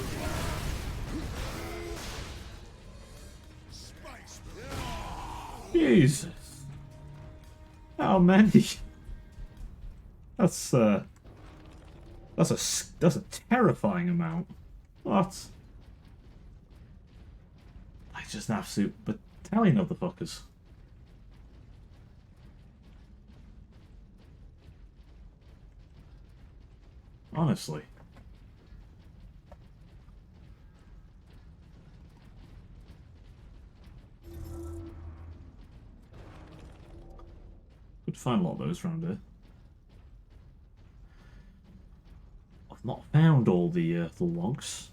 Jesus. How many? That's a terrifying amount. What? It's just an absolute battalion of the fuckers. Honestly. Could find a lot of those around here. I've not found all the logs.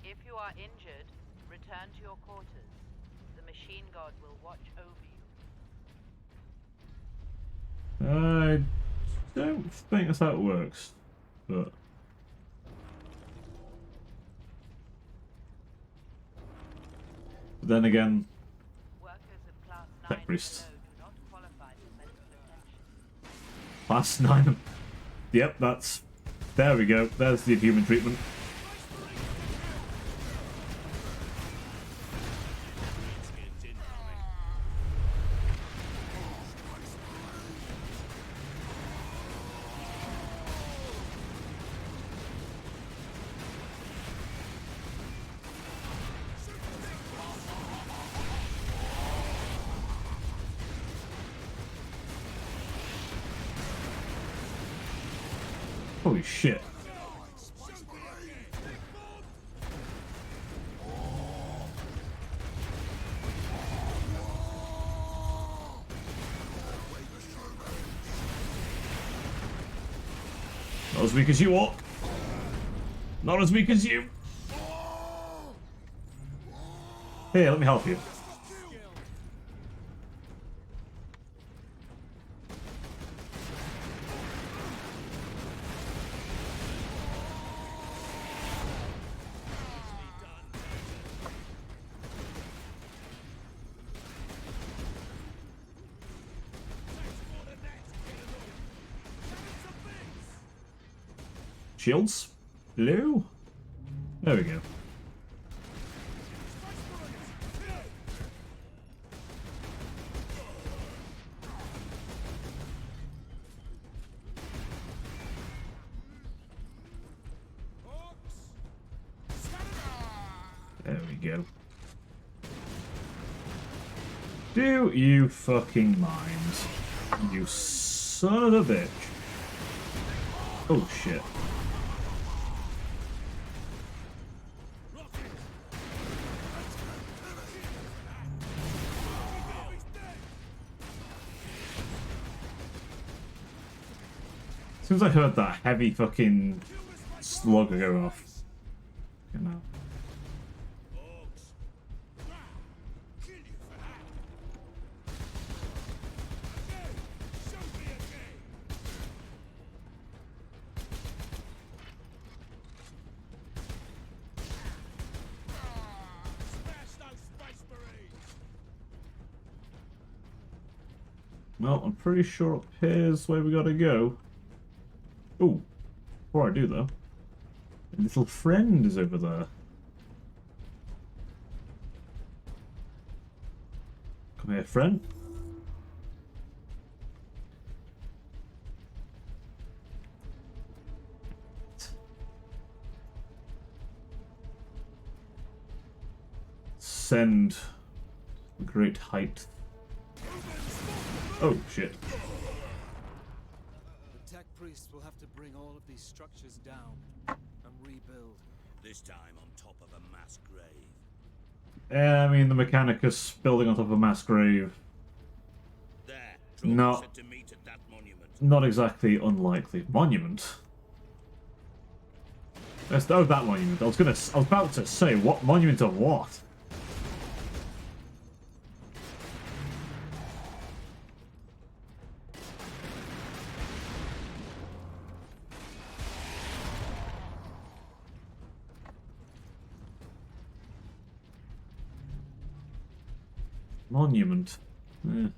If you are injured, return to your quarters. The machine god will watch over you. I don't think that's how it works, but... But then again... Tech priests. Class 9. Yep, that's... There we go. There's the human treatment. Holy shit. Not as weak as you, Orc. Not as weak as you. Here, let me help you. Shields? Hello? There we go. There we go. Do you fucking mind? You son of a bitch. Oh shit. As soon as I heard that heavy fucking slugger go off. You know. Well, I'm pretty sure up here's where we gotta go. Ooh, before I do though, a little friend is over there. Come here, friend. Send great height. Oh shit. The tech priests will have to bring all of these structures down and rebuild. This time on top of a mass grave. Yeah, I mean the Mechanicus building on top of a mass grave. There. Not, to meet at that monument. not exactly unlikely. Monument. That's that monument. I was about to say what monument of what? Monument. Yeah.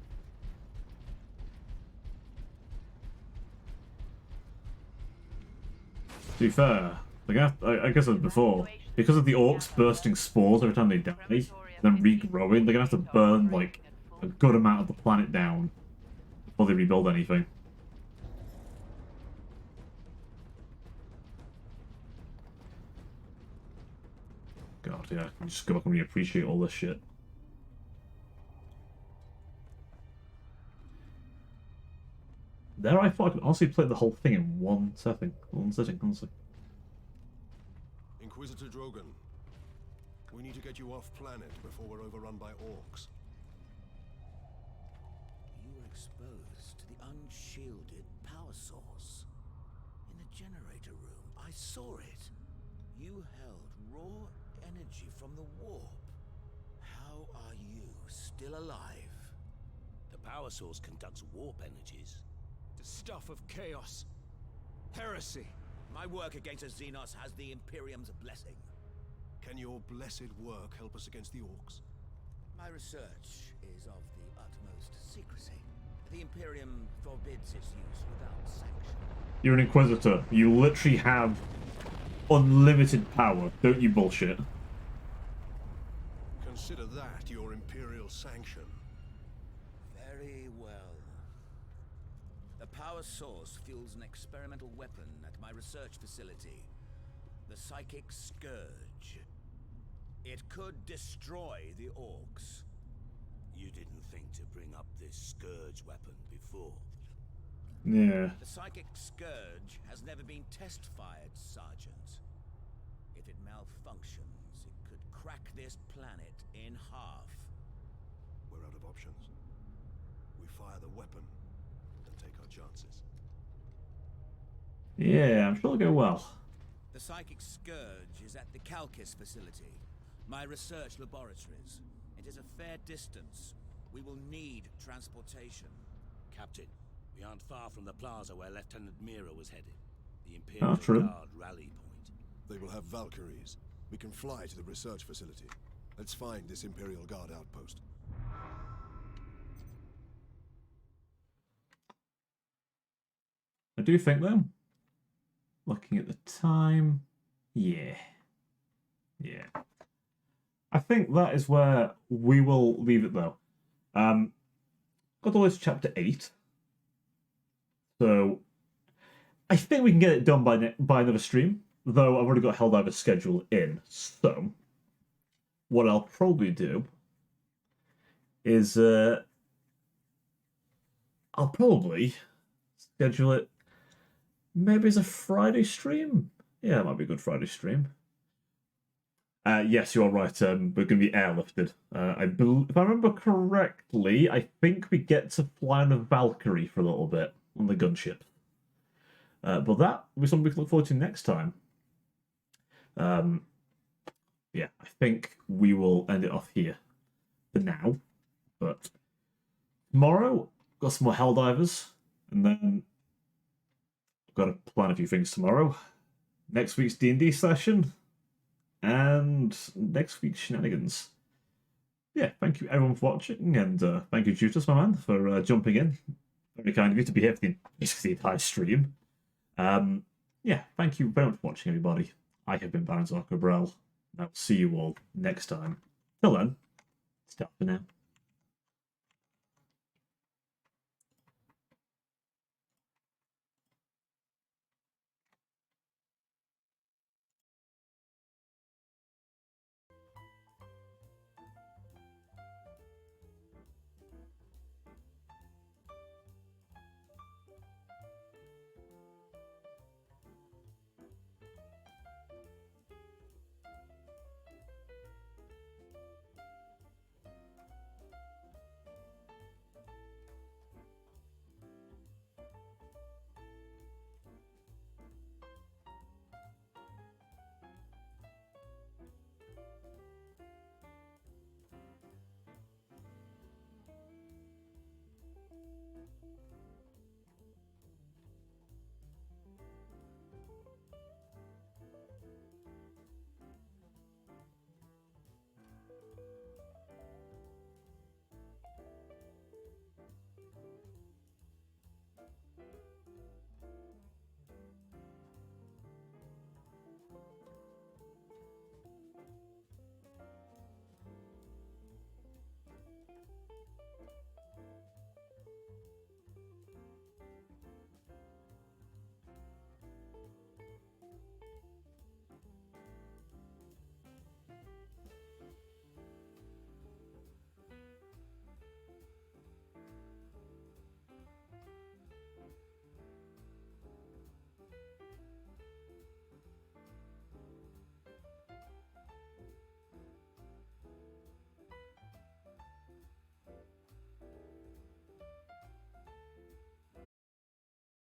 To be fair, like I guess as before, because of the orcs bursting spores every time they die, then regrowing, they're gonna have to burn like a good amount of the planet down before they rebuild anything. God, yeah, I can just go back and reappreciate all this shit. There, I thought I could honestly play the whole thing in one setting, honestly. Inquisitor Drogon, we need to get you off planet before we're overrun by orcs. You were exposed to the unshielded power source. In the generator room, I saw it. You held raw energy from the warp. How are you still alive? The power source conducts warp energies. The stuff of chaos. Heresy. My work against the Xenos has the Imperium's blessing. Can your blessed work help us against the orcs? My research is of the utmost secrecy. The Imperium forbids its use without sanction. You're an Inquisitor. You literally have unlimited power. Don't you bullshit. Consider that your Imperial sanction. Very well. The power source fuels an experimental weapon at my research facility. The Psychic Scourge. It could destroy the orcs. You didn't think to bring up this Scourge weapon before. Yeah. The Psychic Scourge has never been test-fired, Sergeant. If it malfunctions, it could crack this planet in half. We're out of options. We fire the weapon and take our chances. Yeah, I'm sure it'll go well. The Psychic Scourge is at the Calcis facility, my research laboratories. It is a fair distance. We will need transportation. Captain, we aren't far from the plaza where Lieutenant Mira was headed. The Imperial Guard rally point. They will have Valkyries. We can fly to the research facility. Let's find this Imperial Guard outpost. I do think, though, looking at the time, yeah. I think that is where we will leave it, though. Got all this chapter 8. So, I think we can get it done by another stream, though I've already got Helldiver's schedule in. So, what I'll probably do is I'll probably schedule it maybe as a Friday stream. Yeah, it might be a good Friday stream. Yes, you're right. We're going to be airlifted. If I remember correctly, I think we get to fly on a Valkyrie for a little bit on the gunship. But that will be something we can look forward to next time. Yeah, I think we will end it off here for now. But tomorrow, got some more Helldivers, and then I've got to plan a few things tomorrow. Next week's D&D session, and next week's shenanigans. Yeah, thank you everyone for watching, and thank you, Judas, my man, for jumping in. Very kind of you to be here for basically the entire stream. Yeah, thank you very much for watching, everybody. I have been Baron Zarko Brell, and I'll see you all next time. Till then, it's for now.